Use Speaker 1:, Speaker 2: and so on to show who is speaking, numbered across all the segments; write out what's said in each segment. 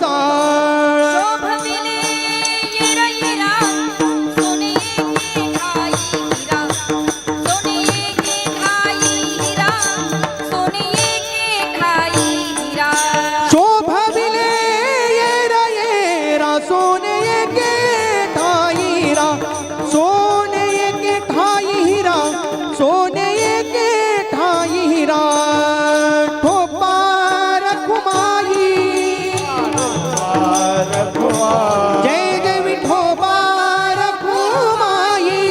Speaker 1: जाळ
Speaker 2: शोभविले येरा येरा सोने की ठाई हिरा सोने की ठाई हिरा सोने की ठाई हिरा
Speaker 1: शोभविले येरा येरा सोने के ठाई हिरा सोने के ठाई हिरा सोने के ठाई हिरा ठोपा रखुमाई जय जय विठोबा रखुमाई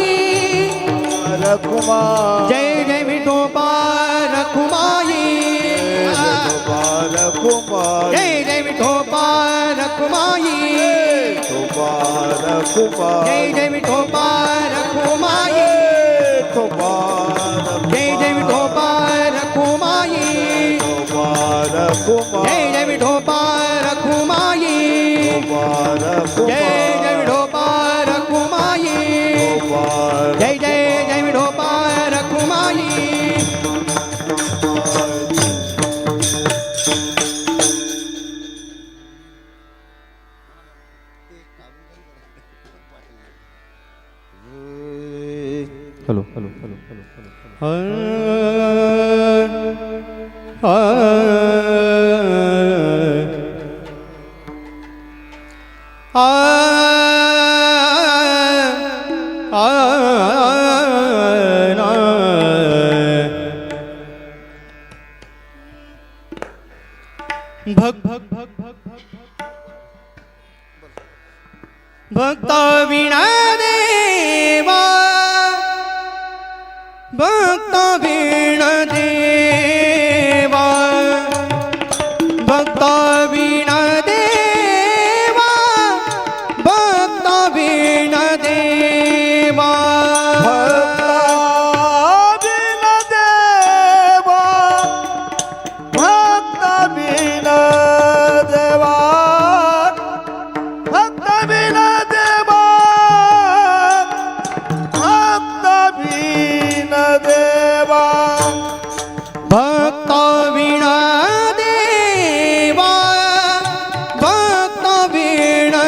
Speaker 1: जय जय विठोबा रखुमाई जय जय विठोबा रखुमाई जय जय विठोबा रखुमाई जय जय विठोबा रखुमाई जय जय विठोबा रखुमाई जय जय विठोबा रखुमाई जय जय जय Vithoba Rakhumai
Speaker 3: hello hello hello hello
Speaker 1: भग भग भग भग भक्त वीणा देवा भक्त वीणा देवा भक्त वीणा देवा भक्त वीणा देवा भक्त वीणा देवा भक्त वीणा देवा भक्त वीणा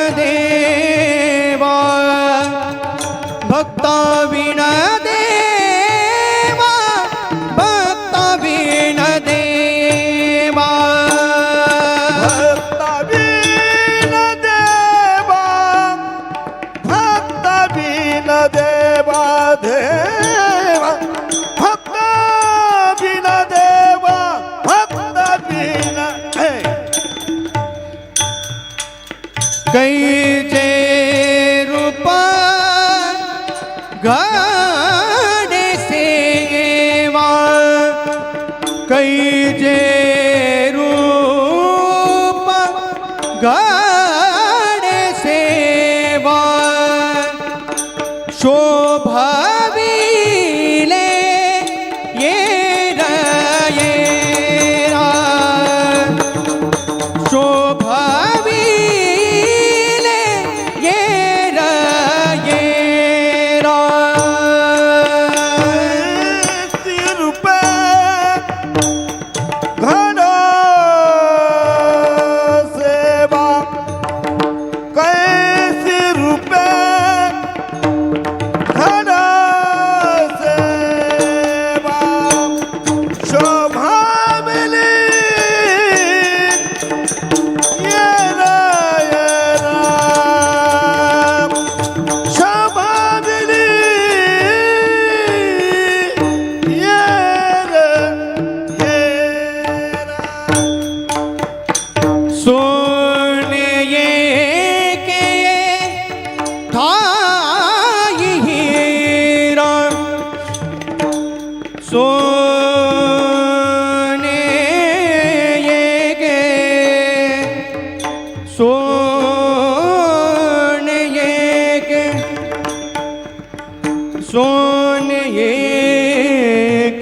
Speaker 1: देवा भक्त वीणा देवा कैचे रूप गाणे सेवा कैचे रूप गाणे सेवा शोभाविले येरा येरा शोभाविले येरा येरा
Speaker 4: रूपे घन सेवा कैसी रूपे घन सेवा शोभा मिली येरा येरा शोभा मिली येरा येरा
Speaker 1: सोने के ठाई हीरा सोने के सोने के सोने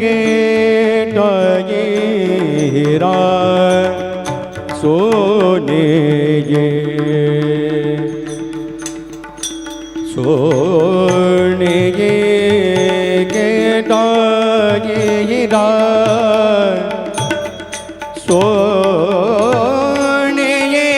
Speaker 1: के ठाई हीरा सोने ये सोने ये के डायरा सोने ये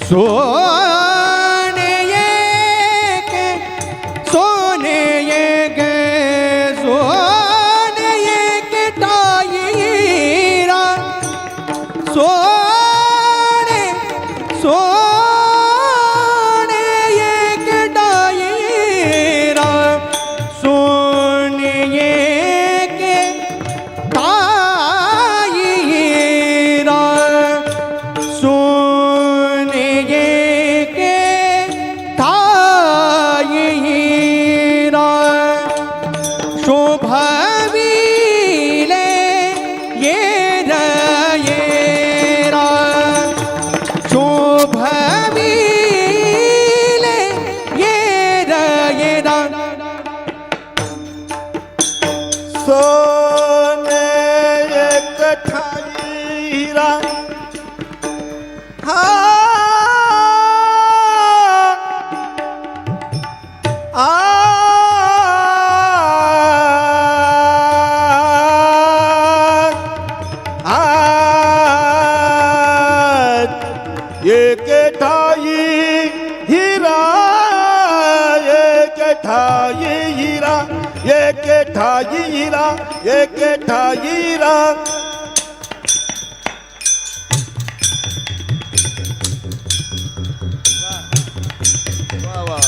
Speaker 1: सोने के सोने के सोने के टायरा सोने सोने के टायरा सोने के टायरा सोने के तायरा शोभवीले ये रयेरा शोभवीले ये रयेरा
Speaker 4: सोने एक ठाईरा हा आ एक ठाई हीरा एक ठाई हीरा एक ठाई हीरा एक ठाई हीरा वाह वाह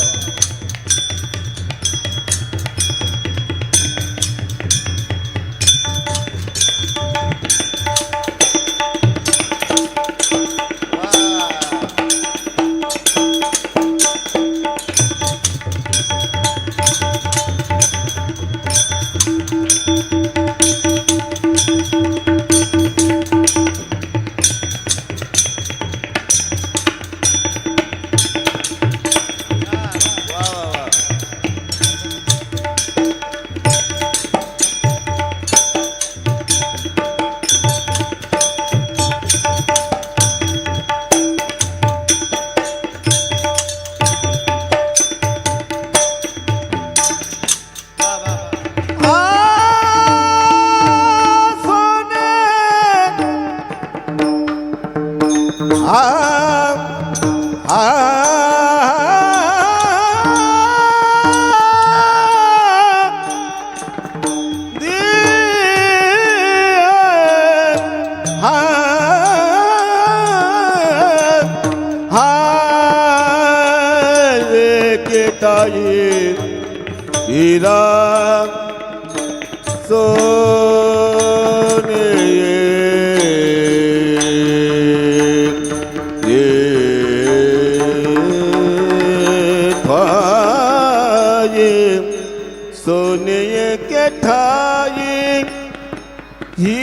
Speaker 4: हीरा सोने ये ठाई सोने के ठाई हीरा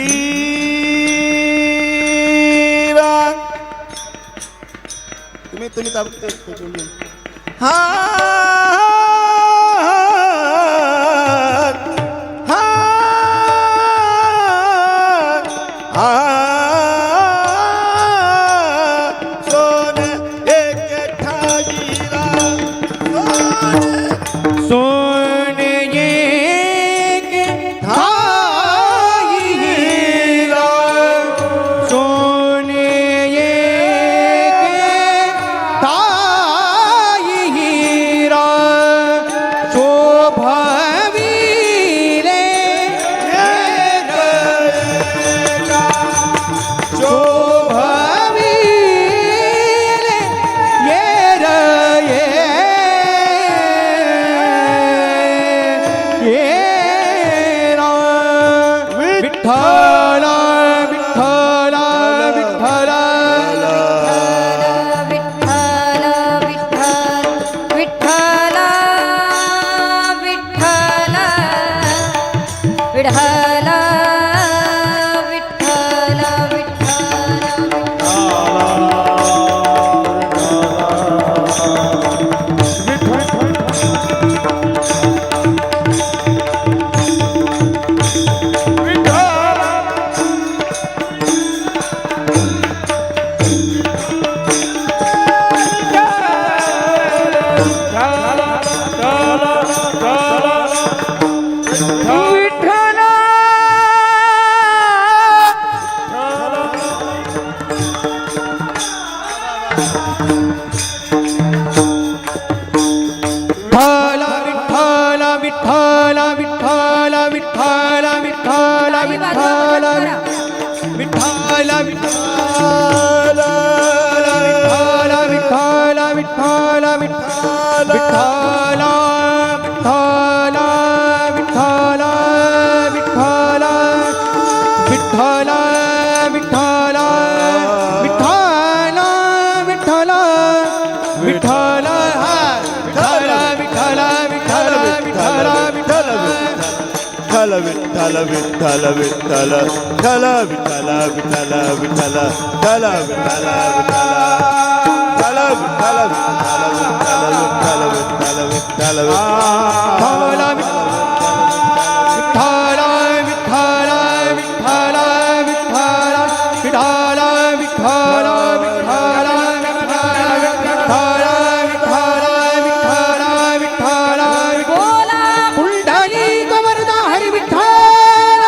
Speaker 4: तुम्ही हा सोने एक ठाईरा
Speaker 1: सोने के तायरा सोने के तायरा शोभवीले ये रयेरा विठ्ठल विठ्ठल
Speaker 4: विठ्ठल
Speaker 1: विठ्ठल विठ्ठल विठ्ठल विठ्ठल विठ्ठल विठ्ठल विठ्ठल विठ्ठल विठ्ठल विठ्ठल विठ्ठल हा विठ्ठल विठ्ठल विठ्ठल विठ्ठल विठ्ठल
Speaker 4: विठ्ठल विठ्ठल विठ्ठल विठ्ठल विठ्ठल विठ्ठल विठ्ठल विठ्ठल विठ्ठल
Speaker 2: बोला
Speaker 1: पुंडलिक वरदा हरी विठ्ठल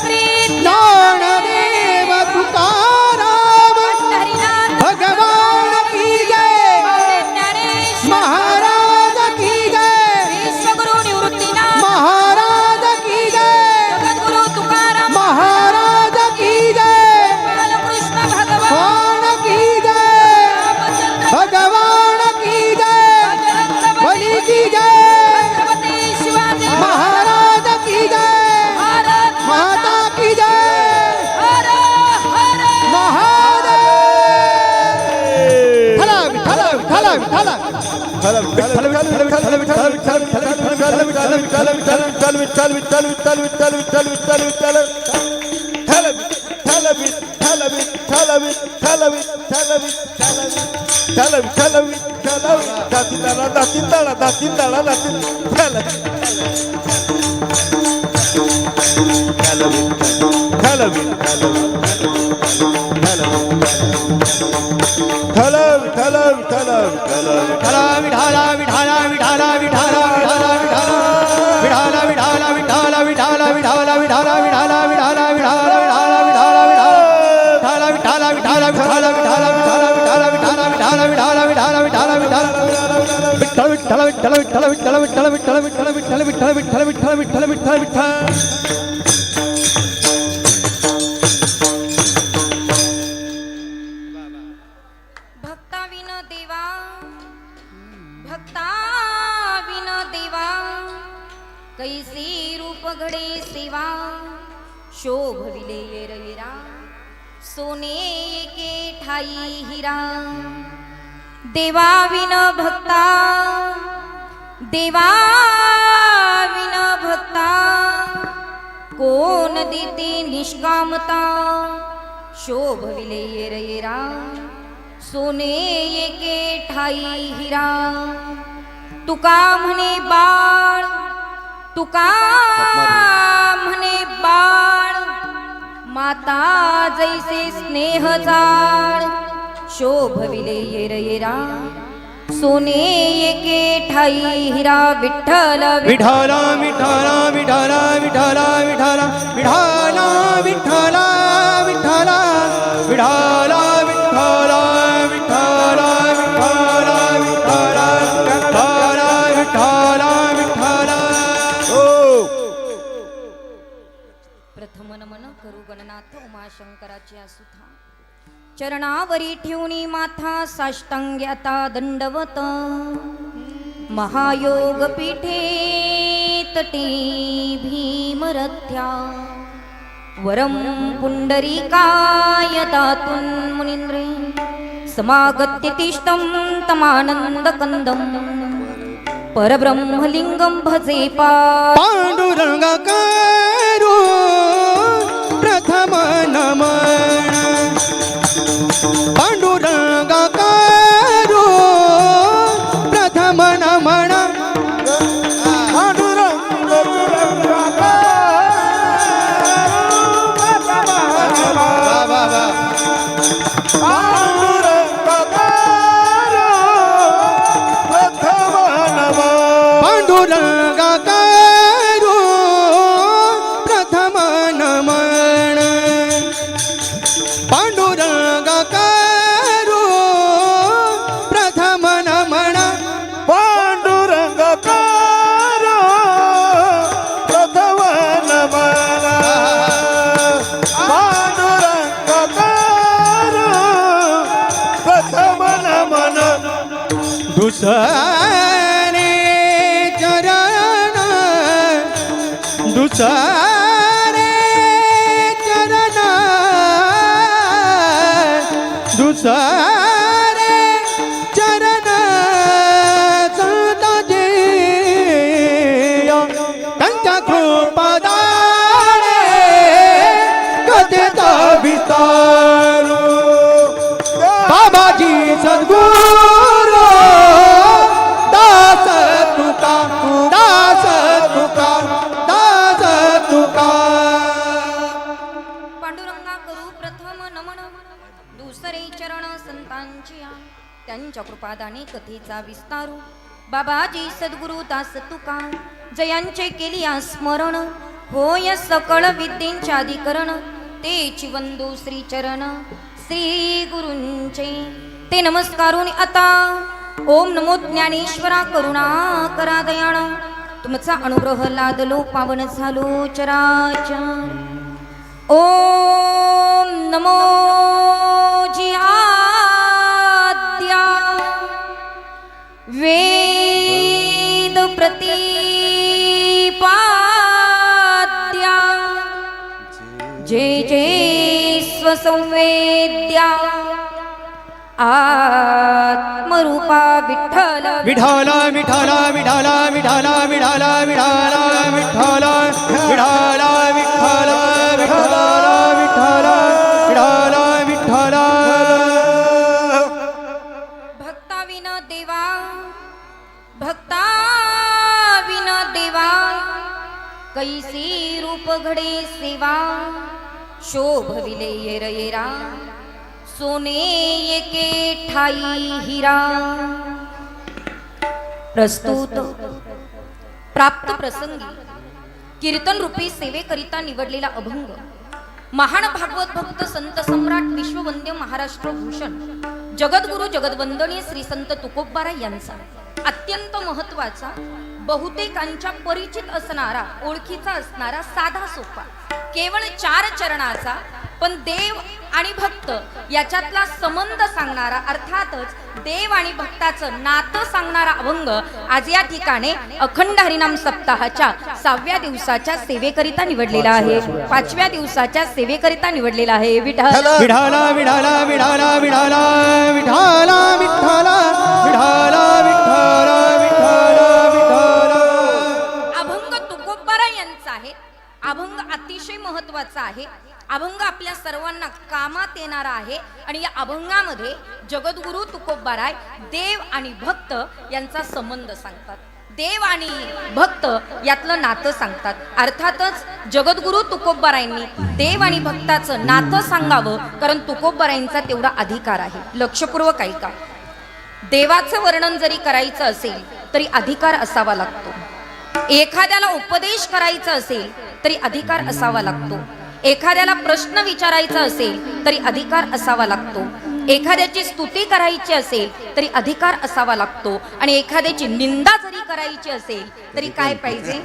Speaker 2: श्री
Speaker 1: ज्ञानदेव तुकाराम
Speaker 2: हरिनाथ
Speaker 1: भगवान की जय
Speaker 2: ज्ञानेश्वर
Speaker 1: महाराज की जय
Speaker 2: विश्वगुरु निवृत्तीनाथ
Speaker 1: महाराज की जय
Speaker 2: जगद्गुरु तुकाराम
Speaker 1: महाराज की जय
Speaker 2: बालकृष्ण भगवान
Speaker 1: भगवान की जय भगवान की जय बलि की जय
Speaker 2: छत्रपती शिवाजी
Speaker 1: महाराज की जय
Speaker 2: भारत
Speaker 1: माता की जय
Speaker 2: हर हर
Speaker 1: महादेव विठ्ठल विठ्ठल विठ्ठल
Speaker 2: भक्ताविन देवा कैसी रूप घडे सेवा शोभविले येरविरा सोने एके ठाई हिरा देवाविन भक्ता कोण देते निष्कामता शोभविले येरविरा सोने एके ठाई हिरा तुका म्हणे बाळ माता जैसे स्नेह जाळ शोभविले येरा सोने एके ठाई हिरा विठ्ठल
Speaker 1: विठ्ठल विठ्ठल विठ्ठल विठ्ठल विठ्ठल विठ्ठल विठ्ठल विठ्ठल विठ्ठल विठ्ठल विठ्ठल विठ्ठल विठ्ठल
Speaker 2: प्रथम नमन करू गणनाथ उमाशंकराची असुथा चरणावरी ठेवणी माथा साष्टांग्याता दंडवत महायोग पीठे तटे भीमरथ्या वरम पुंडरीकायतातुन मुनींद्रे समागत्य तिष्ठं तमानंदकंदं परब्रह्मलिंगं भजे
Speaker 1: पांडुरंग करू प्रथम नमन पांडुरंग करू प्रथम नमन पांडुरंग करू दुसरे चरण दुसरे चरण दुसरे चरण संतांचे त्यांच्या कृपादारे कथेचा विस्तार बाबाजी सद्गुरू दास तुका दास तुका दास तुका.
Speaker 2: पांडुरंगा करू प्रथम नमन दुसरे चरण संतांची त्यांच्या कृपादाने कथेचा विस्तारू बाबाजी सद्गुरु दास तुका जयांचे केली स्मरण होय सकळ विद्येंचे अधिकरण तेची वंदू श्री चरण श्री गुरूंचे ते नमस्कारून आता ओम नमो ज्ञानेश्वरा करुणा करा दयाळ तुमचा अनुग्रह लादलो पावन झालो चराचर. ओम नमो जी आद्या वेद प्रतिपाद्या जे जे स्वसंवेद्या आत्मरूपा विठ्ठल
Speaker 1: विठाला विठाला विठाला विठाला विठाला विठाला विठाला विठाला विठाला विठाला विठाला विठाला विठाला.
Speaker 2: भक्ताविन देवा भक्ताविन देवा कैसी रूप घडे सेवा शोभविले येर येरा सोने एके ठाई हिरा. प्रस्तुत प्राप्त प्रसंगी कीर्तन रूपी सेवेकरिता निवडलेला अभंग महान भागवत भक्त संत सम्राट विश्ववंद्य महाराष्ट्र भूषण जगद्गुरु जगद्वंदनीय श्री संत तुकोबाराय यांचा अत्यंत महत्वाचा बहुतेकांच्या परिचित असणारा ओळखीचा असणारा साधा सोपा केवळ 4 चरणाचा पण देव आणि भक्त याच्यातला संबंध सांगणारा अर्थातच देव आणि भक्ताचं नातं सांगणारा अभंग आज या ठिकाणी अखंड हरिनाम सप्ताहाच्या 6व्या दिवसाच्या सेवेकरिता निवडलेला आहे 5व्या दिवसाच्या सेवेकरिता निवडलेला आहे. विठाला
Speaker 1: विठाला विठाला विठाला विठाला विठाला विठाला विठाला विठाला विठाला विठाला.
Speaker 2: अभंग तुकोबाराय यांचा आहे. अभंग अतिशय महत्वाचा आहे. अभंग आपल्या सर्वांना कामात येणारा आहे आणि या अभंगामध्ये जगद्गुरु तुकोबाराय देव आणि भक्त यांचा संबंध सांगतात. देव आणि भक्त यातलं नातं सांगतात. अर्थातच जगद्गुरु तुकोबारायांनी देव आणि भक्ताचं नातं सांगावं कारण तुकोबारायांचा तेवढा अधिकार आहे. लक्षपूर्वक ऐका. देवाचं वर्णन जरी करायचं असेल तरी अधिकार असावा लागतो. एखाद्याला उपदेश करायचा असेल तरी अधिकार असावा लागतो. एखाद्याला प्रश्न विचारायचा असेल तरी अधिकार असावा लागतो. एखाद्याची स्तुती करायची असेल तरी अधिकार असावा लागतो आणि एखाद्याची निंदा जरी करायची असेल तरी काय पाहिजे?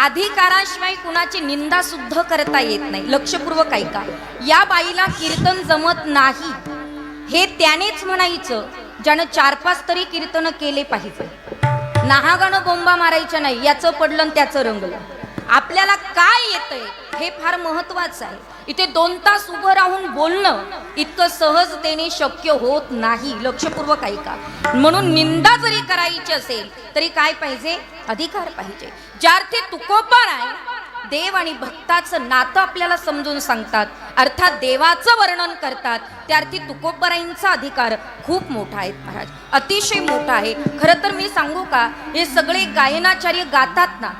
Speaker 2: अधिकाराशिवाय कुणाची निंदा सुद्धा करता येत नाही. लक्षपूर्वक ऐका. या बाईला कीर्तन जमत नाही हे त्यानेच म्हणायचं ज्यानं 4-5 तरी कीर्तन केले पाहिजे. नाहागाणं बोंबा मारायच्या नाही. याचं पडलं आणि त्याचं रंगलं. आपल्याला काय येतंय हे फार महत्वाचं आहे. इथे 2 तास उभं राहून बोलणं इतकं सहजतेने शक्य होत नाही. लक्षपूर्वक ऐका. म्हणून निंदा जरी करायची असेल तरी काय पाहिजे? अधिकार पाहिजे. ज्यार्थी तुकोबाराय देव आणि भक्ताचं नातं आपल्याला समजून सांगतात अर्थात देवाचं वर्णन करतात त्यार्थी तुकोबारायांचा अधिकार खूप मोठा आहे महाराज. अतिशय मोठा आहे. खरं तर मी सांगू का हे सगळे गायनाचार्य गातात ना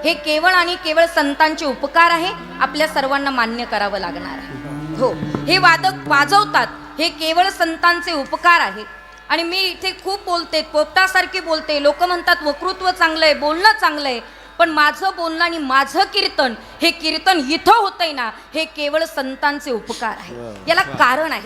Speaker 2: हे केवळ आणि केवळ संतांचे उपकार आहे. आपल्या सर्वांना मान्य करावं लागणार आहे. हो हे वादक वाजवतात हे केवळ संतांचे उपकार आहे. आणि मी इथे खूप बोलते पोपटासारखी बोलते. लोक म्हणतात वक्तृत्व चांगलंय बोलणं चांगलंय पण माझं बोलणं आणि माझं कीर्तन हे कीर्तन इथं होतंय ना हे केवळ संतांचे उपकार आहे. याला कारण आहे.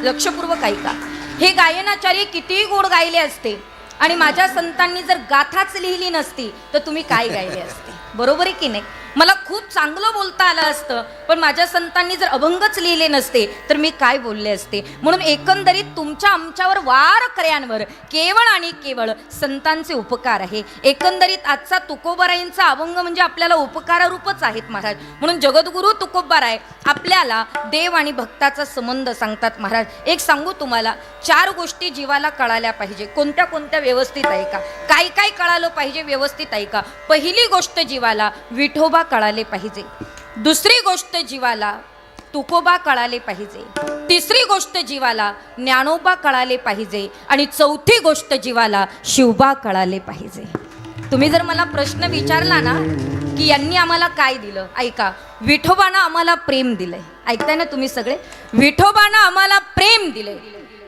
Speaker 2: लक्षपूर्वक ऐका. हे गायनाचार्य कितीही गोड गायले असते आणि माझ्या संतांनी जर गाथाच लिहिली नसती तर तुम्ही काय गायले असते? बरोबर आहे की नाही? मला खूप चांगलं बोलता आलं असतं, पण माझ्या संतांनी जर अभंगच लिहिले नसते तर मी काय बोलले असते. म्हणून एकंदरीत तुमच्या आमच्यावर वारकऱ्यांवर केवळ आणि केवळ संतांचे उपकार आहे. एकंदरीत आजचा तुकोबारायांचा अभंग म्हणजे आपल्याला उपकारारूपच आहेत महाराज. म्हणून जगद्गुरु तुकोबाराय आपल्याला देव आणि भक्ताचा संबंध सांगतात महाराज. एक सांगू तुम्हाला, 4 गोष्टी जीवाला कळाल्या पाहिजे. कोणत्या कोणत्या व्यवस्थित आहे का, काय काय कळालं पाहिजे व्यवस्थित आहे का. पहिली गोष्ट जीवाला विठोबा कळाले पाहिजे. दुसरी गोष्ट जीवाला तुकोबा कळाले पाहिजे. तिसरी गोष्ट जीवाला ज्ञानोबा कळाले पाहिजे. आणि चौथी गोष्ट जीवाला शिवबा कळाले पाहिजे. तुम्ही जर मला प्रश्न विचारला ना की यांनी आम्हाला काय दिलं, ऐका, विठोबानं आम्हाला प्रेम दिलंय. ऐकताय ना तुम्ही सगळे, विठोबानं आम्हाला प्रेम दिले,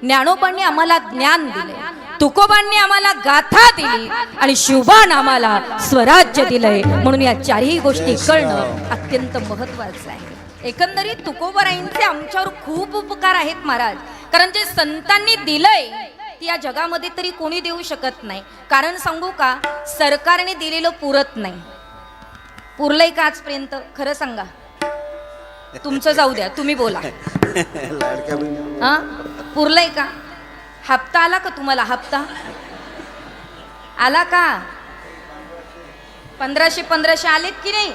Speaker 2: ज्ञानोबांनी आम्हाला ज्ञान दिले, तुकोबांनी आम्हाला गाथा दिली आणि शिवबानं आम्हाला स्वराज्य दिलंय. म्हणून या 4ही गोष्टी कळणं अत्यंत महत्वाचं आहे. एकंदरीत तुकोबारायांचे आमच्यावर खूप उपकार आहेत महाराज. कारण जे संतांनी दिलंय ती या जगामध्ये तरी कोणी देऊ शकत नाही. कारण सांगू का, सरकारने दिलेलं पुरत नाही. पुरलंय का आजपर्यंत? खरं सांगा. तुमचं जाऊ द्या, तुम्ही बोला. हा, पुरलंय का? हप्ता आला का तुम्हाला? हप्ता आला का? 1500 आलेत की नाही?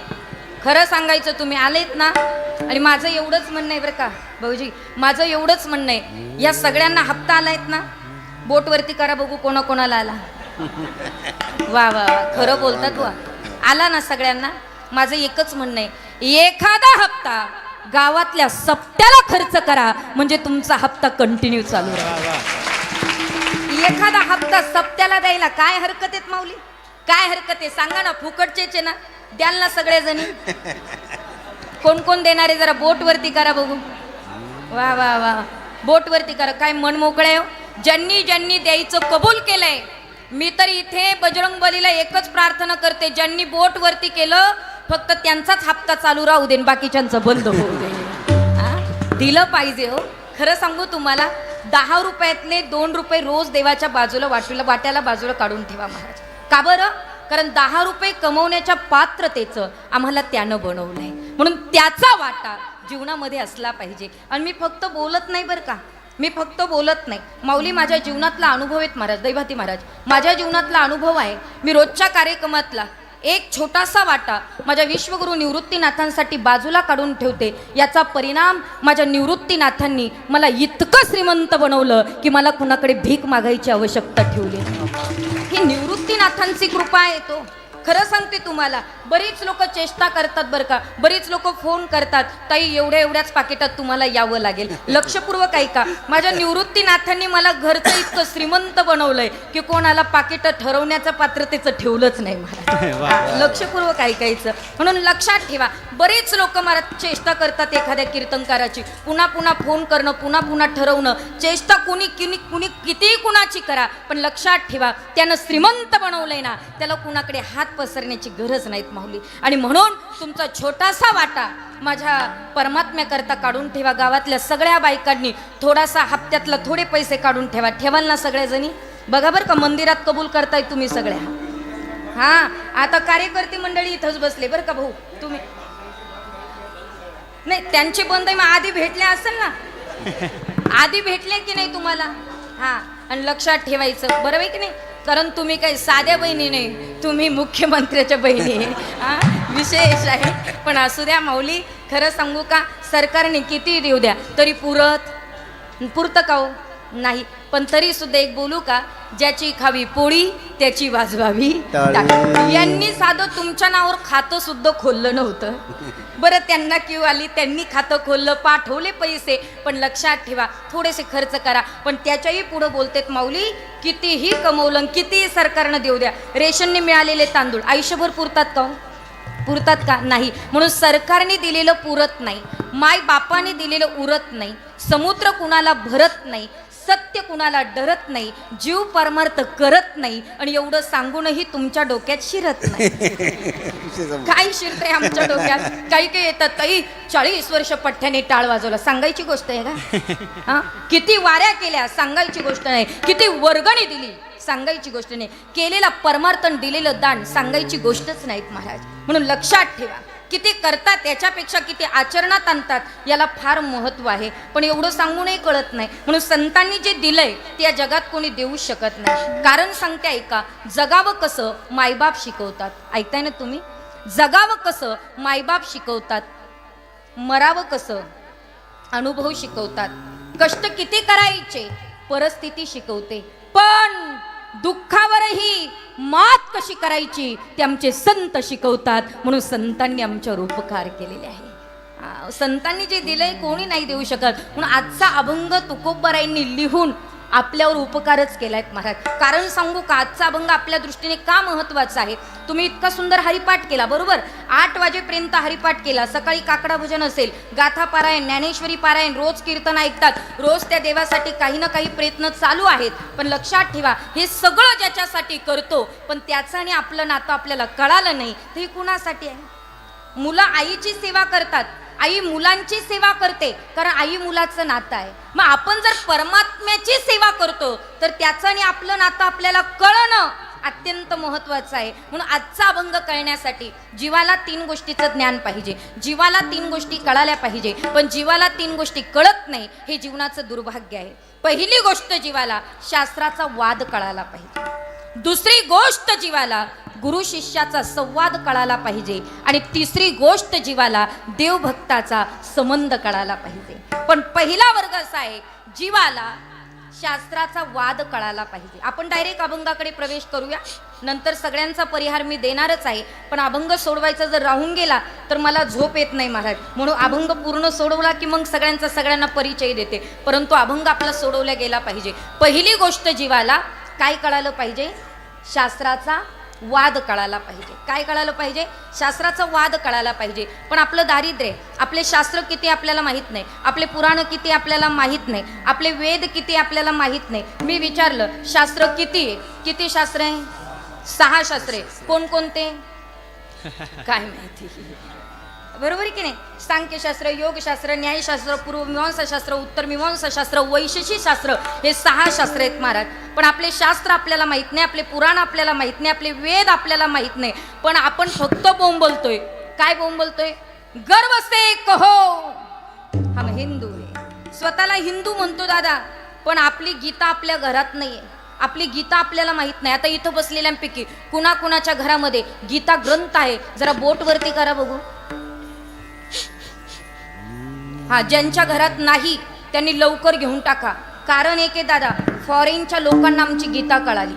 Speaker 2: खरं सांगायचं, तुम्ही आलेत ना? आणि माझं एवढंच म्हणणं आहे बरं का भाऊजी, माझं एवढंच म्हणणं आहे, या सगळ्यांना हप्ता आलायत ना? बोटवरती करा बघू कोणाकोणाला आला. वा वा वा, खरं बोलतात वा. आला ना सगळ्यांना? माझं एकच म्हणणं आहे, एखादा हप्ता गावातल्या सप्त्याला खर्च करा म्हणजे तुमचा हप्ता कंटिन्यू चालू राहील. एखादा हप्ता सप्त्याला द्यायला काय हरकत आहेत माऊली? काय हरकत आहे सांगा ना? फुकटचेच ना, द्याल ना सगळेजणी? कोण कोण देणारे जरा बोट वरती करा बघू. वा वा वा, बोट वरती करा. काय मन मोकळे हो. ज्यांनी ज्यांनी द्यायचं कबूल केलंय, मी तर इथे बजरंग बलीला एकच प्रार्थना करते, ज्यांनी बोट वरती केलं फक्त त्यांचाच हप्ता चालू राहू दे, बाकीच्यांचं बंद होऊ दे. दिलं पाहिजे हो. खरं सांगू तुम्हाला, 10 रुपयातले 2 रुपये रोज देवाच्या बाजूला वाट्याला बाजूला काढून ठेवा महाराज. का बरं? कारण 10 रुपये कमवण्याच्या पात्रतेचं आम्हाला त्यानं बनवलंय. म्हणून त्याचा वाटा जीवनामध्ये असला पाहिजे. आणि मी फक्त बोलत नाही बरं का, मी फक्त बोलत नाही. माऊली माझ्या जीवनातला अनुभव आहेत महाराज, दैवाती महाराज माझ्या जीवनातला अनुभव आहे. मी रोजच्या कार्यक्रमातला एक छोटासा वाटा माझ्या विश्वगुरू निवृत्तीनाथांसाठी बाजूला काढून ठेवते. याचा परिणाम माझ्या निवृत्तीनाथांनी मला इतकं श्रीमंत बनवलं की मला कुणाकडे भीक मागायची आवश्यकता ठेवली. ही निवृत्तीनाथांची कृपा आहे. तो खरं सांगते तुम्हाला, बरीच लोक चेष्टा करतात बरं का, बरीच लोक फोन करतात, ताई एवढ्याच पाकिटात तुम्हाला यावं लागेल. लक्षपूर्वक ऐका, माझ्या निवृत्तीनाथांनी मला घरचं इतकं श्रीमंत बनवलंय की कोणाला पाकिटं ठरवण्याचं पात्रतेचं ठेवलंच नाही मला. लक्षपूर्वक ऐकायचं. म्हणून लक्षात ठेवा, बरेच लोक मला चेष्टा करतात एखाद्या कीर्तनकाराची, पुन्हा पुन्हा फोन करणं, पुन्हा पुन्हा ठरवणं. चेष्टा कुणी किती कुणाची करा, पण लक्षात ठेवा, त्यानं श्रीमंत बनवलंय ना, त्याला कुणाकडे हात पसरण्याची गरज नाहीत माऊली. आणि म्हणून तुमचा छोटासा वाटा माझ्या परमात्म्याकरता काढून ठेवा. गावातल्या सगळ्या बायकांनी थोडासा हप्त्यातला थोडे पैसे काढून ठेवा. ठेवाल ना सगळ्याजणी? बघा बरं का, मंदिरात कबूल करताय तुम्ही सगळ्या. हा, आता कार्यकर्ते मंडळी इथंच बसले बरं का भाऊ. तुम्ही नाही, त्यांचे बंद आहे, मग आधी भेटले असेल ना? आधी भेटले की नाही तुम्हाला? हा, आणि लक्षात ठेवायचं बरं आहे की नाही? कारण तुम्ही काही साध्या बहिणी नाही, तुम्ही मुख्यमंत्र्याच्या बहिणी. हा, विशेष आहे. पण असू द्या माऊली, खरं सांगू का, सरकारने किती देऊ द्या तरी पुरतं का हो? नाही. पण तरी सुद्धा एक बोलू का, ज्याची खावी पोळी त्याची वाजवावी टाळी. यांनी साधं तुमच्या नावावर खातं सुद्धा खोललं नव्हतं. बरं, त्यांना क्यू आली, त्यांनी खातं खोललं, पाठवले पैसे. पण लक्षात ठेवा, थोडेसे खर्च करा. पण त्याच्याही पुढं बोलतेत माऊली, कितीही कमवलं, कितीही सरकारनं देऊ द्या, रेशनने मिळालेले तांदूळ आयुष्यभर पुरतात का? पुरतात का? नाही. म्हणून सरकारने दिलेलं पुरत नाही, माय बापाने दिलेलं उरत नाही, समुद्र कुणाला भरत नाही, सत्य कुणाला डरत नाही, जीव परमार्थ करत नाही. आणि एवढं सांगूनही तुमच्या डोक्यात शिरत नाही. काय शिरतंय आमच्या डोक्यात? काही येतात, ताई 40 वर्ष पठ्ठ्याने टाळ वाजवला, सांगायची गोष्ट आहे का? हा, किती वाऱ्या केल्या, सांगायची गोष्ट नाही. किती वर्गणी दिली, सांगायची गोष्ट नाही. केलेला परमार्थन, दिलेलं दान, सांगायची गोष्टच नाहीत महाराज. म्हणून लक्षात ठेवा, किती करतात त्याच्यापेक्षा किती आचरणात आणतात याला फार महत्त्व आहे. पण एवढं सांगूनही कळत नाही. म्हणून संतांनी जे दिलंय ते या जगात कोणी देऊ शकत नाही. कारण सांगते ऐका, जगावं कसं मायबाप शिकवतात. ऐकताय ना तुम्ही? जगावं कसं मायबाप शिकवतात, मरावं कसं अनुभव शिकवतात, कष्ट किती करायचे परिस्थिती शिकवते, पण दुःखावरही मात कशी करायची ते आमचे संत शिकवतात. म्हणून संतांनी आमच्यावर उपकार केलेले आहे. संतांनी जे दिलंय कोणी नाही देऊ शकत. म्हणून आजचा अभंग तुकोबारायांनी लिहून आपल्यावर उपकारच केलायत महाराज. कारण सांगू का, आजचा अभंग आपल्या दृष्टीने का महत्वाचा आहे. तुम्ही इतका सुंदर हरिपाठ केला, बरोबर, 8 वाजेपर्यंत हरिपाठ केला. सकाळी काकडा भजन असेल, गाथा पारायण, ज्ञानेश्वरी पारायण, रोज कीर्तन ऐकतात, रोज त्या देवासाठी काही ना काही प्रयत्न चालू आहेत. पण लक्षात ठेवा, हे सगळं ज्याच्यासाठी करतो पण त्याचं आणि आपलं नातं आपल्याला कळालं नाही तर हे कुणासाठी आहे. मुलं आईची सेवा करतात, आई मुलांची सेवा करते, कारण आई मुलाचं नातं आहे. मग आपण जर परमात्म्याची सेवा करतो तर त्याचं आणि आपलं नातं आपल्याला कळणं अत्यंत महत्वाचं आहे. म्हणून आजचा अभंग कळण्यासाठी जीवाला 3 गोष्टीचं ज्ञान पाहिजे, जीवाला 3 गोष्टी कळाल्या पाहिजे. पण जीवाला 3 गोष्टी कळत नाही हे जीवनाचं दुर्भाग्य आहे. पहिली गोष्ट, जीवाला शास्त्राचा वाद कळायला पाहिजे. दुसरी गोष्ट, जीवाला गुरु शिष्याचा संवाद कळायला पाहिजे. आणि तिसरी गोष्ट, जीवाला देवभक्ताचा संबंध कळायला पाहिजे. पण पहिला वर्ग असा आहे, जीवाला शास्त्राचा वाद कळायला पाहिजे. आपण डायरेक्ट अभंगाकडे प्रवेश करूया, नंतर सगळ्यांचा परिहार मी देणारच आहे. पण अभंग सोडवायचा जर राहून गेला तर मला झोप येत नाही महाराज. म्हणून अभंग पूर्ण सोडवला की मग सगळ्यांना परिचय देते. परंतु अभंग आपला सोडवला गेला पाहिजे. पहिली गोष्ट, जीवाला काय कळालं पाहिजे, शास्त्राचा वाद कळायला पाहिजे. काय कळायला पाहिजे, शास्त्राचा वाद कळायला पाहिजे. पण आपलं दारिद्र्य, आपले शास्त्र किती आपल्याला माहीत नाही, आपले पुराण किती आपल्याला माहीत नाही, आपले वेद किती आपल्याला माहीत नाही. मी विचारलं, शास्त्र किती आहे? किती शास्त्र आहे? 6 शास्त्रे. कोणकोणते काय माहिती, बरोबर आहे की नाही? सांख्यशास्त्र, योगशास्त्र, न्यायशास्त्र, पूर्वमीमांसाशास्त्र, उत्तरमीमांसाशास्त्र, वैशेषिक शास्त्र, हे 6 शास्त्र आहेत महाराज. पण आपले शास्त्र आपल्याला माहीत नाही, आपले पुराण आपल्याला माहीत नाही, आपले वेद आपल्याला माहीत नाही. पण आपण फक्त बोंबलतोय. काय बोंबलतोय? गर्व से कहो हम हिंदू है. स्वतःला हिंदू म्हणतो दादा, पण आपली गीता आपल्या घरात नाहीये, आपली गीता आपल्याला माहीत नाही. आता इथं बसलेल्यांपैकी कुणाकुणाच्या घरामध्ये गीता ग्रंथ आहे? जरा बोट वरती करा बघू. हा, ज्यांच्या घरात नाही त्यांनी लवकर घेऊन टाका. कारण एक आहे दादा, फॉरेनच्या लोकांना आमची गीता कळाली,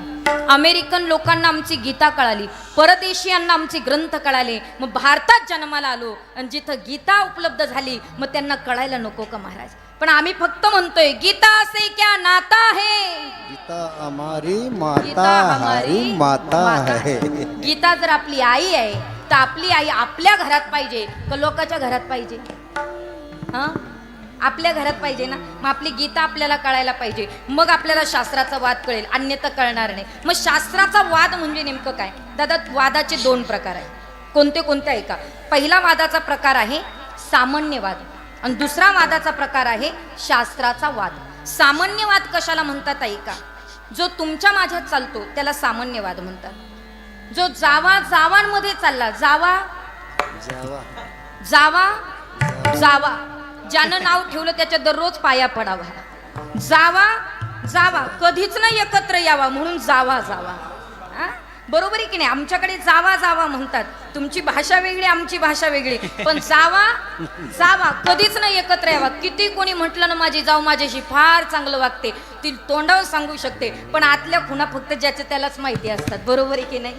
Speaker 2: अमेरिकन लोकांना आमची गीता कळाली, परदेशीयांना आमचे ग्रंथ कळाले. मग भारतात जन्माला आलो आणि जिथं गीता उपलब्ध झाली मग त्यांना कळायला नको का महाराज? पण आम्ही फक्त म्हणतोय गीता से क्या नाता है,
Speaker 3: गीता हमारी माता,
Speaker 2: गीता हमारी
Speaker 3: माता है.
Speaker 2: गीता जर आपली आई आहे तर आपली आई आपल्या घरात पाहिजे का लोकांच्या घरात पाहिजे? हां, आपल्या घरात पाहिजे ना. मग आपली गीता आपल्याला कळायला पाहिजे, मग आपल्याला शास्त्राचा वाद कळेल, अन्यथा कळणार नाही. मग शास्त्राचा वाद म्हणजे नेमकं काय दादा? वादाचे 2 प्रकार आहेत. कोणते कोणते आहे का? पहिला वादाचा प्रकार आहे सामान्यवाद आणि दुसरा वादाचा प्रकार आहे शास्त्राचा वाद. सामान्यवाद कशाला म्हणतात ऐका? जो तुमच्या माझ्यात चालतो त्याला सामान्यवाद म्हणतात. जो जावा जावांमध्ये चालला, जावा जावा जावा, ज्यानं नाव ठेवलं त्याच्या दररोज पाया पडावा. जावा जावा, कधीच नाही एकत्र यावा, म्हणून जावा जावा. बरोबर आहे की नाही? आमच्याकडे जावा जावा म्हणतात, तुमची भाषा वेगळी, आमची भाषा वेगळी, पण जावा जावा, कधीच नाही एकत्र यावा. किती कोणी म्हटलं ना माझी जाऊ माझ्याशी फार चांगलं वागते, ती तोंडावर सांगू शकते, पण आतल्या खुणा फक्त ज्याच्या त्यालाच माहिती असतात. बरोबर आहे की नाही?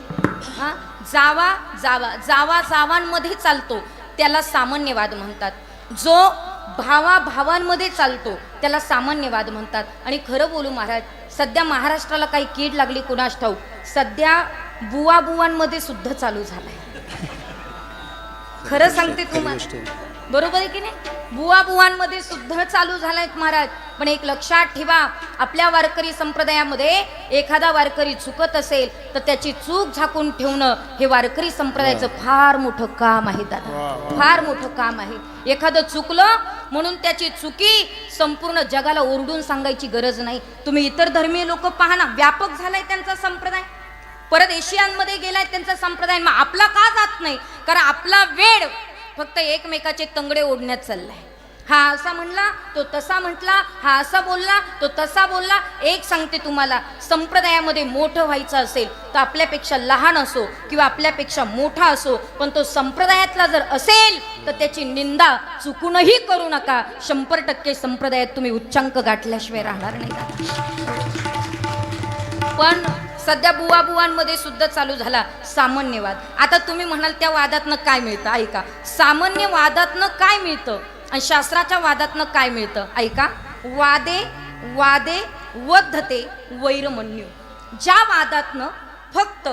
Speaker 2: हा, जावा जावा, जावा जावांमध्ये चालतो त्याला सामान्यवाद म्हणतात. जो भावा भावांमध्ये चालतो त्याला सामान्यवाद म्हणतात. आणि खरं बोलू महाराज, सध्या महाराष्ट्राला काही कीड लागली कुणास ठाऊक, सध्या बुवा बुवांमध्ये सुद्धा चालू झालाय. खरं सांगते तुम्हाला, बरोबर आहे की नाही? बुवा बुवांमध्ये सुद्धा चालू झालाय महाराज. पण एक लक्षात ठेवा, आपल्या वारकरी संप्रदायामध्ये एखादा वारकरी चुकत असेल तर त्याची चूक झाकून ठेवणं हे वारकरी संप्रदायाचं फार मोठं काम आहे दादा, फार मोठं काम आहे. एखादं चुकलं म्हणून त्याची चुकी संपूर्ण जगाला ओरडून सांगायची गरज नाही. तुम्ही इतर धर्मीय लोक पहा ना, व्यापक झालाय त्यांचा संप्रदाय, परत एशियामध्ये गेलाय त्यांचा संप्रदाय. मग आपला का जात नाही? कारण आपला वेळ फक्त एकमेकाचे तंगडे ओढण्यात चाललाय. हा असा म्हणला, तो तसा म्हटला, हा असा बोलला, तो तसा बोलला. एक सांगते तुम्हाला, संप्रदायामध्ये मोठं व्हायचं असेल तर आपल्यापेक्षा लहान असो किंवा आपल्यापेक्षा मोठा असो, पण तो संप्रदायातला जर असेल तर त्याची निंदा चुकूनही करू नका. 100% संप्रदायात तुम्ही उच्चांक गाठल्याशिवाय राहणार नाही. पण सध्या बुवांमध्ये सुद्धा चालू झाला सामान्यवाद. आता तुम्ही म्हणाल त्या वादातनं काय मिळतं? ऐका, सामान्य वादातनं काय मिळतं आणि शास्त्राच्या वादातनं काय मिळतं? ऐका, वादे वादे वद्धते वैरमन्यू. ज्या वादातनं फक्त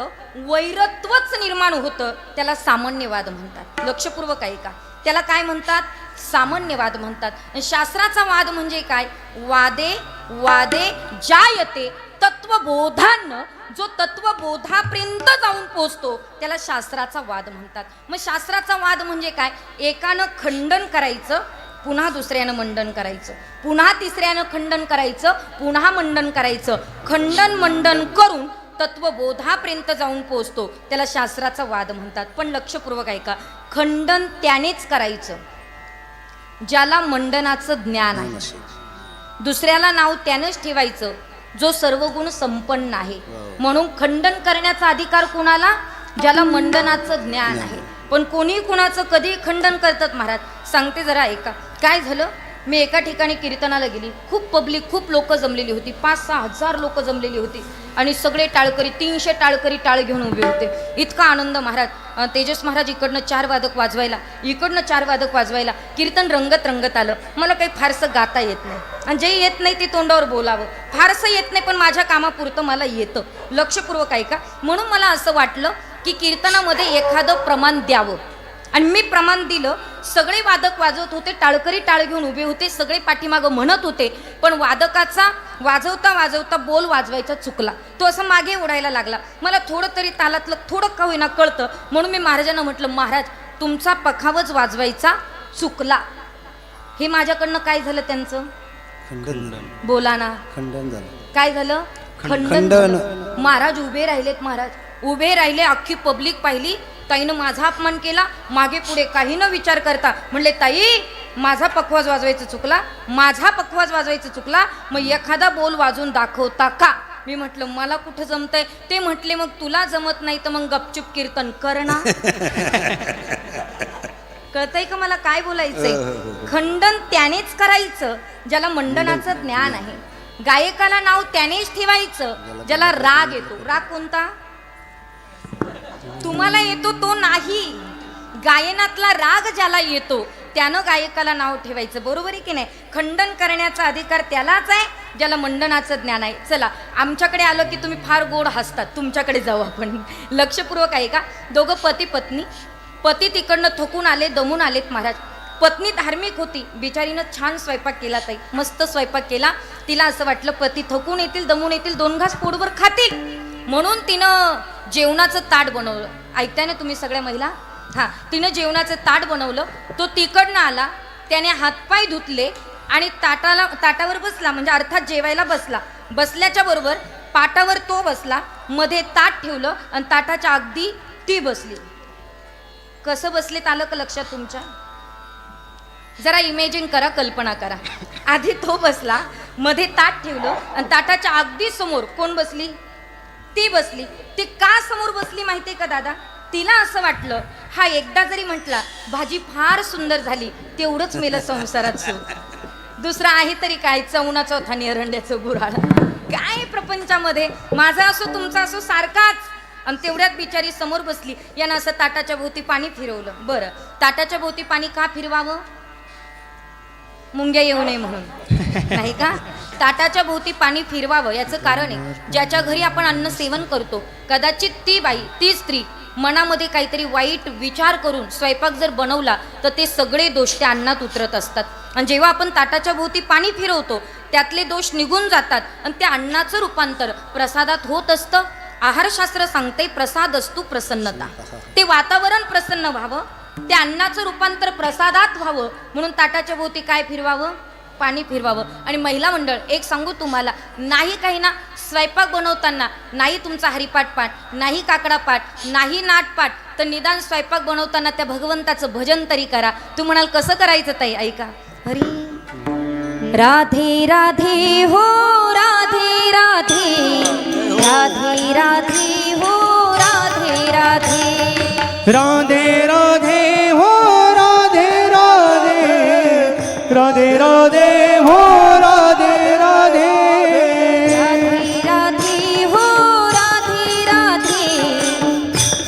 Speaker 2: वैरत्वच निर्माण होतं त्याला सामान्यवाद म्हणतात. लक्षपूर्वक ऐका, त्याला काय म्हणतात? सामान्यवाद म्हणतात. शास्त्राचा वाद म्हणजे काय? वादे वादे जायते तत्वबोधानं, जो तत्वबोधापर्यंत जाऊन पोचतो त्याला शास्त्राचा वाद म्हणतात. मग शास्त्राचा वाद म्हणजे काय? एकानं खंडन करायचं, पुन्हा दुसऱ्यानं मंडन करायचं, पुन्हा तिसऱ्यानं खंडन करायचं, पुन्हा मंडन करायचं. खंडन मंडन करून तत्वबोधापर्यंत जाऊन पोचतो त्याला शास्त्राचा वाद म्हणतात. पण लक्षपूर्वक ऐका, खंडन त्यानेच करायचं ज्याला मंडनाचं ज्ञान आहे. दुसऱ्याला नाव त्यानंच ठेवायचं जो सर्व गुण संपन्न आहे. म्हणून खंडन करण्याचा अधिकार कोणाला? ज्याला मंडनाचं ज्ञान आहे. पण कोणी कुणाचं कधी खंडन करतात महाराज? सांगते जरा ऐका. काय झालं, मी एका ठिकाणी कीर्तनाला गेली. खूप पब्लिक, खूप लोक जमलेली होती. 5-6 हजार लोक जमलेली होती आणि सगळे टाळकरी, 300 टाळकरी टाळ घेऊन उभे होते. इतका आनंद महाराज. तेजस महाराज इकडनं 4 वादक वाजवायला, इकडनं 4 वादक वाजवायला. कीर्तन रंगत रंगत आलं. मला काही फारसं गाता येत नाही आणि जे येत नाही ते तोंडावर बोलावं. फारसं येत नाही पण माझ्या कामापुरतं मला येतं. लक्षपूर्वक ऐका. म्हणून मला असं वाटलं की कीर्तनामध्ये एखादं प्रमाण द्यावं आणि मी प्रमाण दिलं. सगळे वादक वाजवत होते, टाळकरी टाळ घेऊन उभे होते, सगळे पाठीमागं म्हणत होते. पण वादकाचा वाजवता वाजवता बोल वाजवायचा चुकला. तो असं मागे उडायला लागला. मला थोडं तरी तालातलं थोडं का होईना कळतं. म्हणून मी महाराजांना म्हटलं, महाराज तुमचा पखावच वाजवायचा चुकला. हे माझ्याकडनं काय झालं? त्यांचं
Speaker 3: खंडन.
Speaker 2: बोला ना.
Speaker 3: खंडन झालं.
Speaker 2: काय झालं? खंडन झालं. महाराज उभे राहिलेत. महाराज उभे राहिले. अख्खी पब्लिक पाहिली. ताईनं माझा अपमान केला. मागे पुढे काही न विचार करता म्हणले, ताई माझा पखवाज वाजवायचं चुकला, माझा पखवाज वाजवायचं चुकला, मग एखादा बोल वाजून दाखवता का? मी म्हटलं मला कुठं जमतंय. ते म्हटले मग तुला जमत नाही तर मग गपचूप कीर्तन कर ना. कळतंय का मला काय बोलायचंय? खंडन त्यानेच करायचं ज्याला मंडनाचं ज्ञान आहे. गायकाला नाव त्यानेच ठेवायचं ज्याला राग येतो. राग कोणता? तुम्हाला येतो तो नाही. गायनातला राग ज्याला येतो त्यानं गायकाला नाव ठेवायचं. बरोबर आहे की नाही? खंडन करण्याचा अधिकार त्यालाच आहे ज्याला मंडनाचं ज्ञान आहे. चला, आमच्याकडे आलं की तुम्ही फार गोड हसतात. तुमच्याकडे जाऊ आपण. लक्षपूर्वक आहे का? दोघं पती पत्नी. पती तिकडनं थकून आले, दमून आलेत महाराज. पत्नी धार्मिक होती. बिचारीनं छान स्वयंपाक केला ताई, मस्त स्वयंपाक केला. तिला असं वाटलं पती थकून येतील, दमून येतील, 2 घास पोटभर खातील, म्हणून तिनं जेवणाचं ताट बनवलं. ऐकताय ना तुम्ही सगळ्या महिला? हां, तिनं जेवणाचं ताट बनवलं. तो तिकडनं आला, त्याने हातपाय धुतले आणि ताटावर बसला, म्हणजे अर्थात जेवायला बसला. बसल्याच्या बरोबर पाटावर तो बसला, मध्ये ताट ठेवलं आणि ताटाच्या अगदी ती बसली. कसं बसलेत आलं का लक्षात तुमच्या? जरा इमेजिन करा, कल्पना करा. आधी तो बसला, मध्ये ताट ठेवलं आणि ताटाच्या अगदी समोर कोण बसली? ती बसली. ती का समोर बसली माहितीये का दादा? तिला असं वाटलं, हा एकदा जरी म्हटला भाजी फार सुंदर झाली तेवढंच मेलं संसारात सुख. दुसरा आहे तरी काय? चौना चौथा निरंड्याचं गुऱ्हाळ. काय प्रपंचामध्ये माझा असो तुमचा असो सारखाच. आणि तेवढ्यात बिचारी समोर बसली. यानं असं ताटाच्या भोवती पाणी फिरवलं. बरं, ताटाच्या भोवती पाणी का फिरवावं? मुंग्या येऊ नये म्हणून, नाही का? ताटाच्या भोवती पाणी फिरवावं याचं कारण आहे, ज्याच्या घरी आपण अन्न सेवन करतो कदाचित ती बाई, ती स्त्री मनामध्ये काहीतरी वाईट विचार करून स्वयंपाक जर बनवला तर ते सगळे दोष त्या अन्नात उतरत असतात. आणि जेव्हा आपण ताटाच्या भोवती पाणी फिरवतो त्यातले दोष निघून जातात आणि त्या अन्नाचं रूपांतर प्रसादात होत असतं. आहारशास्त्र सांगते प्रसाद असतो प्रसन्नता. ते वातावरण प्रसन्न व्हावं, त्या अन्नाचं रूपांतर प्रसादात व्हावं म्हणून ताटाच्या भोवती काय फिरवावं? पाणी फिरवावं. आणि महिला मंडळ एक सांगू तुम्हाला, नाही काही ना स्वयंपाक बनवताना नाही तुमचा हरिपाठ पाठ, नाही काकडा पाठ, नाही नाट पाठ, तर निदान स्वयंपाक बनवताना त्या भगवंताचं भजन तरी करा. तू म्हणाल कसं करायचं ताई, ऐका. हरी राधे राधे हो राधे राधे, राधे राधे हो राधे राधे,
Speaker 1: राधे राधे हो राधे राधे, राधे राधे हो राधे राधे,
Speaker 2: राधे राधे हो राधे राधे,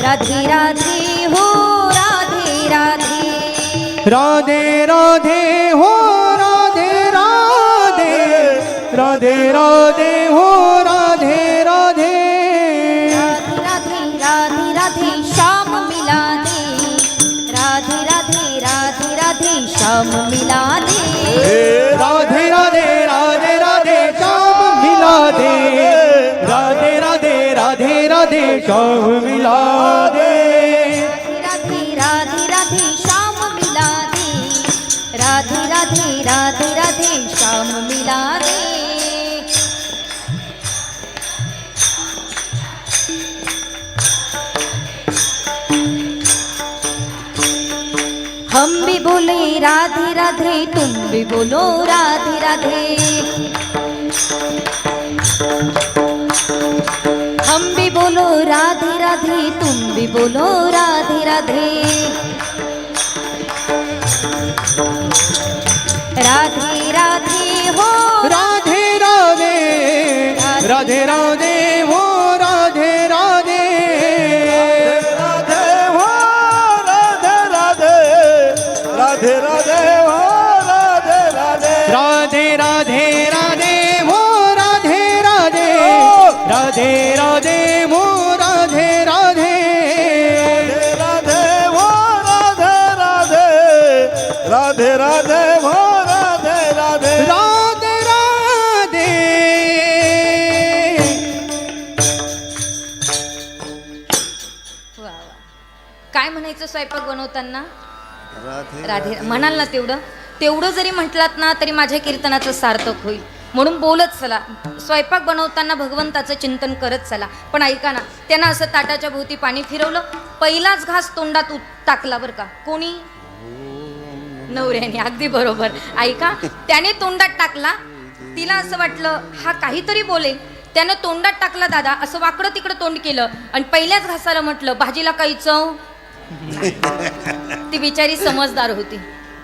Speaker 2: राधे राधे हो राधे राधे,
Speaker 1: राधे राधे हो राधे राधे, राधे राधे हो राधे राधे,
Speaker 2: राधे राधे राधे श्याम मिला दे, राधे राधे राधे राधे श्याम मिला दे,
Speaker 1: राधे राधे राधे राधे श्याम मिला दे, राधे राधे राधे राधे श्याम मिला दे,
Speaker 2: राधे राधे राधे श्याम मिला दे, राधे राधे राधे राधे श्याम मिला दे. हम भी बोले राधे राधे, तुम भी बोलो राधे राधे, हम भी बोलो राधे राधे, तुम भी बोलो राधे राधे, राधे राधे हो
Speaker 1: राधे राधे, राधे राधे हो राधे राधे,
Speaker 4: राधे हो राधे राधे, राधे राधे हो राधे राधे,
Speaker 1: राधे राधे राधे हो राधे राधे, राधे राधे हो राधे राधे,
Speaker 4: राधे हो राधे राधे, राधे राधे हो राधे राधे,
Speaker 1: राधे राधे.
Speaker 2: वा वा. काय म्हणायचं स्वयंपाक बनवताना?
Speaker 3: राधे
Speaker 2: राधे म्हणाल ना, तेवढं जरी म्हटलात ना तरी माझ्या कीर्तनाचं सार्थक होईल. म्हणून बोलत चला, स्वयंपाक बनवताना भगवंताचं चिंतन करत चला. पण ऐका ना, त्यानं असं ताटाच्या भोवती पाणी फिरवलं, पहिलाच घास तोंडात टाकला बरं का. कोणी? नवऱ्याने. अगदी बरोबर. ऐका, त्याने तोंडात टाकला, तिला असं वाटलं हा काहीतरी बोलेल, त्यानं तोंडात टाकला दादा, असं वाकडं तिकडं तोंड केलं आणि पहिल्याच घासाला म्हटलं भाजीला काही चव. ती बिचारी समजदार होती.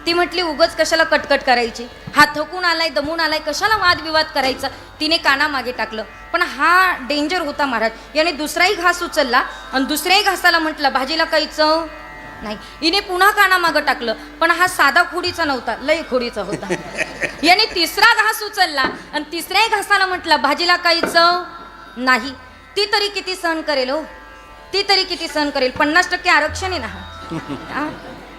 Speaker 2: ती म्हटली उगच कशाला कटकट करायची, हा थकून आलाय दमून आलाय, कशाला वादविवाद करायचा. तिने काना मागे टाकलं. पण हा डेंजर होता महाराज. याने दुसराही घास उचलला आणि दुसऱ्याही घासाला म्हटलं भाजीला काही चव नाही. हिने पुन्हा काना मागं टाकलं. पण हा साधा खोडीचा नव्हता, लय खोडीचा होता. याने तिसरा घास उचलला आणि तिसऱ्याही घासाला म्हटलं भाजीला काही चव नाही. ती तरी किती सहन करेल हो, ती तरी किती सहन करेल. 50% आरक्षण आहे ना. हा?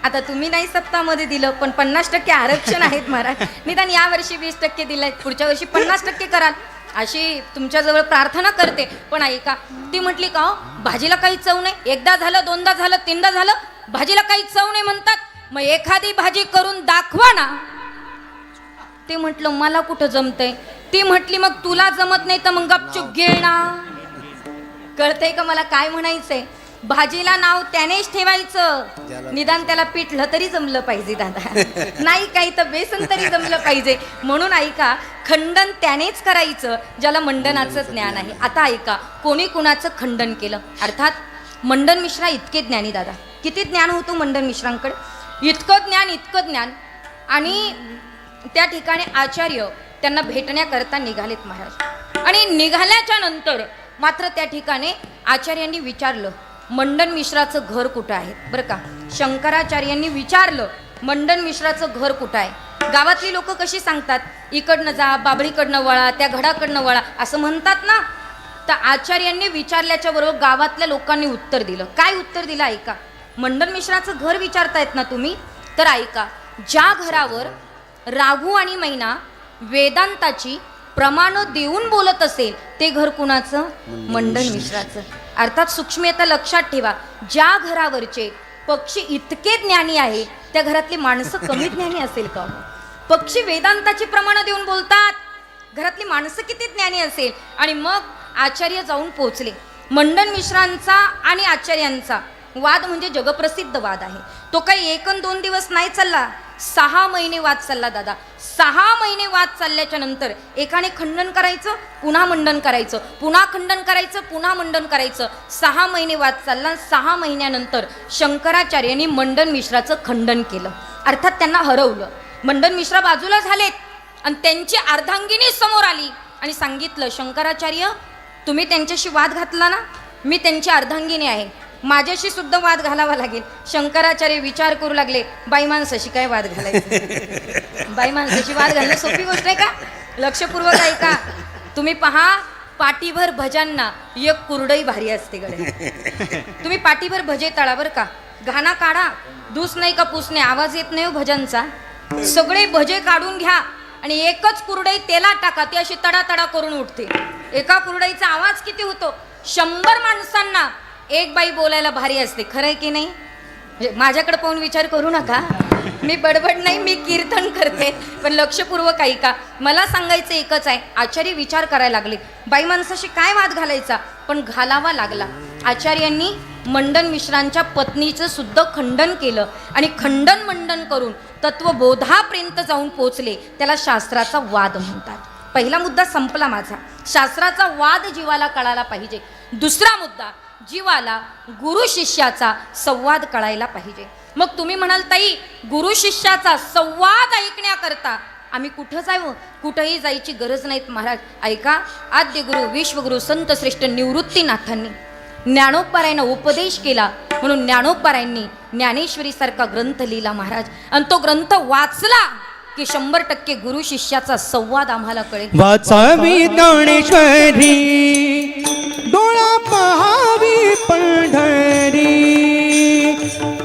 Speaker 2: आता तुम्ही नाही सप्ताहामध्ये दिलं, पण 50% आरक्षण आहेत महाराज. निदान या वर्षी 20% दिलं, पुढच्या वर्षी 50% कराल अशी तुमच्याजवळ प्रार्थना करते. पण ऐका, ती म्हटली का हो भाजीला काही चव नाही. एकदा झालं, दोनदा झालं, तीनदा झालं, भाजीला काही चव नाही म्हणतात. मग एखादी भाजी करून दाखवा ना. ते म्हटलं मला कुठं जमतंय. ती म्हटली मग तुला जमत नाही तर मग गपचूप गिळ ना. कळतंय का मला काय म्हणायचंय? भाजीला नाव त्यानेच ठेवायचं, निदान त्याला पिठलं तरी जमलं पाहिजे दादा. नाही काही तर बेसन तरी जमलं पाहिजे. म्हणून ऐका, खंडन त्यानेच करायचं ज्याला मंडनाचं ज्ञान आहे. आता ऐका, कोणी कुणाचं खंडन केलं. अर्थात मंडन मिश्रा इतके ज्ञानी दादा. किती ज्ञान होतं मंडन मिश्रांकडे, इतकं ज्ञान. आणि त्या ठिकाणी आचार्य त्यांना भेटण्याकरता निघालेत महाराज. आणि निघाल्याच्या नंतर मात्र त्या ठिकाणी आचार्यांनी विचारलं मंडन मिश्राचं घर कुठं आहे. बरं का, शंकराचार्यांनी विचारलं मंडन मिश्राचं घर कुठं आहे. गावातली लोक कशी सांगतात, इकडनं जा, बाबळीकडनं वळा, त्या घडाकडनं वळा असं म्हणतात ना. तर आचार्यांनी विचारल्याच्या बरोबर गावातल्या लोकांनी उत्तर दिलं. काय उत्तर दिलं ऐका. मंडन मिश्राचं घर विचारतायत ना तुम्ही, तर ऐका, ज्या घरावर राघू आणि मैना वेदांताची प्रमाण देऊन बोलत असेल ते घर कुणाचं? मंडन मिश्राचं. अर्थात सूक्ष्मता लक्षात ठेवा, ज्या घरावरचे पक्षी इतके ज्ञानी आहे त्या घरातली माणसं कमी ज्ञानी असेल का? पक्षी वेदांताची प्रमाण देऊन बोलतात, घरातली माणसं किती ज्ञानी असेल. आणि मग आचार्य जाऊन पोहोचले. मंडन मिश्रांचा आणि आचार्यांचा वाद म्हणजे जगप्रसिद्ध वाद आहे. तो काही 1 अन 2 दिवस नाही चालला, 6 महिने वाद चालला दादा. 6 महिने वाद चालल्याच्या नंतर एकाने खंडन करायचं, पुन्हा मंडन करायचं, पुन्हा खंडन करायचं, पुन्हा मंडन करायचं. 6 महिने वाद चालला. 6 महिन्यानंतर शंकराचार्यांनी मंडन मिश्राचं खंडन केलं, अर्थात त्यांना हरवलं. मंडन मिश्रा बाजूला झालेत आणि त्यांची अर्धांगिनी समोर आली आणि सांगितलं, शंकराचार्य तुम्ही त्यांच्याशी वाद घातला ना, मी त्यांची अर्धांगिनी आहे, माझ्याशी सुद्धा वाद घालावा लागेल. शंकराचार्य विचार करू लागले, बाई माणसाशी काय वाद घालायचं, बाई माणसाशी वाद घालणं सोपी गोष्ट आहे का? लक्षपूर्वक ऐका. तुम्ही पहा, पाठीभर भजांना एक कुरडई भारी असते गडे. तुम्ही पाठीभर भजे तळा बरं का, घाणा काढा, दूस नाही का पूस नाही, आवाज येत नाही हो भजांचा. सगळे भजे काढून घ्या आणि एकच कुरडई तेलात टाका, ती अशी तडातडा करून उठते. एका कुरडईचा आवाज किती होतो? 100 माणसांना एक बाई बोलायला भारी असते. खरं आहे की नाही? माझ्याकडे पाहून विचार करू नका, मी बडबड नाही, मी कीर्तन करते. पण लक्षपूर्वक ऐका, मला सांगायचं एकच आहे. आचार्य विचार करायला लागले, बाई माणसाशी काय वाद घालायचा, पण घालावा लागला. आचार्यांनी मंडन मिश्रांच्या पत्नीचं सुद्धा खंडन केलं आणि खंडन मंडन करून तत्वबोधापर्यंत जाऊन पोचले. त्याला शास्त्राचा वाद म्हणतात. पहिला मुद्दा संपला माझा, शास्त्राचा वाद जीवाला कळायला पाहिजे. दुसरा मुद्दा, जीवाला गुरु शिष्याचा संवाद कळायला पाहिजे. मग तुम्ही म्हणाल, ताई गुरु शिष्याचा संवाद ऐकण्याकरता आम्ही कुठं जावं? कुठंही जायची गरज नाहीत महाराज. ऐका, आद्य गुरु विश्वगुरु संत श्रेष्ठ निवृत्तीनाथांनी ज्ञानोबारायांना उपदेश केला, म्हणून ज्ञानोबारायांनी ज्ञानेश्वरी सारखा ग्रंथ लिहिला महाराज. आणि तो ग्रंथ वाचला की 100% गुरु शिष्याचा संवाद आम्हाला कळेल.
Speaker 1: वाचावी ज्ञानेश्वरी, डोळा पहावी पंढरी.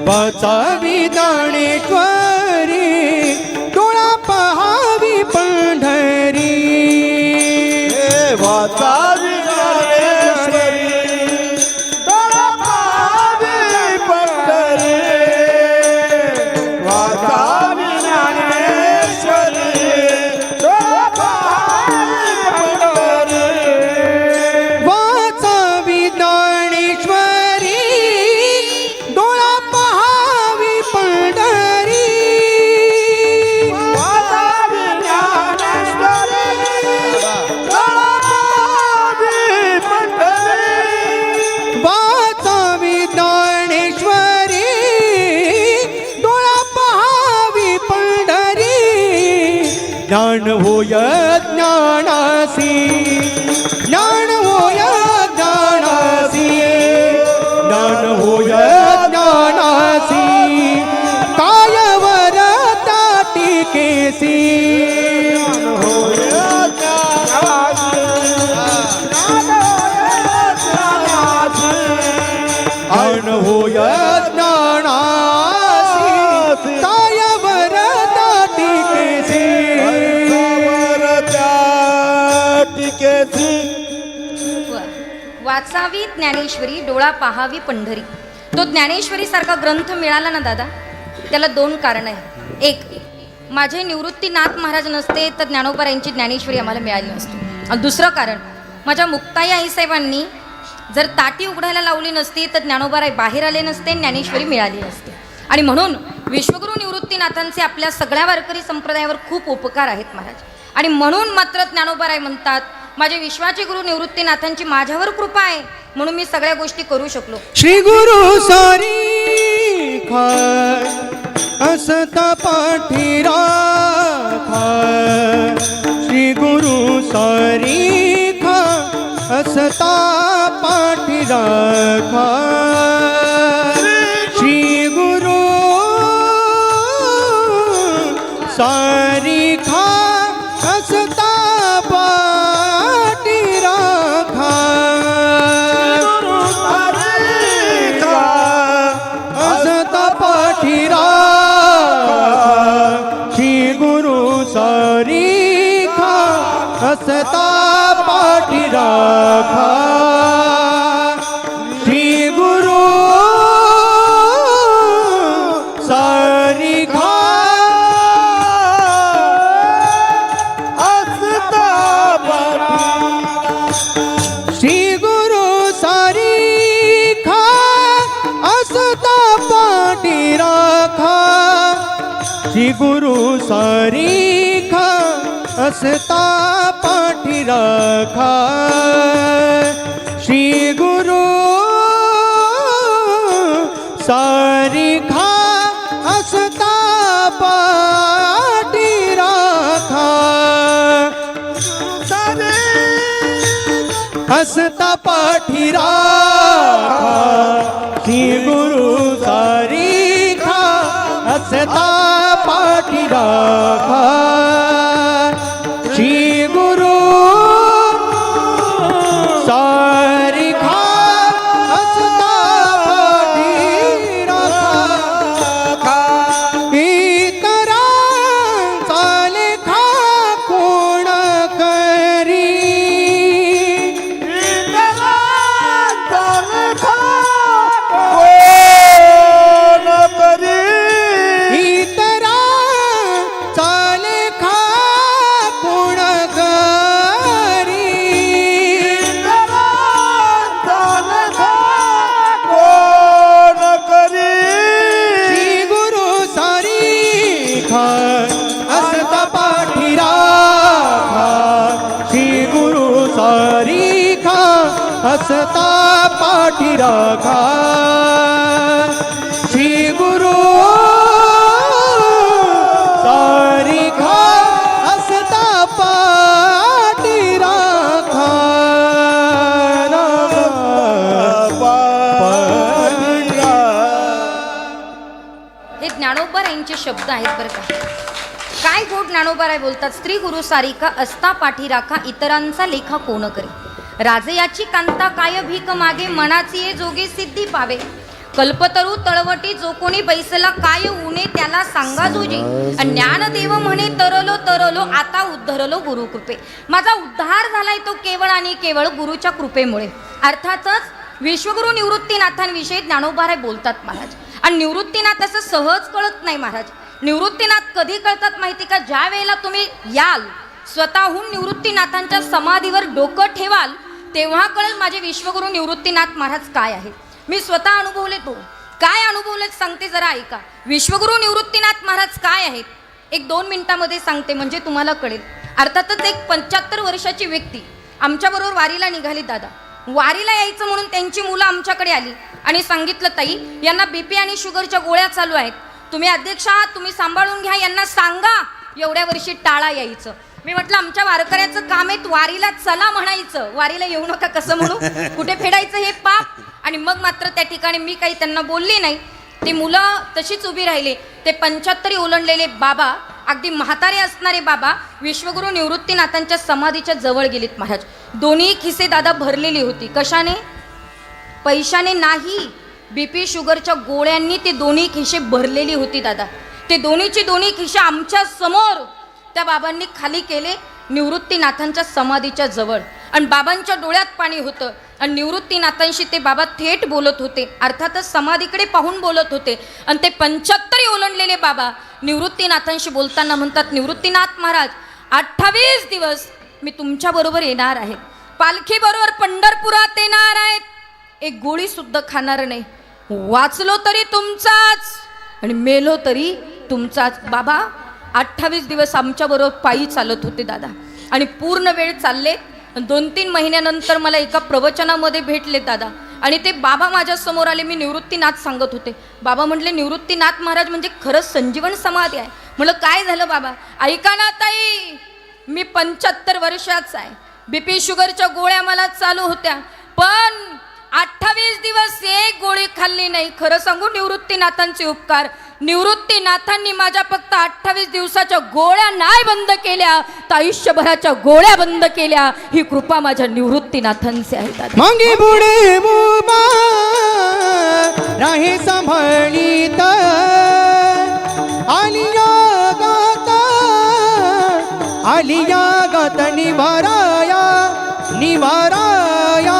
Speaker 1: वाचावी ज्ञानेश्वरी, डोळा पहावी पंढरी.
Speaker 4: वाचावी ज्ञानेश्वरी, डोळा पहावी पंढरी. वाचावी ज्ञानेश्वरी, डोळा पहावी पंढरी.
Speaker 1: वाचावी ज्ञानेश्वरी, डोळा पहावी पंढरी.
Speaker 4: वाचावी ज्ञानेश्वरी, डोळा पहावी पंढरी.
Speaker 1: वाचावी ज्ञानेश्वरी, डोळा पहावी पंढरी. ज्ञान होय ज्ञानासी, ज्ञान होय ज्ञानासी, ज्ञान होय ज्ञानासी. कायवर ताटिकेसी, ज्ञान होय ज्ञानासी. कायवर ताटिकेसी.
Speaker 2: वाचावी ज्ञानेश्वरी, डोळा पहावी पंढरी. तो ज्ञानेश्वरी सारखा ग्रंथ मिळाला ना दादा, त्याला 2 कारण आहे. एक, माझे निवृत्तीनाथ महाराज नसते तर ज्ञानोबारायांची ज्ञानेश्वरी आम्हाला मिळाली नसती. आणि दुसरं कारण, माझ्या मुक्ताई आईसाहेबांनी जर ताटी उघडायला लावली नसती तर ज्ञानोबाराय बाहेर आले नसते, ज्ञानेश्वरी मिळाली नसते. आणि म्हणून विश्वगुरु निवृत्तीनाथांचे आपल्या सगळ्या वारकरी संप्रदायावर खूप उपकार आहेत महाराज. आणि म्हणून मात्र ज्ञानोबाराय म्हणतात, माझे विश्वाचे गुरु निवृत्तीनाथांची माझ्यावर कृपा आहे, म्हणून मी सगळ्या गोष्टी करू शकलो.
Speaker 1: श्री गुरु सारी खाय असता पाठी राखा. श्री गुरु सारी खाय असता पाठी राखा. श्री गुरु सारी खाय असता पाठी राखा. असता पाठी राखा. श्री गुरु सारी खाय असता पाठी राखा. श्री गुरु सारी खाय
Speaker 4: असता
Speaker 1: श्री गुरु सारी खाय असता सारीखा असता पाठीराखा श्री गुरु सारीखा असता पाठीराखा हसता पाठीराखा श्री गुरु सारीखा हसता पाठीराखा श्री गुरु सारीखा हसता पाठीराखा इतरांचा लेखा कोण करी असता पाठीराखा श्री गुरु सारीखा हसता पाठीराखा श्री गुरु सारीखा हसता पाठीराखा
Speaker 2: हे ज्ञानोबारायांचे शब्द आहेत बरं का. काय गोड ज्ञानोबाराय बोलतात. स्त्री गुरु सारिका असता पाठीराखा इतरांचा लेखा कोण करे. राजयाची कांता काय भीक मागे मनाची ये जोगे सिद्धी पावे. कल्पतरू तळवटी जो कोणी बैसला काय उने त्याला सांगा जोजे. ज्ञानदेव म्हणे तरलो तरलो आता उद्धरलो गुरुकृपे. माझा उद्धार झालाय तो केवळ आणि केवळ गुरुच्या कृपेमुळे. अर्थातच विश्वगुरु निवृत्तीनाथांविषयी ज्ञानोबाराय बोलतात महाराज. आणि निवृत्तीनाथ असं सहज कळत नाही महाराज. निवृत्तीनाथ कधी कळतात माहिती का. ज्या वेळेला तुम्ही याल स्वतःहून निवृत्तीनाथांच्या समाधीवर डोकं ठेवाल तेव्हा कळेल माझे विश्वगुरु निवृत्तीनाथ महाराज काय आहे. मी स्वतः अनुभवले. तो काय अनुभवले सांगते जरा ऐका. विश्वगुरु निवृत्तीनाथ महाराज काय आहेत 1-2 मिनिटामध्ये सांगते म्हणजे तुम्हाला कळेल. अर्थातच एक 75 वर्षाची व्यक्ती आमच्याबरोबर वारीला निघाली दादा. वारीला यायचं म्हणून त्यांची मुलं आमच्याकडे आली आणि सांगितलं ताई यांना बीपी आणि शुगरच्या गोळ्या चालू आहेत. तुम्ही अध्यक्ष आहात तुम्ही सांभाळून घ्या यांना सांगा एवढ्या वर्षी टाळा यायचं. मी म्हटलं आमच्या वारकऱ्याचं काम आहे वारीला चला म्हणायचं. वारीला येऊ नका कसं म्हणू कुठे फेडायचं हे पाप. आणि मग मात्र त्या ठिकाणी मी काही त्यांना बोलली नाही. ती मुलं तशीच उभी राहिली. ते 75 ओलांडलेले बाबा अगदी म्हातारे असणारे बाबा विश्वगुरु निवृत्तीनाथांच्या समाधीच्या जवळ गेलीत महाराज. दोन्ही खिसे दादा भरलेली होती. कशाने. पैशाने नाही. बीपी शुगरच्या गोळ्यांनी ते दोन्ही खिसे भरलेली होती दादा. ते दोन्हीची दोन्ही खिसे आमच्या समोर त्या बाबांनी खाली केले निवृत्तीनाथांच्या समाधीच्या जवळ. आणि बाबांच्या डोळ्यात पाणी होतं. आणि निवृत्तीनाथांशी ते बाबा थेट बोलत होते. अर्थातच समाधीकडे पाहून बोलत होते. आणि ते 75 ओलांडलेले बाबा निवृत्तीनाथांशी बोलताना म्हणतात निवृत्तीनाथ महाराज 28 दिवस मी तुमच्याबरोबर येणार आहे. पालखीबरोबर पंढरपुरात येणार आहेत. एक गोळी सुद्धा खाणार नाही. वाचलो तरी तुमचाच आणि मेलो तरी तुमचाच. बाबा 28 दिवस आमच्याबरोबर पायी चालत होते दादा. आणि पूर्ण वेळ चालले. 2-3 महिन्यानंतर मला एका प्रवचनामध्ये भेटले दादा. आणि ते बाबा माझ्या समोर आले. मी निवृत्तीनाथ सांगत होते. बाबा म्हटले निवृत्तीनाथ महाराज म्हणजे खरंच संजीवन समाधी आहे. म्हटलं काय झालं बाबा. ऐका ना ताई मी 75 वर्षाचा आहे. बीपी शुगरच्या गोळ्या मला चालू होत्या पण 28 दिवस एक गोळी खाल्ली नाही. खरं सांगू निवृत्तीनाथांचे उपकार. निवृत्तीनाथांनी माझ्या फक्त 28 दिवसाच्या गोळ्या नाही बंद केल्या तर आयुष्यभराच्या गोळ्या बंद केल्या. ही कृपा माझ्या निवृत्तीनाथांची आहे दादा.
Speaker 1: मागे पुढे मुबा राहे सांभाळीत आलिया गात निवाराया निवाराया.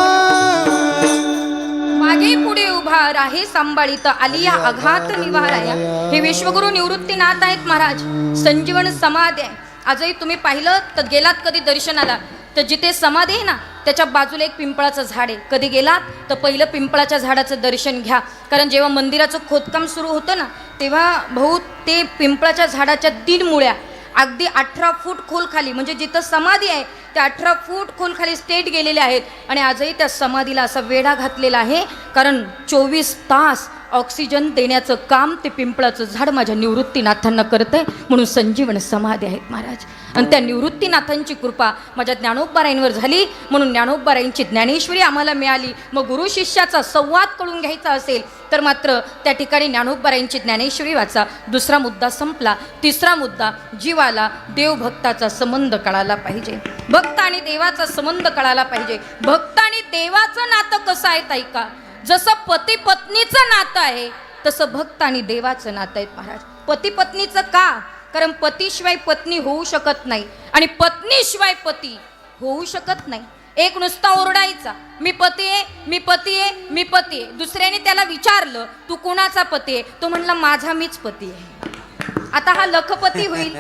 Speaker 2: मागे पुढे उभा राहे सांभाळीत आलिया आघात निवाराया. हे विश्वगुरु निवृत्तीनाथ आहेत महाराज. संजीवन समाधी आहे. आजही तुम्ही पाहिलं तर गेलात कधी दर्शनाला तर जिथे समाधी आहे ना त्याच्या बाजूला एक पिंपळाचं झाड आहे. कधी गेलात तर पहिलं पिंपळाच्या झाडाचं दर्शन घ्या, कारण जेव्हा मंदिराचं खोदकाम सुरू होतं ना तेव्हा भाऊ ते पिंपळाच्या झाडाच्या 3 मुळ्या अगदी 18 फूट खोल खाली, म्हणजे जिथं समाधी आहे त्या 18 फूट खोल खाली स्टेट गेलेले आहेत. आणि आजही त्या समाधीला असा वेढा घातलेला आहे, कारण 24 तास ऑक्सिजन देण्याचं काम ते पिंपळाचं झाड माझ्या निवृत्तीनाथांना करतंय. म्हणून संजीवन समाधी आहेत महाराज. आणि त्या निवृत्तीनाथांची कृपा माझ्या ज्ञानोबारायांवर झाली, म्हणून ज्ञानोबारायांची ज्ञानेश्वरी आम्हाला मिळाली. मग गुरु शिष्याचा संवाद कळून घ्यायचा असेल तर मात्र त्या ठिकाणी ज्ञानोबारायांची ज्ञानेश्वरी वाचा. दुसरा मुद्दा संपला. तिसरा मुद्दा, जीवाला देवभक्ताचा संबंध कळाला पाहिजे. भक्त आणि देवाचा संबंध कळाला पाहिजे. भक्त आणि देवाचं नातं कसं आहे ताई का? जसं पती पत्नीचं नातं आहे तसं भक्त आणि देवाचं नातं आहे महाराज. पती पत्नीचं का? कारण पतीशिवाय पत्नी होऊ शकत नाही आणि पत्नीशिवाय पती होऊ शकत नाही. एक नुसता ओरडायचा, मी पती आहे, मी पती आहे, मी पती आहे. दुसऱ्याने त्याला विचारलं, तू कोणाचा पती आहे? तो म्हणला, माझा मीच पती आहे. आता हा लखपती होईल,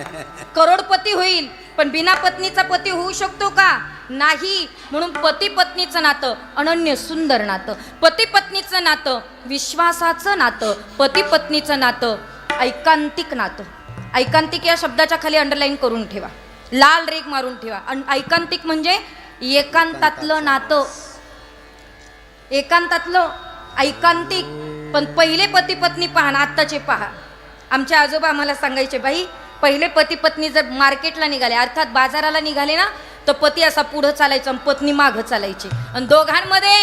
Speaker 2: करोडपती होईल, पण बिना पत्नीचा पती होऊ शकतो का? नाही. म्हणून पती पत्नीचं नातं अनन्य सुंदर नातं, पती पत्नीचं नातं विश्वासाचं नातं, पती पत्नीचं नातं ऐकांतिक नातं. ऐकांतिक या शब्दाच्या खाली अंडरलाईन करून ठेवा, लाल रेख मारून ठेवा. ऐकांतिक म्हणजे एकांतातलं नातं, एकांतातलं ऐकांतिक. पण पहिले पती पत्नी पहा ना आत्ताचे पहा. आमचे आजोबा आम्हाला सांगायचे, बाई पहिले पती पत्नी जर मार्केटला निघाले अर्थात बाजाराला निघाले ना तर पती असा पुढं चालायचा आणि पत्नी मागं चालायची आणि दोघांमध्ये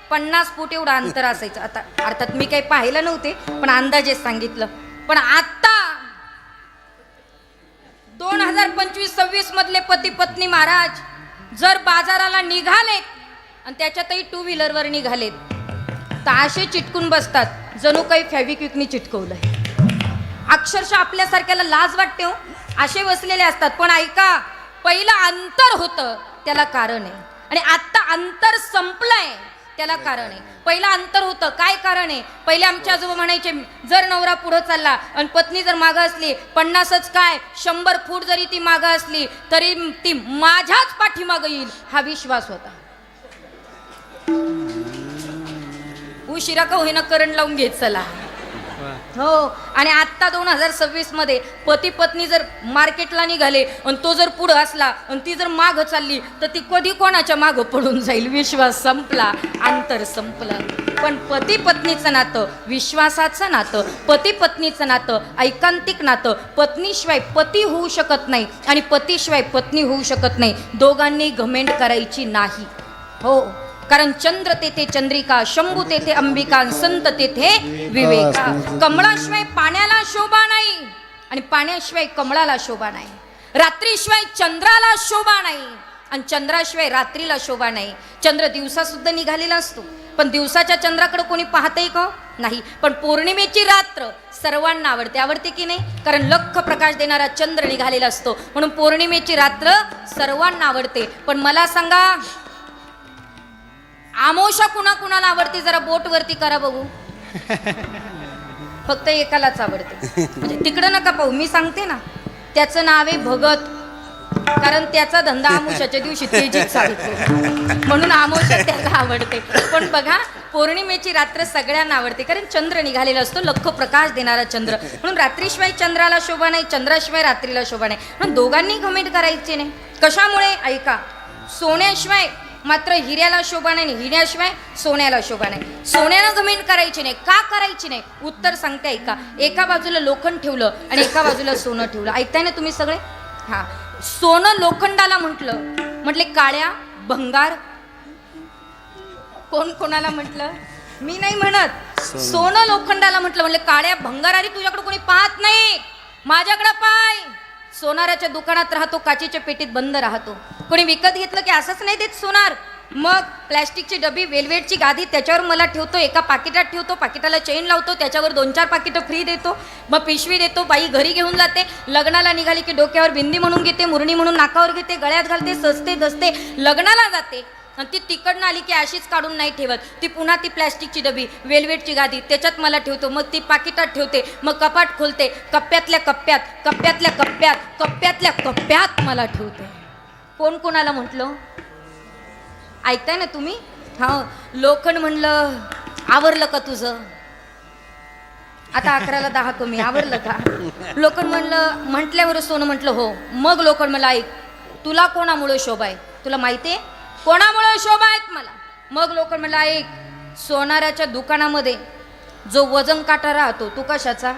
Speaker 2: 50 फूट एवढं अंतर असायचं. आता अर्थात मी काही पाहिलं नव्हते पण अंदाजे सांगितलं. पण आता 2025-26 मधले पती पत्नी महाराज जर बाजाराला निघालेत आणि त्याच्यातही 2 व्हीलरवर निघालेत तर असे चिटकून बसतात जणू काही फॅब्रिक्विकनी चिटकवलंय. अक्षरशः आपल्यासारख्याला लाज वाटते हो, असे बसलेले असतात. पण ऐका, पहिलं अंतर होतं त्याला कारण आहे आणि आत्ता अंतर संपलंय त्याला कारण आहे. पहिलं अंतर होतं, काय कारण आहे? पहिले आमच्या आजोबा म्हणायचे, जर नवरा पुढं चालला आणि पत्नी जर मागं असली 50च काय 100 फूट जरी ती मागं असली तरी ती माझ्याच पाठीमागं येईल, हा विश्वास होता. उशिरा का होईना करंट लावून घेत चला. हो. आणि आत्ता 2026 मध्ये पती पत्नी जर मार्केटला निघाले आणि तो जर पुढं असला आणि ती जर मागं चालली तर ती कधी कोणाच्या मागं पडून जाईल. विश्वास संपला, अंतर संपलं. पण पती पत्नीचं नातं विश्वासाचं नातं, पती पत्नीचं नातं ऐकांतिक नातं. पत्नीशिवाय पती होऊ शकत नाही आणि पतीशिवाय पत्नी होऊ शकत नाही. दोघांनी घमेंड करायची नाही. हो, कारण चंद्र तेथे चंद्रिका, शंभू तेथे अंबिका, संत तेथे विवेका. कमळाशिवाय पाण्याला शोभा नाही आणि पाण्याशिवाय कमळाला शोभा नाही. रात्रीशिवाय चंद्राला शोभा नाही आणि चंद्राशिवाय रात्रीला शोभा नाही. चंद्र दिवसा सुद्धा निघालेला असतो पण दिवसाच्या चंद्राकडे कोणी पाहतंय का? नाही. पण पौर्णिमेची रात्र सर्वांना आवडते. आवडते की नाही? कारण लख प्रकाश देणारा चंद्र निघालेला असतो म्हणून पौर्णिमेची रात्र सर्वांना आवडते. पण मला सांगा, आमोशा कुणाला आवडते? जरा बोट वरती करा बघू. फक्त एकालाच आवडते. म्हणजे तिकडं नका पाहू, मी सांगते ना. त्याचं नाव आहे भगत, कारण त्याचा धंदा आमोशाच्या दिवशी तेजीत चालतो म्हणून आमोशा त्याला आवडते. पण बघा, पौर्णिमेची रात्र सगळ्यांना आवडते कारण चंद्र निघालेला असतो, लख प्रकाश देणारा चंद्र. म्हणून रात्रीशिवाय चंद्राला शोभा नाही, चंद्राशिवाय रात्रीला शोभा नाही. म्हणून दोघांनी घमेंट करायचे नाही. कशामुळे? ऐका, सोन्याशिवाय मात्र हिऱ्याला शोभा नाही, हिऱ्याशिवाय सोन्याला शोभा नाही. सोन्यानं घमेंट करायची नाही. का करायची नाही? उत्तर सांगते ऐका. एका बाजूला लोखंड ठेवलं आणि एका बाजूला सोनं ठेवलं. ऐकताय ना तुम्ही सगळे? हा, सोनं लोखंडाला म्हटले काळ्या भंगार. कोण कोणाला म्हटलं? मी नाही म्हणत. सोनं लोखंडाला म्हटलं काळ्या भंगार. अरे तुझ्याकडे कोणी पाहत नाही, माझ्याकडे पाय. सोनाराच्या दुकानात राहतो, काचेच्या पेटीत बंद राहतो. कोणी विकत घेतलं की असंच नाही देत सोनार. मग प्लॅस्टिकची डबी, वेलवेटची गादी, त्याच्यावर मला ठेवतो, एका पाकिटात ठेवतो, पाकिटाला चेन लावतो, त्याच्यावर 2-4 पाकिटं फ्री देतो. मग पिशवी देतो, बाई घरी घेऊन जाते. लग्नाला निघाली की डोक्यावर बिंदी म्हणून घेते, मुरणी म्हणून नाकावर घेते, गळ्यात घालते, सजते दसते, लग्नाला जाते. आणि ती तिकडनं आली की अशीच काढून नाही ठेवत. ती पुन्हा ती प्लॅस्टिकची डबी, वेलवेटची गादी, त्याच्यात मला ठेवतो. मग ती पाकिटात ठेवते, मग कपाट खोलते, कप्प्यातल्या कप्प्यात, कप्प्यातल्या कप्प्यात, कप्प्यातल्या कप्प्यात मला ठेवते. कोण कोणाला म्हटलं? ऐकताय ना तुम्ही? हा, लोखंड म्हणलं आवरलं का तुझं? आता 11ला 10 कमी, आवरलं का? लोखंड म्हणलं, म्हटल्यावर सोनं म्हटलं हो. मग लोखंड मला ऐक, तुला कोणामुळे शोभा आहे? तुला माहिती आहे कोणामुळे शोभा आहेत मला? मग लोखंड म्हणलं ऐक, सोनाराच्या दुकानामध्ये जो वजन काटा राहतो तो कशाचा?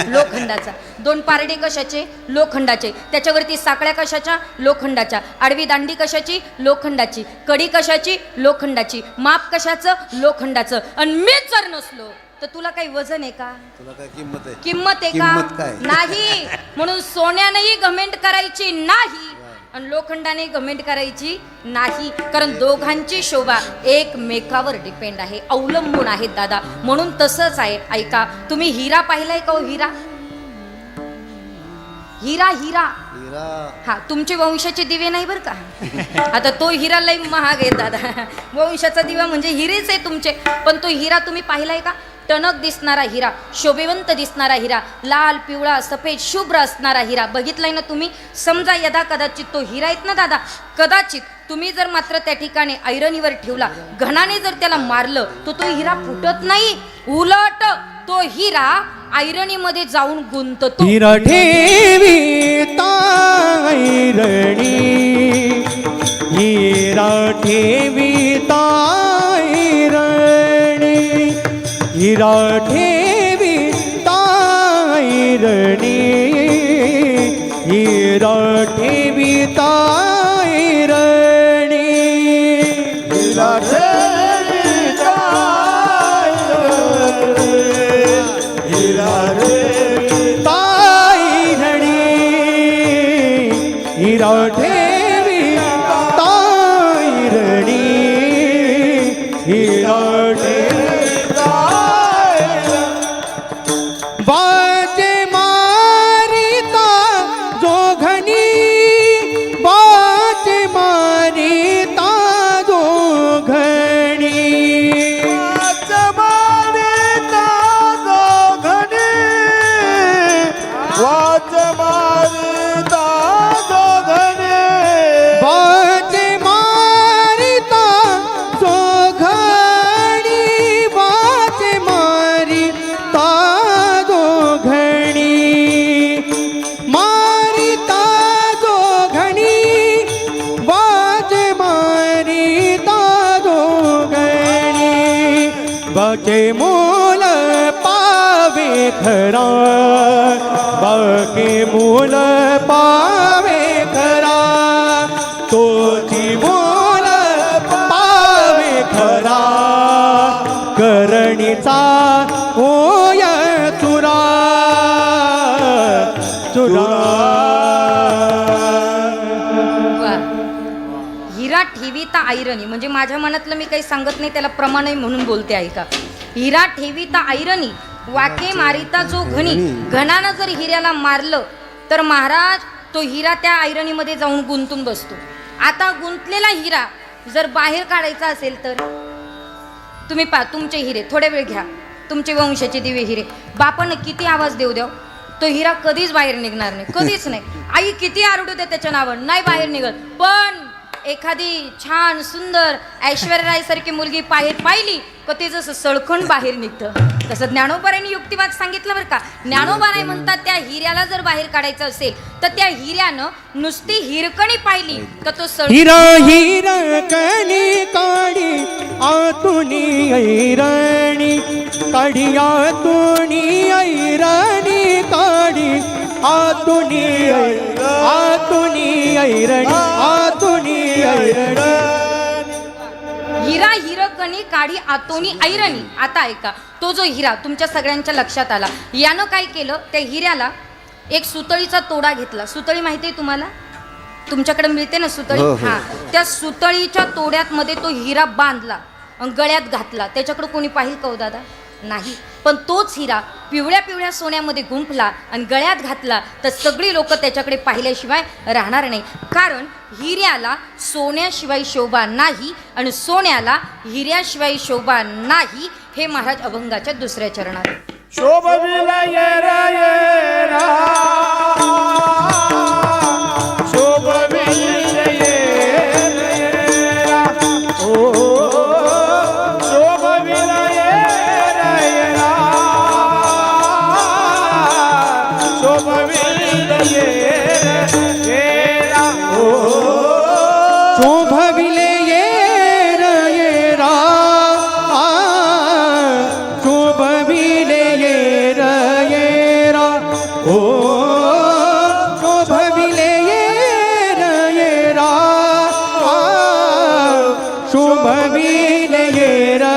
Speaker 2: लोखंडाचा. 2 पारडे कशाचे? लोखंडाचे. त्याच्यावरती साकळ्या कशाच्या? लोखंडाच्या. आडवी दांडी कशाची? लोखंडाची. कडी कशाची? लोखंडाची. माप कशाचं? लोखंडाचं. आणि मीच जर नसलो तर तुला काही वजन आहे का?
Speaker 3: तुला काय किंमत आहे?
Speaker 2: किंमत आहे
Speaker 3: किंमत
Speaker 2: का?
Speaker 3: काय?
Speaker 2: नाही. म्हणून सोन्यानेही घमेंट करायची नाही आणि लोखंडाने घमेंट करायची नाही, कारण दोघांची शोभा एकमेकावर डिपेंड आहे, अवलंबून आहेत दादा. म्हणून तसंच आहे. ऐका, तुम्ही हिरा पाहिलाय का हो? हिरा हिरा हिरा
Speaker 3: हिरा.
Speaker 2: हा, तुमचे वंशाचे दिवे नाही बरं का. आता तो हिरा लई महाग आहे दादा. वंशाचा दिवा म्हणजे हिरेच आहे तुमचे. पण तो हिरा तुम्ही पाहिलाय का? टणक दिसणारा हिरा, शोभेवंत दिसणारा हिरा, लाल पिवळा सफेद शुभ्र असणारा हिरा बघितलाय ना तुम्ही? समजा यदा कदाचित तो हिरा आहेत ना दादा, कदाचित तुम्ही जर मात्र त्या ठिकाणी ऐरणीवर ठेवला, घणाने जर त्याला मारलं तर तो हिरा फुटत नाही, उलट तो हिरा ऐरणीमध्ये जाऊन गुंततो.
Speaker 1: हिरा ठेवीता ऐरणी, हिरा ठेवीता ऐरणी, हिरा ठेवीता ऐरणी, हिरा ठेवीता ऐरणी,
Speaker 4: हिरा ठेवीता ऐरणी, हिरा ठेवीता
Speaker 1: ताईरणी, हिरा ठेवीता ऐरणी, हिरा ठेवीता बाजे मारिता जोघणी, बाजे मारिता जोघणी,
Speaker 4: वाच मारिता दोघणी, वाच मारिता दोघणी,
Speaker 1: बाजे मारिता जोघणी, बाजे मारिता जोघणी, मारिता जोघणी, बाजे मारिता जोघणी, बाचे मोल पावे खरा, बाके मोल पावे खरा, तोची मोल पावे खरा, करणीचा होय चुरा, चुरा.
Speaker 2: वा. हिरा ठेवीता ऐरणी म्हणजे माझ्या मनातलं मी काही सांगत नाही, त्याला प्रमाण आहे म्हणून बोलते. ऐका, हिरा ठेवीता ऐरणी, वाके मारिता जो घणी. घणानं जर हिऱ्याला मारलं तर महाराज तो हिरा त्या ऐरणीमध्ये जाऊन गुंतून बसतो. आता गुंतलेला हिरा जर बाहेर काढायचा असेल तर तुम्ही पहा, तुमचे हिरे थोडे वेळ घ्या, तुमचे वंशाचे दिवे हिरे, बापानं किती आवाज देऊ द्या, तो हिरा कधीच बाहेर निघणार नाही, कधीच नाही. आई किती आरडू दे त्याच्या नावावर, नाही बाहेर निघत. पण एखादी छान सुंदर ऐश्वर्या राय सारखी मुलगी बाहेर पाहिली का ते जसं सळखण बाहेर निघतं. तसं ज्ञानोबारांनी युक्तिवाद सांगितलं बरं का. ज्ञानोबाराय म्हणतात त्या हिऱ्याला जर बाहेर काढायचं असेल तर त्या हिऱ्यानं नुसती हिरकणी पाहिली का तो
Speaker 1: हिरा हिरकणी काढी आतुनी ऐरणी, काढी आतुनी ऐरणी, काढी आतुनी आतुनी ऐरणी, आतुनी ऐरणी.
Speaker 2: हिरा हिरकणी काढी आतोनी ऐरणी. आता ऐका, तो जो हिरा तुमच्या सगळ्यांच्या लक्षात आला, यानं काय केलं, त्या हिऱ्याला एक सुतळीचा तोडा घेतला. सुतळी माहिती आहे तुम्हाला? तुमच्याकडे मिळते ना सुतळी?
Speaker 3: हो, हो.
Speaker 2: हा, त्या सुतळीच्या तोड्यात मध्ये तो हिरा बांधला आणि गळ्यात घातला. त्याच्याकडे कोणी पाहिल का हो दादा? नाही. पण तोच हिरा पिवळ्या पिवळ्या सोन्यामध्ये गुंफला आणि गळ्यात घातला तर सगळी लोक त्याच्याकडे पाहिल्याशिवाय राहणार नाही. कारण हिऱ्याला सोन्याशिवाय शोभा नाही आणि सोन्याला हिऱ्याशिवाय शोभा नाही. हे महाराज अभंगाच्या दुसऱ्या चरणात.
Speaker 4: शोभविला येरा येरा, शोभविला येरा येरा,
Speaker 1: शोभविले येरा शोभविले येरा ओ शोभविले येरा शोभविले येरा शोभविले येरा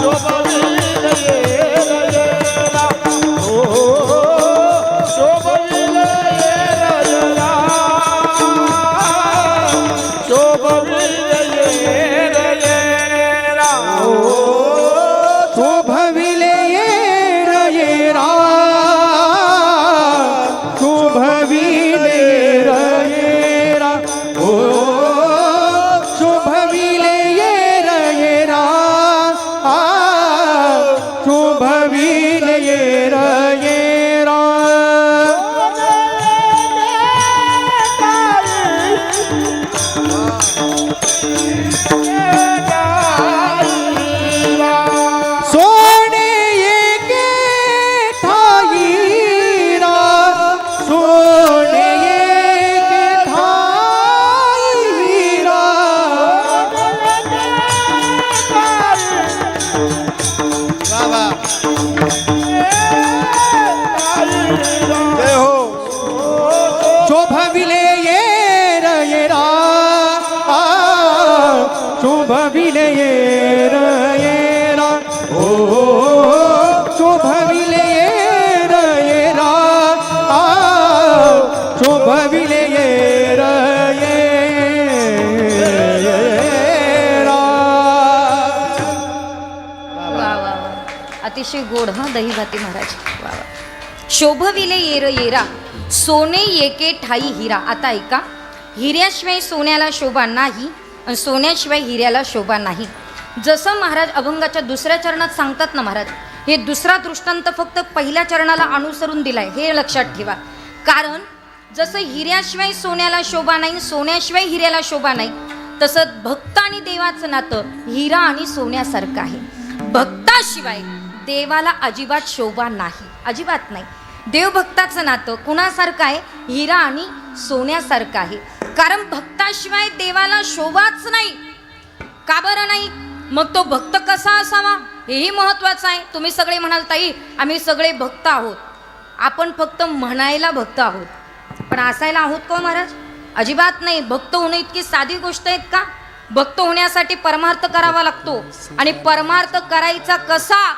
Speaker 1: शोभविले येरा ओ शोभविले येरा शोभविले येरा सोने एके ठाईरा सोने एके ठाईरा
Speaker 4: जय हो
Speaker 1: शोभविले येरा शोभविले येरा ओ शोभविले येरा शोभविले येरा
Speaker 2: वा वा वा अतिशय गोड हा दही भाती महाराज वा वा शोभविले येरा सोने एके ठाई हिरा. आता ऐका, हिऱ्याशिवाय सोन्याला शोभा नाही आणि सोन्याशिवाय हिऱ्याला शोभा नाही. जसं महाराज अभंगाच्या दुसऱ्या चरणात सांगतात ना महाराज, हे दुसरा दृष्टांत फक्त पहिल्या चरणाला अनुसरून दिलाय, हे लक्षात ठेवा. कारण जसं हिऱ्याशिवाय सोन्याला शोभा नाही, सोन्याशिवाय हिऱ्याला शोभा नाही, तसं भक्त आणि देवाचं नातं हिरा आणि सोन्यासारखं आहे. भक्ताशिवाय देवाला अजिबात शोभा नाही, अजिबात नाही. देवभक्ताचं नातं कुणासारखं आहे? हिरा आणि सोन्यासारखं आहे. कारण भक्ताशिवाय देवाला शोभाच नाही. का बरं नाही? मग तो भक्त कसा असावा हेही महत्त्वाचं आहे. तुम्ही सगळे म्हणाल ताई आम्ही सगळे भक्त आहोत. आपण फक्त म्हणायला भक्त आहोत, पण असायला आहोत का महाराज? अजिबात नाही. भक्त होणं इतकी साधी गोष्ट आहेत का? भक्त होण्यासाठी परमार्थ करावा लागतो. आणि परमार्थ करायचा कसा?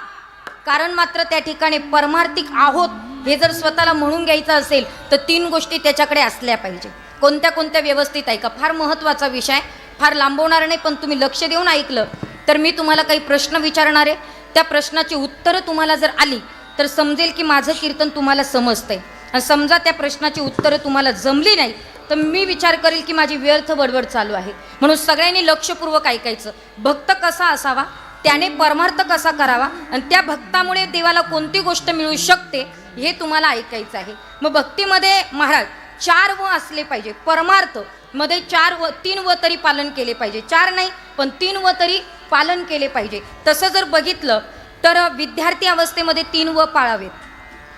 Speaker 2: कारण मात्र त्या ठिकाणी परमार्थिक आहोत हे जर स्वतःला म्हणून घ्यायचं असेल तर 3 गोष्टी त्याच्याकडे असल्या पाहिजे. कोणत्या कोणत्या? व्यवस्थित ऐका, फार महत्त्वाचा विषय, फार लांबवणार नाही, पण तुम्ही लक्ष देऊन ऐकलं तर मी तुम्हाला काही प्रश्न विचारणार आहे. त्या प्रश्नाची उत्तरं तुम्हाला जर आली तर समजेल की माझं कीर्तन तुम्हाला समजतंय. आणि समजा त्या प्रश्नाची उत्तरं तुम्हाला जमली नाही तर मी विचार करेल की माझी व्यर्थ बडबड चालू आहे. म्हणून सगळ्यांनी लक्षपूर्वक ऐकायचं. भक्त कसा असावा, त्याने परमार्थ कसा करावा आणि त्या भक्तामुळे देवाला कोणती गोष्ट मिळू शकते हे तुम्हाला ऐकायचं आहे. मग भक्तीमध्ये महाराज 4 व असले पाहिजे. परमार्थ मध्ये 4 व 3 व तरी पालन केले पाहिजे. 4 नाही पण 3 व तरी पालन केले पाहिजे. तसं जर बघितलं तर विद्यार्थी अवस्थेमध्ये 3 व पाळावेत,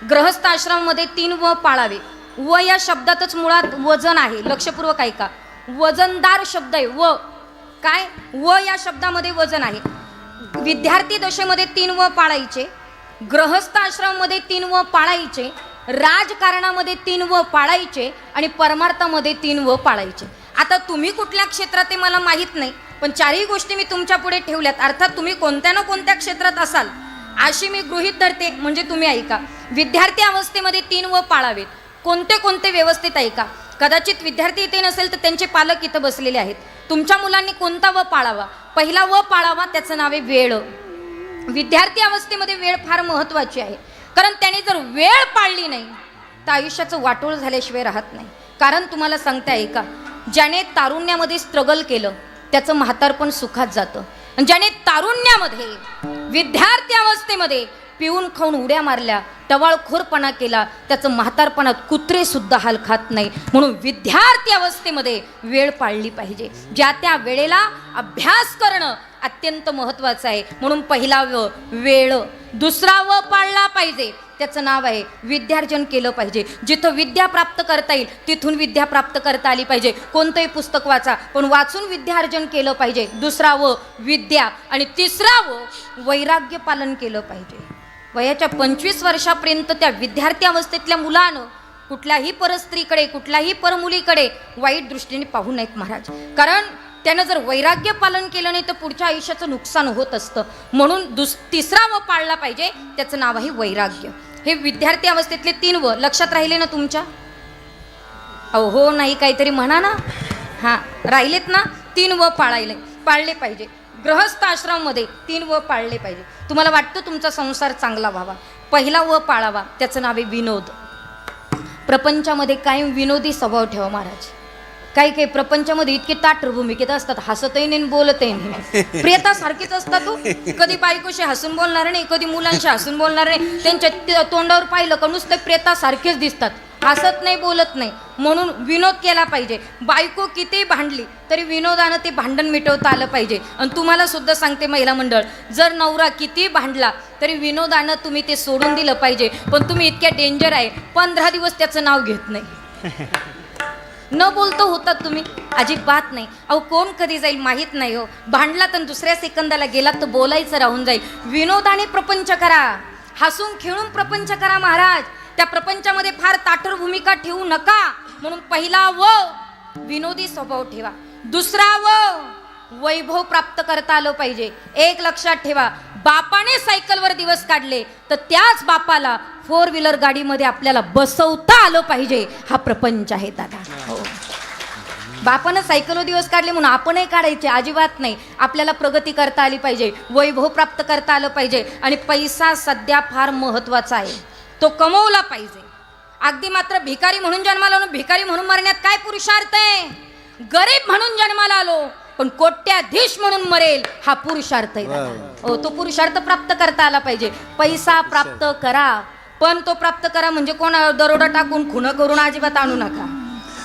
Speaker 2: गृहस्थ आश्रमामध्ये 3 व पाळावे. व या शब्दातच मुळात वजन आहे. लक्षपूर्वक ऐका, वजनदार शब्द आहे. व काय? व या शब्दामध्ये वजन आहे. विद्यार्थी दशेमध्ये 3 व पाळायचे, गृहस्थ आश्रमामध्ये 3 व पाळायचे, राजकारणामध्ये 3 व पाळायचे आणि परमार्थामध्ये 3 व पाळायचे. आता तुम्ही कुठल्या क्षेत्रात आहे मला माहीत नाही, पण 4ही गोष्टी मी तुमच्या पुढे ठेवल्यात. अर्थात तुम्ही कोणत्या ना कोणत्या क्षेत्रात असाल अशी मी गृहीत धरते. म्हणजे तुम्ही ऐका, विद्यार्थी अवस्थेमध्ये 3 व पाळावेत. कोणते कोणते? व्यवस्थित ऐका. कदाचित विद्यार्थी इथे नसेल तर त्यांचे पालक इथं बसलेले आहेत. तुमच्या मुलांनी कोणता व पाळावा? पहिला व पाळावा, त्याचं नाव आहे वेळ. विद्यार्थी अवस्थेमध्ये वेळ फार महत्त्वाची आहे. कारण त्याने जर वेळ पाळली नाही तर आयुष्याचं वाटोळ झाल्याशिवाय राहत नाही. कारण तुम्हाला सांगते ऐका, ज्याने तारुण्यामध्ये स्ट्रगल केलं त्याचं म्हातारपण सुखात जातं. आणि ज्याने तारुण्यामध्ये विद्यार्थी अवस्थेमध्ये पिऊन खाऊन उड्या मारल्या, टवाळखोरपणा केला, त्याचं म्हातारपणात कुत्रे सुद्धा हाल खात नाही. म्हणून विद्यार्थी अवस्थेमध्ये वेळ पाळली पाहिजे. ज्या त्या वेळेला अभ्यास करणं अत्यंत महत्त्वाचं आहे. म्हणून पहिला वेळ. दुसरा व पाळला पाहिजे, त्याचं नाव आहे विद्यार्जन केलं पाहिजे. जिथं विद्या प्राप्त करता येईल तिथून विद्या प्राप्त करता आली पाहिजे. कोणतंही पुस्तक वाचा, पण वाचून विद्यार्जन केलं पाहिजे. दुसरा व विद्या, आणि तिसरा व वैराग्य पालन केलं पाहिजे. वयाच्या 25 वर्षापर्यंत त्या विद्यार्थी अवस्थेतल्या मुलानं कुठल्याही परस्त्रीकडे, कुठल्याही परमुलीकडे वाईट दृष्टीने पाहू नयेत महाराज. कारण त्यानं जर वैराग्य पालन केलं नाही तर पुढच्या आयुष्याचं नुकसान होत असतं. म्हणून तिसरा व पाळला पाहिजे, त्याचं नाव आहे वैराग्य. हे विद्यार्थी अवस्थेतले 3 व लक्षात राहिले ना तुमच्या? अहो हो नाही काहीतरी म्हणा ना. हां राहिलेत ना. 3 व पाळले पाहिजे. गृहस्थ आश्रममध्ये 3 व पाळले पाहिजे. तुम्हाला वाटतं तुमचा संसार चांगला व्हावा, पहिला व पाळावा, त्याचं नाव आहे विनोद. प्रपंचामध्ये कायम विनोदी स्वभाव ठेवा महाराज. काही प्रपंचामध्ये इतके ताठ भूमिकेत असतात, हसतही नाही बोलतही नाही. प्रियता सारखीच असतात. तो कधी बायकोशी हसून बोलणार नाही, कधी मुलांशी हसून बोलणार नाही. त्यांच्या तोंडावर पाहिलं का नुसते प्रियता सारखेच दिसतात, हसत नाही बोलत नाही. म्हणून विनोद केला पाहिजे. बायको किती भांडली तरी विनोदानं ते भांडण मिटवता आलं पाहिजे. आणि तुम्हाला सुद्धा सांगते महिला मंडळ, जर नवरा किती भांडला तरी विनोदानं तुम्ही ते सोडून दिलं पाहिजे. पण तुम्ही इतक्या डेंजर आहे, 15 दिवस त्याचं नाव घेत नाही. न बोलतो होतात तुम्ही, अजिबात नाही. अहो कोण कधी जाईल माहीत नाही हो. भांडला तर दुसऱ्या सेकंदाला गेला तर बोलायचं राहून जाईल. विनोदाने प्रपंच करा, हसून खेळून प्रपंच करा महाराज. त्या प्रपंचामध्ये फार ताठर भूमिका ठेवू नका. म्हणून पहिला व विनोदी स्वभाव ठेवा. दुसरा व वैभव प्राप्त करता आलं पाहिजे. एक लक्षात ठेवा, बापाने सायकलवर दिवस काढले तर त्याच बापाला 4 व्हीलर गाडीमध्ये आपल्याला बसवता आलं पाहिजे. हा प्रपंच आहे दादा. हो, बापानं सायकलवर दिवस काढले म्हणून आपणही काढायचे अजिबात नाही. आपल्याला प्रगती करता आली पाहिजे, वैभव प्राप्त करता आलं पाहिजे. आणि पैसा सध्या फार महत्वाचा आहे, तो कमवला पाहिजे. अगदी मात्र भिकारी म्हणून जन्माला आलो, भिकारी म्हणून मरण्यात काय पुरुषार्थ आहे? गरीब म्हणून जन्माला आलो पण कोट्याधीश म्हणून मरेल, हा पुरुषार्थ आहे. हो, तो पुरुषार्थ प्राप्त करता आला पाहिजे. पैसा प्राप्त करा, पण तो प्राप्त करा म्हणजे कोण दरोडा टाकून खुन करून अजिबात आणू नका.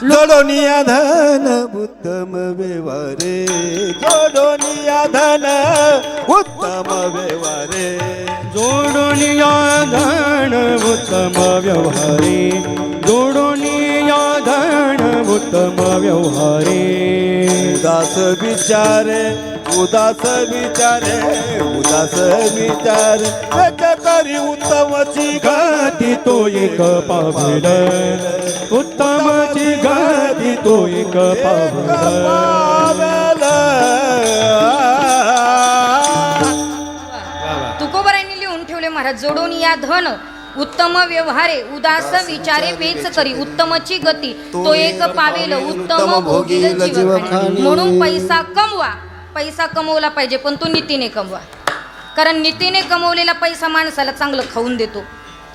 Speaker 4: जोडोनिया धन उत्तम व्यवहारे, जोडोनिया धन उत्तम व्यवहारे,
Speaker 1: जोडोनिया धन उत्तम व्यवहारे, जोडोनिया धन उत्तम व्यवहारे.
Speaker 4: उदास विचारे, उदास विचारे, उदास विचार तरी उत्तमची
Speaker 1: गती तो एक पावेल, उत्तमची गती तो एक पावेल.
Speaker 2: तुकोबारायांनी लिहून ठेवले महाराज, जोडून या धन उत्तम व्यवहारे, उदास विचारे वेच करी, उत्तमची गती तो एक पावेल, उत्तम भोगील जीवखानी. म्हणून पैसा कमवा. पैसा कमवला पाहिजे पण तो नीतीने कमवा. कारण नीतीने कमवलेला पैसा माणसाला चांगलं खाऊन देतो,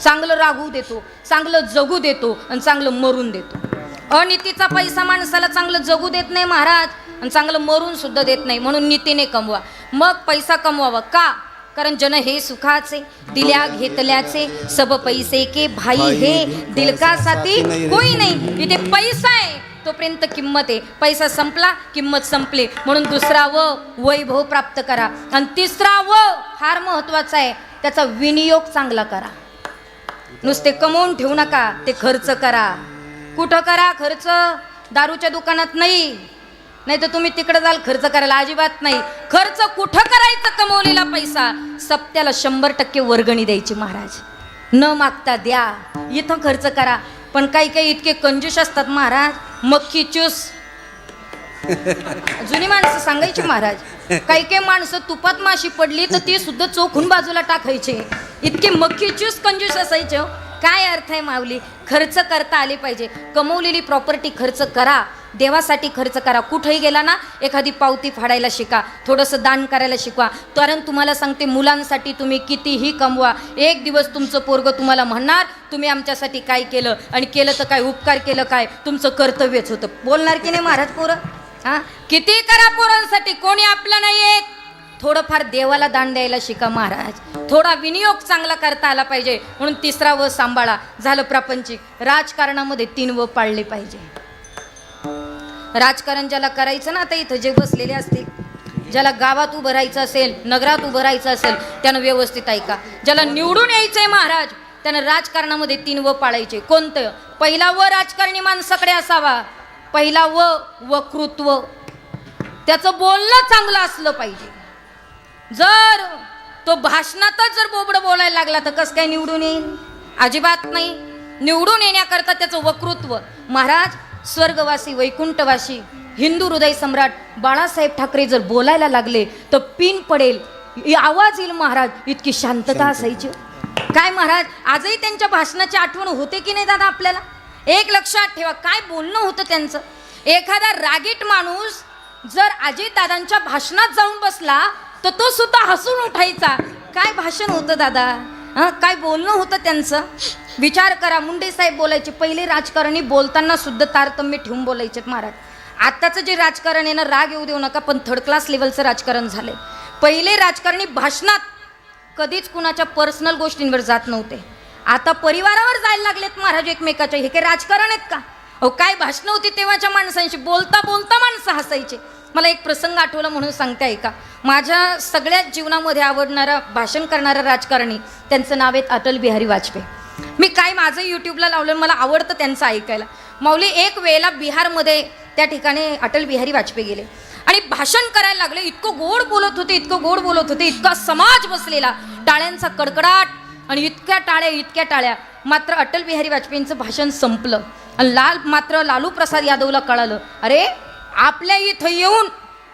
Speaker 2: चांगलं राहू देतो, चांगलं जगू देतो आणि चांगलं मरून देतो. अनीतीचा पैसा माणसाला चांगलं जगू देत नाही महाराज, आणि चांगलं मरून सुद्धा देत नाही. म्हणून नीतीने कमवा. मग पैसा कमवावा का? कारण जन हे सुखाचे, दिल्या घेतल्याचे, सब पैसे के भाई हे, दिल का साथी कोई नाही. इथे पैसा आहे तोपर्यंत किंमत आहे, पैसा संपला किंमत संपली. म्हणून दुसरा व वैभव प्राप्त करा. आणि तिसरा व फार महत्वाचा आहे, त्याचा विनियोग चांगला करा. नुसते कमवून ठेवू नका, ते खर्च करा. कुठं करा खर्च? दारूच्या दुकानात नाही, नाही तर तुम्ही तिकडे जाल खर्च करायला. अजिबात नाही. खर्च कुठं करायचं? कमवलेला पैसा सप्त्याला 100% वर्गणी द्यायची महाराज, न मागता द्या. इथं खर्च करा. पण काही काही इतके कंजूस असतात महाराज, मक्खी चूस. जुनी माणसं सांगायची महाराज, काही काही माणसं तुपात माशी पडली तर ती सुद्धा चोखून बाजूला टाकायचे. इतके मक्खी चूस कंजूस असायचे. काय अर्थ आहे माऊली? खर्च करता आले पाहिजे. कमवलेली प्रॉपर्टी खर्च करा, देवासाठी खर्च करा. कुठेही गेला ना एखादी पावती फाडायला शिका, थोडंसं दान करायला शिकवा. कारण तुम्हाला सांगते, मुलांसाठी तुम्ही कितीही कमवा, एक दिवस तुमचं पोरगं तुम्हाला म्हणणार तुम्ही आमच्यासाठी काय केलं, आणि केलं तर काय, उपकार केलं काय, तुमचं कर्तव्यच होतं. बोलणार की नाही महाराज पोरं? हां, किती करा पोरांसाठी, कोणी आपलं नाही येत. थोडंफार देवाला दान द्यायला शिका महाराज. थोडा विनियोग चांगला करता आला पाहिजे. म्हणून तिसरा व सांभाळा. झालं प्रापंचिक. राजकारणामध्ये 3 व पाळले पाहिजे. राजकारण ज्याला करायचं ना, आता इथं जे बसलेले असतील ज्याला गावात उभं राहायचं असेल, नगरात उभं राहायचं असेल, त्यानं व्यवस्थित ऐका. ज्याला निवडून यायचंय महाराज, त्यानं राजकारणामध्ये 3 व पाळायचे. कोणतं? पहिला व राजकारणी माणसाकडे असावा. पहिला वक्तृत्व, त्याचं बोलणं चांगलं असलं पाहिजे. जर तो भाषणातच जर बोबडं बोलायला लागला तर कसं काय निवडून येईल? अजिबात नाही. निवडून येण्याकरता त्याचं वक्तृत्व. महाराज स्वर्गवासी, वैकुंठवासी, हिंदू हृदय सम्राट बाळासाहेब ठाकरे जर बोलायला लागले तर पिन पडेल, आवाज येईल महाराज, इतकी शांतता असायची. काय महाराज, आजही त्यांच्या भाषणाची आठवण होते की नाही दादा आपल्याला? एक लक्षात ठेवा, काय बोलणं होतं त्यांचं. एखादा रागीट माणूस जर अजितदादांच्या भाषणात जाऊन बसला तर तो सुद्धा हसून उठायचा. काय भाषण होतं दादा, काय बोलणं होतं त्यांचं. विचार करा, मुंडे साहेब बोलायचे. पहिले राजकारणी बोलताना सुद्धा तारतम्य ठेवून बोलायचे महाराज. आत्ताचं जे राजकारण आहे ना, राग येऊ देऊ नका, पण थर्ड क्लास लेवलचं राजकारण झालंय. पहिले राजकारणी भाषणात कधीच कुणाच्या पर्सनल गोष्टींवर जात नव्हते. आता परिवारावर जायला लागलेत महाराज एकमेकाच्या. हे काय राजकारण आहेत का? अहो, काय भाषणं होती तेव्हाच्या माणसांशी. बोलता बोलता माणसं हसायचे. मला एक प्रसंग आठवला म्हणून सांगते ऐका. माझ्या सगळ्यात जीवनामध्ये आवडणारा भाषण करणारा राजकारणी, त्यांचं नाव आहे अटल बिहारी वाजपेयी. मी काय माझं यूट्यूबला लावलं, मला आवडतं त्यांचं ऐकायला. माऊली, एक वेळेला बिहारमध्ये त्या ठिकाणी अटल बिहारी वाजपेयी गेले आणि भाषण करायला लागले. इतकं गोड बोलत होते, इतकं गोड बोलत होते, इतका समाज बसलेला, टाळ्यांचा कडकडाट आणि इतक्या टाळ्या. मात्र अटल बिहारी वाजपेयींचं भाषण संपलं आणि मात्र लालू प्रसाद यादवला कळालं, अरे आपल्या इथं येऊन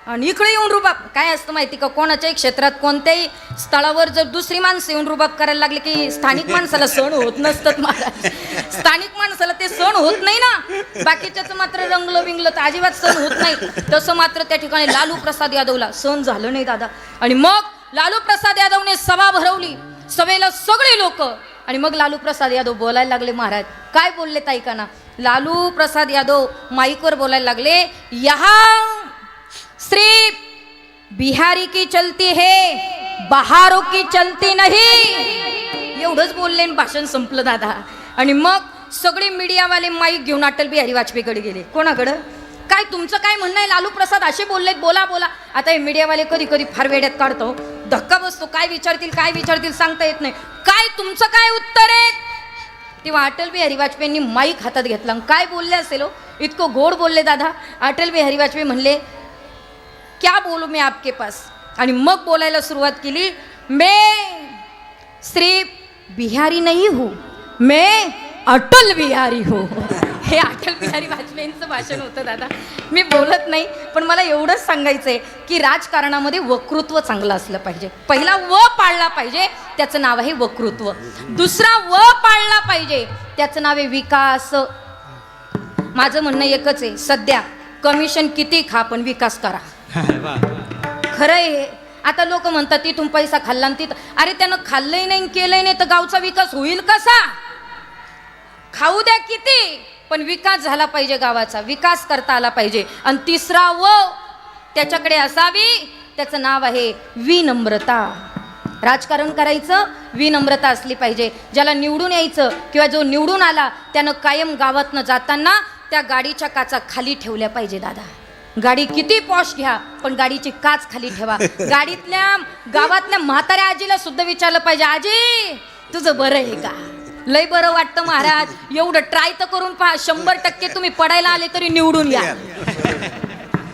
Speaker 2: आणि इकडे येऊन रुबाब. काय असतं माहिती का, कोणाच्याही क्षेत्रात कोणत्याही स्थळावर जर दुसरी माणसं येऊन रुबाब करायला लागले की स्थानिक माणसाला सण होत नसतात महाराज. स्थानिक माणसाला ते सण होत नाही ना. बाकीच्याच मात्र रंगलं बिंगलं तर अजिबात सण होत नाही. तसं मात्र त्या ठिकाणी लालू प्रसाद यादवला सण झालं नाही दादा. आणि मग लालू प्रसाद यादवने सभा भरवली, सभेला सगळे लोक, आणि मग लालू प्रसाद यादव बोलायला लागले महाराज. काय बोलले ऐका ना. लालू प्रसाद यादव माईकवर बोलायला लागले, यहाँ सिर्फ बिहारी की चलती है, बहारों की चलती नहीं. एवढंच बोलले, भाषण संपलं दादा. आणि मग सगळे मीडियावाले माईक घेऊन अटल बिहारी वाजपेयीकडे गेले. कोणाकडं? काय तुमचं काय म्हणणं आहे, लालू प्रसाद असे बोललेत, बोला. आता हे मीडियावाले कधी कधी फार वेड्यात काढतो, धक्का बसतो. काय विचारतील सांगता येत नाही. काय तुमचं काय उत्तर आहे? तेव्हा अटल बिहारी वाजपेयींनी माईक हातात घेतला. काय बोलले असेल हो, इतकं गोड बोलले दादा. अटल बिहारी वाजपेयी म्हणले, क्या बोलू मैं आपके पास. आणि मग बोलायला सुरुवात केली, मैं सिर्फ बिहारी नहीं हूँ, मैं अटल बिहारी हूँ. हे अटल बिहारी वाजपेयींचं भाषण होतं दादा. मी बोलत नाही, पण मला एवढंच सांगायचंय की राजकारणामध्ये वक्तृत्व चांगलं असलं पाहिजे. पहिला व पाळला पाहिजे, त्याचं नाव आहे वक्तृत्व. दुसरा व पाळला पाहिजे, त्याचं नाव आहे विकास. माझं म्हणणं एकच आहे, सध्या कमिशन किती खा पण विकास करा. खरं आहे. आता लोक म्हणतात तिथून पैसा खाल्ला आणि तिथं, अरे त्यानं खाल्लंही नाही केलंही नाही तर गावचा विकास होईल कसा? खाऊ द्या किती, पण विकास झाला पाहिजे, गावाचा विकास करता आला पाहिजे. आणि तिसरा व त्याच्याकडे असावी, त्याचं नाव आहे विनम्रता. राजकारण करायचं, विनम्रता असली पाहिजे. ज्याला निवडून यायचं किंवा जो निवडून आला त्यानं कायम गावातनं जाताना त्या गाडीच्या काचा खाली ठेवल्या पाहिजे दादा. गाडी किती पॉश घ्या पण गाडीची काच खाली ठेवा. गाडीतल्या गावातल्या म्हाताऱ्या आजीला सुद्धा विचारलं पाहिजे, आजी तुझं बरं आहे का? लय बरं वाटतं महाराज. एवढं ट्राय तर करून पहा, 100% तुम्ही पडायला आले तरी निवडून या.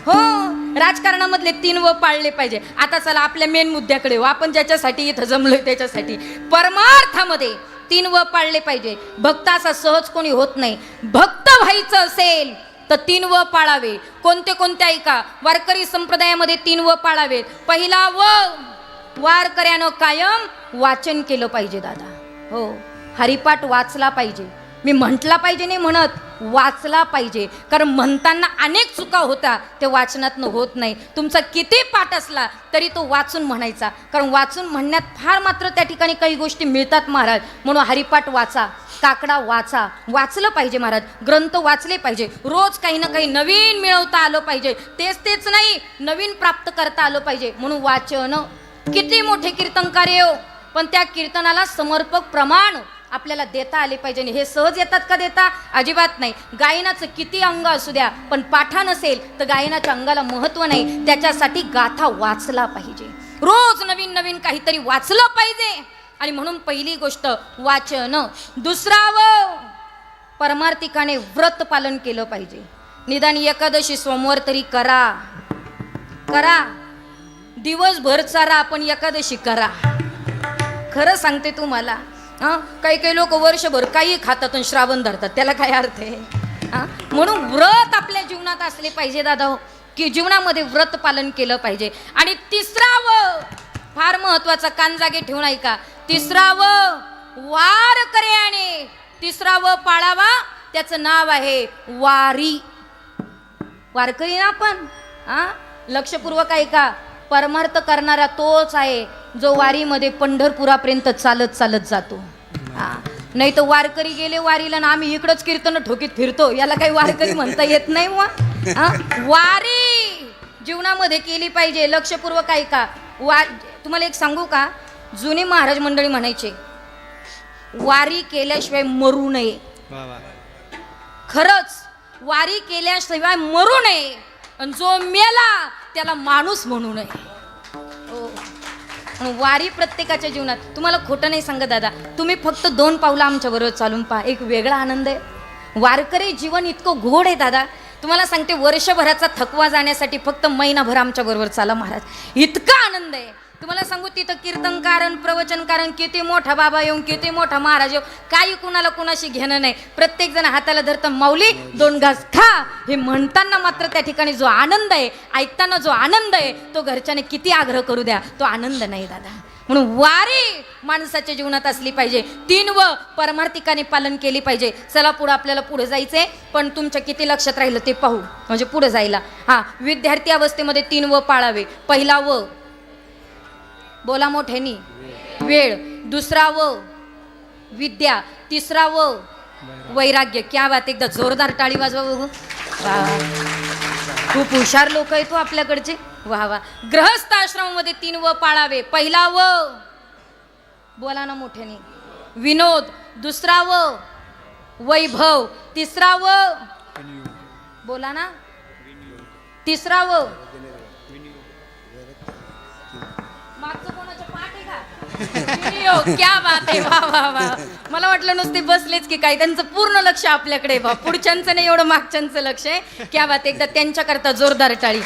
Speaker 2: हो, राजकारणामधले 3 व पाळले पाहिजे. आता चला आपल्या मेन मुद्द्याकडे हो. आपण ज्याच्यासाठी इथं जमलोय त्याच्यासाठी परमार्थामध्ये 3 व पाळले पाहिजे. भक्त असा सहज कोणी होत नाही. भक्त व्हायचं असेल तर 3 व पाळावे. कोणते कोणते ऐका. वारकरी संप्रदायामध्ये 3 व पाळावे. पहिला व, वारकऱ्यानं कायम वाचन केलं पाहिजे दादा. हो, हरिपाठ वाचला पाहिजे. मी म्हटला पाहिजे नाही म्हणत, वाचला पाहिजे. कारण म्हणताना अनेक चुका होता, ते वाचनातनं होत नाही. तुमचा किती पाठ असला तरी तो वाचून म्हणायचा. कारण वाचून म्हणण्यात फार मात्र त्या ठिकाणी काही गोष्टी मिळतात महाराज. म्हणून हरिपाठ वाचा, काकडा वाचा. वाचलं पाहिजे महाराज. ग्रंथ वाचले पाहिजे. रोज काही ना काही नवीन मिळवता आलं पाहिजे. तेच नाही, नवीन प्राप्त करता आलं पाहिजे. म्हणून वाचन. किती मोठे कीर्तनकार येऊ, पण त्या कीर्तनाला समर्पक प्रमाण आपल्याला देता आले पाहिजे. हे सहज येतात का देता? अजिबात नाही. गायनाचं किती अंग असू द्या, पण पाठा नसेल तर गायनाच्या अंगाला महत्त्व नाही. त्याच्यासाठी गाथा वाचला पाहिजे, रोज नवीन नवीन काहीतरी वाचलं पाहिजे. आणि म्हणून पहिली गोष्ट वाचन. दुसरावं परमार्थिकाने व्रत पालन केलं पाहिजे. निदान एकादशी सोमवार तरी करा, दिवसभर चारा, पण एकादशी करा. खरं सांगते तुम्हाला, काही लोक वर्षभर काही खातात आणि श्रावण धरतात, त्याला काय अर्थ आहे? म्हणून व्रत आपल्या जीवनात असले पाहिजे दादा, की जीवनामध्ये व्रत पालन केलं पाहिजे. आणि तिसरावं फार महत्वाचा, कान जागे ठेवून ऐका. तिसरावं वार कर्याने तिसरावं पाळावा, त्याचं नाव आहे वारी. वारकरी ना आपण, लक्षपूर्वक ऐका. परमार्थ करणारा तोच आहे जो वारीमध्ये पंढरपुरापर्यंत चालत चालत जातो. नाही तर वारकरी गेले वारीला ना आम्ही इकडंच कीर्तन ठोकीत फिरतो, याला काही वारकरी म्हणता येत नाही. वारी जीवनामध्ये केली पाहिजे. लक्षपूर्वक ऐका. तुम्हाला एक सांगू का, जुने महाराज मंडळी म्हणायचे वारी केल्याशिवाय मरू नये. खरंच वारी केल्याशिवाय मरू नये, आणि जो मेला त्याला माणूस म्हणू नये. वारी प्रत्येकाच्या जीवनात. तुम्हाला खोटं नाही सांगत दादा, तुम्ही फक्त 2 पावलं आमच्या बरोबर चालून पहा, एक वेगळा आनंद आहे. वारकरी जीवन इतकं गोड आहे दादा, तुम्हाला सांगते. वर्षभराचा थकवा जाण्यासाठी फक्त महिनाभर आमच्या बरोबर चाला महाराज, इतका आनंद आहे. तुम्हाला सांगू, तिथं कीर्तनकारण प्रवचनकारण किती मोठा बाबा येऊन, किती मोठा महाराज येऊ, काही कुणाला कुणाशी घेणं नाही. प्रत्येक जण हाताला धरतं, माऊली 2 घास खा, हे म्हणताना मात्र त्या ठिकाणी जो आनंद आहे, ऐकताना जो आनंद आहे, तो घरच्याने किती आग्रह करू द्या, तो आनंद नाही दादा. म्हणून वारी माणसाच्या जीवनात असली पाहिजे. 3 परमार्थिकाने पालन केली पाहिजे. चला पुढं, आपल्याला पुढे जायचंय, पण तुमच्या किती लक्षात राहिलं ते पाहू, म्हणजे पुढे जायला. विद्यार्थी अवस्थेमध्ये 3 पाळावे. पहिला बोला मोठ्यानी, वेळ. दुसरा विद्या. तिसरा वैराग्य. क्या बात, एकदा जोरदार टाळी वाजवा बघू. खूप हुशार लोक आहेत आपल्याकडचे. वा वा. गृहस्थ आश्रमामध्ये 3 पाळावे. पहिला बोला ना मोठ्यानी, विनोद. दुसरा वैभव. तिसरा बोला ना, तिसरा मागचं कोणाचं पाठ आहे का? विनियोग. क्या बात आहे, वा वा वा. मला वाटलं नुसते बसलेच की काय, त्यांचं पूर्ण लक्ष आपल्याकडे. पुढच्यांचं नाही, एवढं मागच्यांचं लक्ष आहे. क्या बात. एकदा त्यांच्याकरता जोरदार टाळी.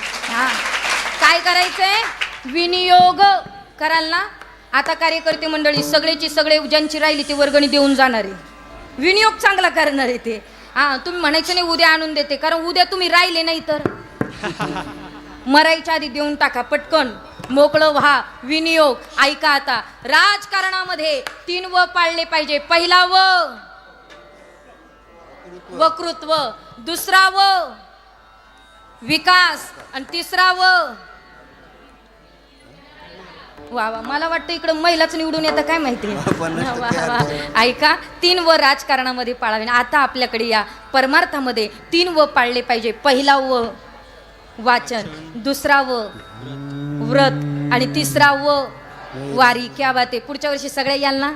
Speaker 2: काय करायचंय? विनियोग कराल ना. आता कार्यकर्ते मंडळी सगळेची सगळे, ज्यांची राहिली ती वर्गणी देऊन जाणार आहे. विनियोग चांगला करणार आहे ते. तुम्ही म्हणायचं नाही उद्या आणून देते, कारण उद्या तुम्ही राहिले नाही तर मरायच्या आधी देऊन टाका पटकन, मोकळं व्हा. विनियोग. ऐका आता, राजकारणामध्ये 3 पाळले पाहिजे. पहिला वक्तृत्व. दुसरा विकास. आणि तिसरा वा वा. मला वाटतं इकडं महिलाच निवडून येतं काय माहिती. ऐका, 3 राजकारणामध्ये पाळावे. आता आपल्याकडे या परमार्थामध्ये 3 पाळले पाहिजे. पहिला वाचन. दुसरा व्रत. आणि तिसरा वारी. क्या बात आहे. पुढच्या वर्षी सगळे याल ना.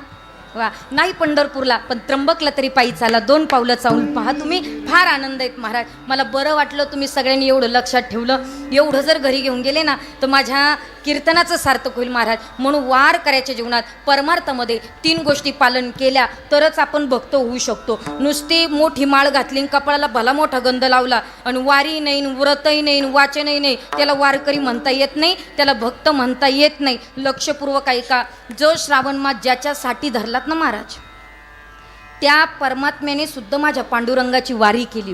Speaker 2: वा. नाही पंढरपूरला, पण त्र्यंबकला तरी पायी चाला. 2 पावलं चालून पहा तुम्ही. फार आनंद आहेत महाराज. मला बरं वाटलं तुम्ही सगळ्यांनी एवढं लक्षात ठेवलं. एवढं जर घरी घेऊन गेले ना तर माझ्या कीर्तनाचं सार्थक होईल महाराज. म्हणून वार करायच्या जीवनात परमार्थामध्ये 3 गोष्टी पालन केल्या तरच आपण भक्त होऊ शकतो. नुसती मोठी माळ घातली, कपाळाला भला मोठा गंध लावला, आणि वारी नाही, व्रतही नाही, वाचनही नाही, त्याला वारकरी म्हणता येत नाही, त्याला भक्त म्हणता येत नाही. लक्षपूर्वक ऐका. जो श्रावण मास ज्याच्यासाठी धरलात ना महाराज, त्या परमात्म्याने सुद्धा माझ्या पांडुरंगाची वारी केली.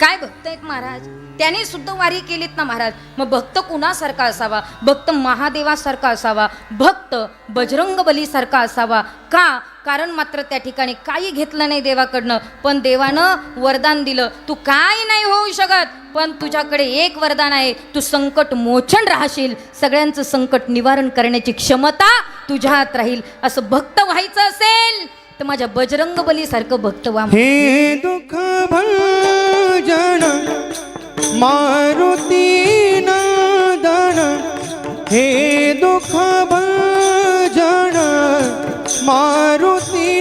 Speaker 2: काय भक्त आहेत महाराज, त्याने सुद्धा वारी केलीत ना महाराज. मग भक्त कुणासारखा असावा? भक्त महादेवासारखा असावा, भक्त बजरंग बलीसारखा असावा. का? कारण मात्र त्या ठिकाणी काही घेतलं नाही देवाकडनं, पण देवानं वरदान दिलं. तू काय नाही होऊ शकत, पण तुझ्याकडे एक वरदान आहे, तू संकट मोचन राहशील, सगळ्यांचं संकट निवारण करण्याची क्षमता तुझ्यात राहील. असं भक्त व्हायचं असेल तर माझ्या बजरंग बलीसारखं भक्त व्हा.
Speaker 1: हे दुःख भंजन मारुती नंदन, हे दुःख भंजन मारुती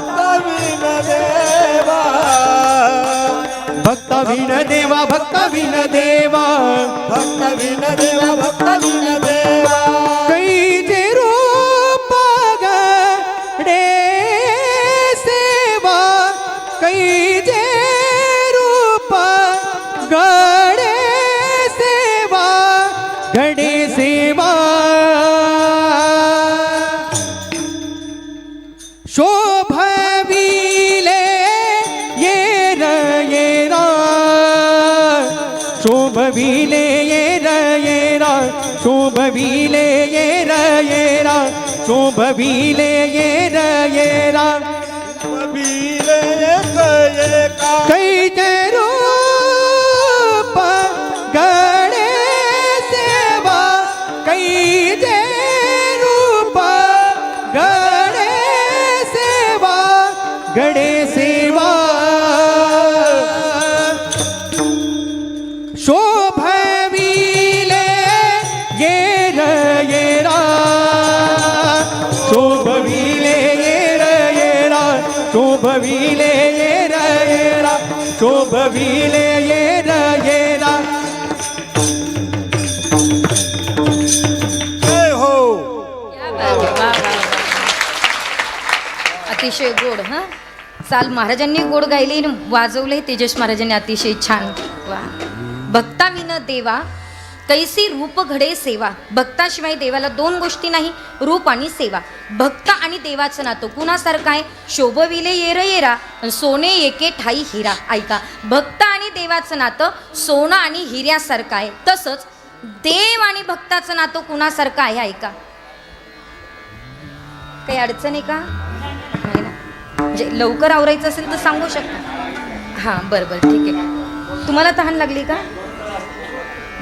Speaker 1: भक्त विन देवा
Speaker 4: भक्त विन देवा भक्त विन देवा
Speaker 1: कैचे रूप गडे सेवा कैचे रूप गडे सेवा गडे सेवा शोभविले येर येरा शोभविले येर येरा शोभविले येर येरा शोभविले येर येरा
Speaker 4: कबीले एक एका
Speaker 1: कैचे रूप गडे सेवा कैचे रूप गडे सेवा गडे सेवा शोभविले येर येरा शोभविले येर येरा शोभविले येर येरा शोभविले येर येरा
Speaker 4: जय हो
Speaker 2: अतिशय गोड हा चाल महाराजांनी गोड गायले आणि वाजवले तेजस महाराजांनी अतिशय छान वा भक्ता विन देवा कैसी रूप घडे सेवा भक्ताशिवाय देवाला दोन गोष्टी नाही रूप आणि सेवा भक्त आणि देवाचं नातं कुणासारखं आहे शोभविले येर येरा सोने एके ठाई हिरा ऐका भक्त आणि देवाचं नातं सोनं आणि हिऱ्यासारखं आहे तसंच देव आणि भक्ताचं नातं कुणासारखं आहे ऐका काही अडचण आहे का नाही ना म्हणजे लवकर आवरायचं असेल तर सांगू शकता हां बरं बरं ठीक आहे तुम्हाला तहान लागली का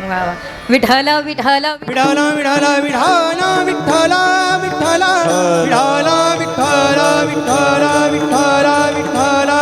Speaker 2: वा वा विठ्ठल विठ्ठल
Speaker 1: विठाला विठाला विठाला विठ्ठला विठ्ठला विठाला विठ्ठला विठ्ठला विठ्ठला विठ्ठला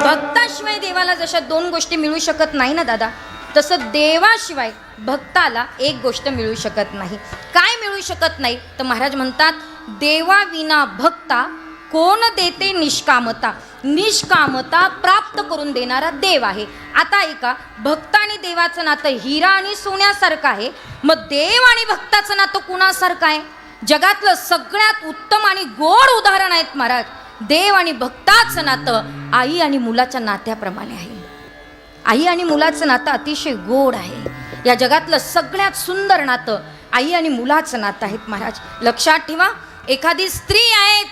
Speaker 2: भक्ताशिवाय देवाला जशा दोन गोष्टी मिळू शकत नाही ना दादा तसं देवाशिवाय भक्ताला एक गोष्ट मिळू शकत नाही काय मिळू शकत नाही तर महाराज म्हणतात देवा विना भक्ता कोण देते निष्कामता निष्कामता प्राप्त करून देणारा देव आहे आता ऐका भक्त आणि देवाचं नातं हिरा आणि सोन्यासारखं आहे मग देव आणि भक्ताचं नातं कुणासारखं आहे जगातलं सगळ्यात उत्तम आणि गोड उदाहरण आहेत महाराज देव आणि भक्ताचं नातं आई आणि मुलाच्या नात्याप्रमाणे आहे आई आणि मुलाचं नातं अतिशय गोड आहे या जगातलं सगळ्यात सुंदर नातं आई आणि मुलाचं नातं आहेत महाराज लक्षात ठेवा एखादी स्त्री आहे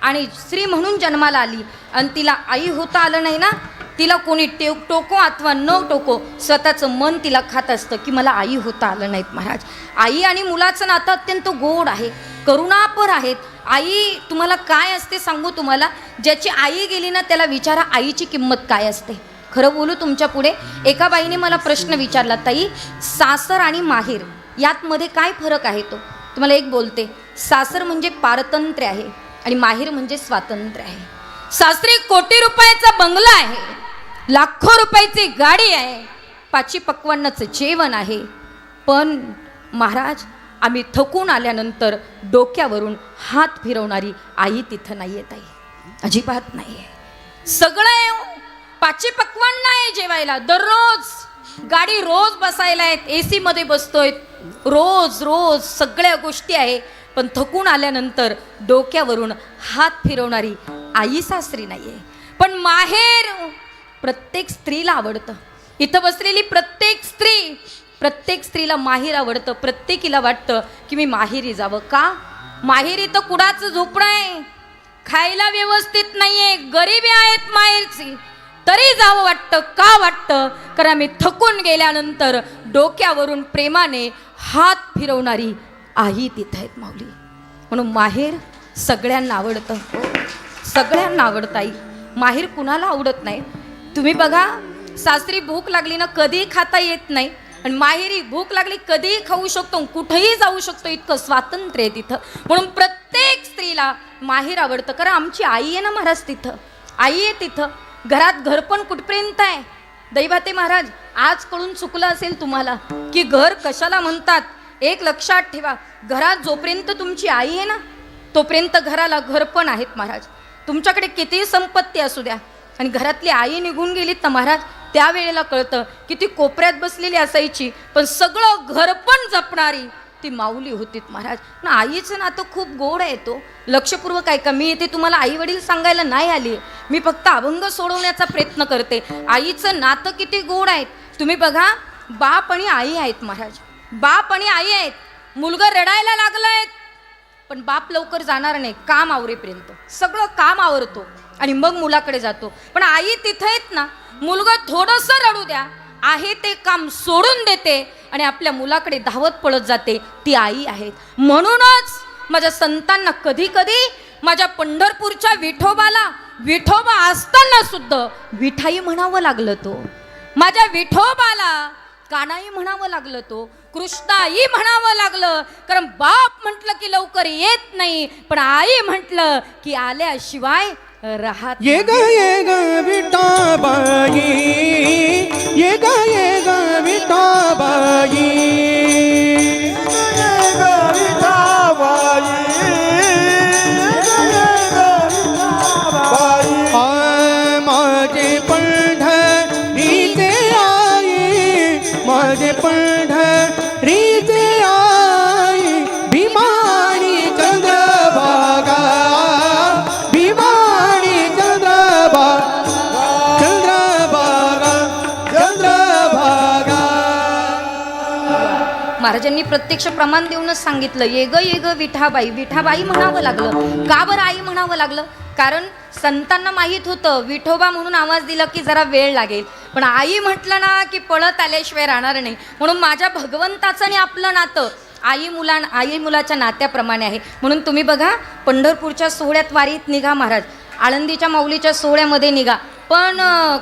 Speaker 2: आणि स्त्री म्हणून जन्माला आली आणि तिला आई होता आलं नाही ना तिला कोणी टोको अथवा न टोको स्वतःचं मन तिला खात असतं की मला आई होता आलं नाहीत महाराज आई आणि मुलाचं नातं अत्यंत गोड आहे करुणापर आहेत आई तुम्हाला काय असते सांगू तुम्हाला ज्याची आई गेली ना त्याला विचारा आईची किंमत काय असते खरं बोलू तुमच्या पुढे एका बाईने मला प्रश्न विचारला ताई सासर आणि माहेर यातमध्ये काय फरक आहे तो तुम्हाला एक बोलते सासर म्हणजे पारतंत्र्य आहे आणि माहेर म्हणजे स्वातंत्र्य आहे सासरी कोटी रुपयाचा बंगला आहे लाखो रुपयाची गाडी आहे पाची पक्वान्नाचं जेवण आहे पण महाराज आम्ही थकून आल्यानंतर डोक्यावरून हात फिरवणारी आई तिथं नाही येत आहे अजिबात नाही आहे सगळं आहे पाची पक्वान्न आहे जेवायला दररोज गाडी रोज बसायला आहेत AC मध्ये बसतोय रोज रोज सगळ्या गोष्टी आहे पण थकून आल्यानंतर डोक्यावरून हात फिरवणारी आई सासरी नाहीये पण माहेर प्रत्येक स्त्रीला आवडतं इथं बसलेली प्रत्येक स्त्रीला माहेर आवडतं प्रत्येकीला वाटतं की मी माहेरी जावं का माहेरी तर कुडाचं झोपडं आहे खायला व्यवस्थित नाहीये गरिबी आहेत माहेरची तरी जावं वाटतं का वाटतं कारण आम्ही थकून गेल्यानंतर डोक्यावरून प्रेमाने हात फिरवणारी आई तिथं आहेत माऊली म्हणून माहेर सगळ्यांना आवडतं सगळ्यांना आवडतं आई माहेर कुणाला आवडत नाही तुम्ही बघा सासरी भूक लागली ना कधी खाता येत नाही आणि माहेरी भूक लागली कधीही खाऊ शकतो कुठेही जाऊ शकतो इतकं स्वातंत्र्य आहे तिथं म्हणून प्रत्येक स्त्रीला माहेर आवडतं कारण आमची आई आहे ना महाराज तिथं आई आहे तिथं घरात घर पण कुठपर्यंत आहे दैवाते महाराज आज कळून चुकलं असेल तुम्हाला की घर कशाला म्हणतात एक लक्षात ठेवा घरात जोपर्यंत तुमची आई आहे ना तोपर्यंत घराला घर पण आहेत महाराज तुमच्याकडे कितीही संपत्ती असू द्या आणि घरातली आई निघून गेलीत ना महाराज त्यावेळेला कळतं की ती कोपऱ्यात बसलेली असायची, पण सगळं घर पण जपणारी ती माऊली होती महाराज. पण आईचं नातं खूप गोड आहे. तो लक्षपूर्वक ऐका. मी इथे तुम्हाला आई वडील सांगायला नाही आली, मी फक्त अभंग सोडवण्याचा प्रयत्न करते. आईचं नातं किती गोड आहे तुम्ही बघा. बाप आणि आई आहेत महाराज, बाप आणि आई आहेत. मुलगा रडायला लागलाय पण बाप लवकर जाणार नाही, काम आवरेपर्यंत सगळं काम आवरतो आणि मग मुलाकडे जातो. पण आई तिथे आहेत ना, मुलगा थोडंसं रडू द्या, आहे ते काम सोडून देते आणि आपल्या मुलाकडे धावत पळत जाते. ती आई आहे. म्हणूनच माझ्या संतांना कधी कधी माझ्या पंढरपूरच्या विठोबाला विठोबा असताना सुद्धा विठाई म्हणावं लागलं. तो माझ्या विठोबाला कानाई म्हणावं लागलं, तो कृष्णाई म्हणावं लागलं. कारण बाप म्हटलं की लवकर येत नाही, पण आई म्हटलं की आल्याशिवाय राहत.
Speaker 1: ये ग विठाबाई, ये ग विठाबाई, माझे पंढरीचे आई, माझे पंढरीचे आई, भीमानी चंद्रभागा, भीमानी चंद्रभागा, चंद्रभागा, चंद्रभागा.
Speaker 2: महाराजांनी प्रत्यक्ष प्रमाण देऊनच सांगितलं, ये ग विठाबाई. विठाबाई म्हणावं लागलं. का बरं आई म्हणावं लागलं? कारण संतांना माहीत होतं विठोबा म्हणून आवाज दिला की जरा वेळ लागेल, पण आई म्हटलं ना की पळत आल्याशिवाय राहणार नाही. म्हणून माझ्या भगवंताचं आणि आपलं नातं आई मुलाच्या नात्याप्रमाणे आहे. म्हणून तुम्ही बघा, पंढरपूरच्या सोहळ्यात वारीत निघा महाराज, आळंदीच्या माऊलीच्या सोहळ्यामध्ये निघा, पण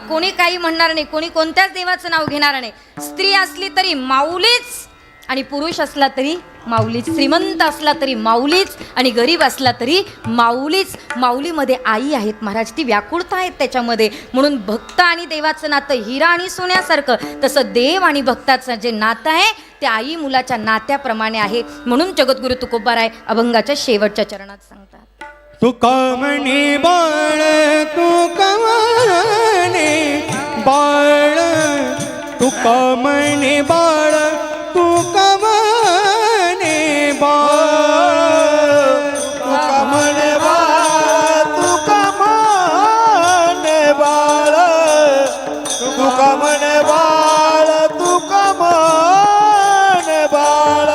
Speaker 2: कोणी काही म्हणणार नाही, कोणी कोणत्याच देवाचं नाव घेणार नाही. स्त्री असली तरी माऊलीच आणि पुरुष असला तरी माऊलीच, श्रीमंत असला तरी माऊलीच आणि गरीब असला तरी माऊलीच. माऊलीमध्ये आई आहेत महाराज, ती व्याकुळता आहेत त्याच्यामध्ये. म्हणून भक्त आणि देवाचं नातं हिरा आणि सोन्यासारखं, तसं देव आणि भक्ताचं जे नातं आहे ते आई मुलाच्या नात्याप्रमाणे आहे. म्हणून जगद्गुरु तुकोबाराय अभंगाच्या शेवटच्या चरणात सांगतात,
Speaker 1: तुका म्हणे बाळ, तुका म्हणे बाळ, तुका म्हणे बाळ, तुका म्हणे बाळ,
Speaker 4: तुका म्हणे बाळ, तुका म्हणे बाळ, तुका म्हणे बाळ, तुका म्हणे बाळ.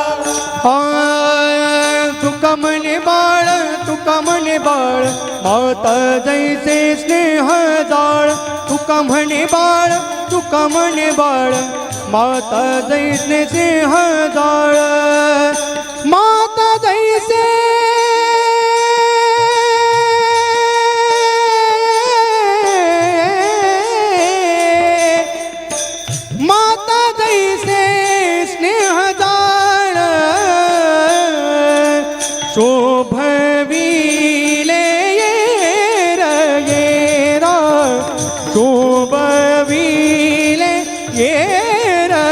Speaker 1: तुका म्हणे बाळ, तुका म्हणे बाळ, माता जैसे स्नेह जाळ. तुका म्हणे बाळ, तुका म्हणे बाळ, माता जैसे स्नेह जाळ. माता जैसे माता जैसे स्नेह जाळ. शोभविले येरा, शोभविले येरा.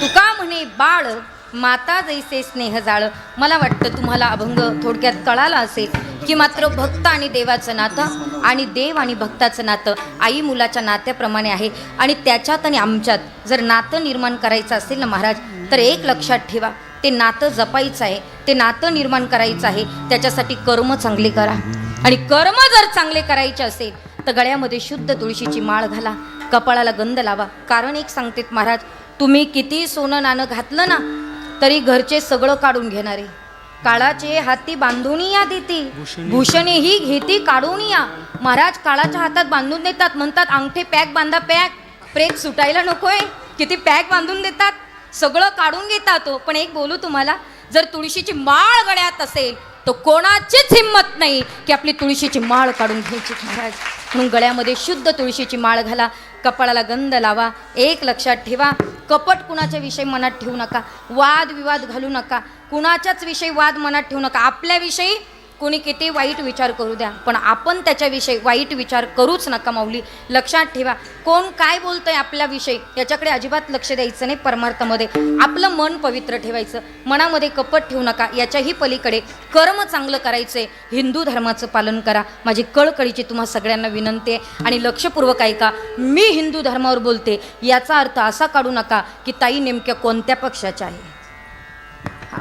Speaker 2: तुका म्हणे बाळ, माता जैसे स्नेह जाळ. मला वाटतं तुम्हाला अभंग थोडक्यात कळाला असेल की मात्र भक्त आणि देवाचं नातं आणि देव आणि भक्ताचं नातं आई मुलाच्या नात्याप्रमाणे आहे. आणि त्याच्यात आणि आमच्यात जर नातं निर्माण करायचं असेल ना महाराज, तर एक लक्षात ठेवा, ते नातं जपायचं आहे, ते नातं निर्माण करायचं आहे. त्याच्यासाठी कर्म चांगले करा, आणि कर्म जर चांगले करायचे असेल तर गळ्यामध्ये शुद्ध तुळशीची माळ घाला, कपाळाला गंध लावा. कारण एक सांगतेत महाराज, तुम्ही किती सोनं नाणं घातलं ना तरी घरचे सगळं काढून घेणारे. काळाचे हाती बांधून या देते, भूषणे ही घेती काढून या. महाराज काळाच्या हातात बांधून देतात, म्हणतात अंगठे पॅक बांधा, पॅक प्रेत सुटायला नकोय, किती पॅक बांधून देतात, सगळं काढून घेतात. पण एक बोलू तुम्हाला, जर तुळशीची माळ गळ्यात असेल तर कोणाचीच हिंमत नाही की आपली तुळशीची माळ काढून घ्यायची महाराज. म्हणून गळ्यामध्ये शुद्ध तुळशीची माळ घाला, कपाळाला गंध लावा. एक लक्षात ठेवा, कपट कुणाच्या विषयी मनात ठेवू नका, वाद विवाद घालू नका, कुणाच्याच विषयी वाद मनात ठेवू नका. आपल्याविषयी कोणी किती वाईट विचार करू द्या, पण आपण त्याच्याविषयी वाईट विचार करूच नका माऊली. लक्षात ठेवा, कोण काय बोलतंय आपल्याविषयी याच्याकडे अजिबात लक्ष द्यायचं नाही. परमार्थामध्ये आपलं मन पवित्र ठेवायचं, मनामध्ये कपट ठेवू नका. याच्याही पलीकडे कर्म चांगलं करायचंय, हिंदू धर्माचं पालन करा. माझी कळकळीची तुम्हा सगळ्यांना विनंती आहे. आणि लक्षपूर्वक ऐका, मी हिंदू धर्मावर बोलते याचा अर्थ असा काढू नका की ताई नेमक्या कोणत्या पक्षाच्या आहे.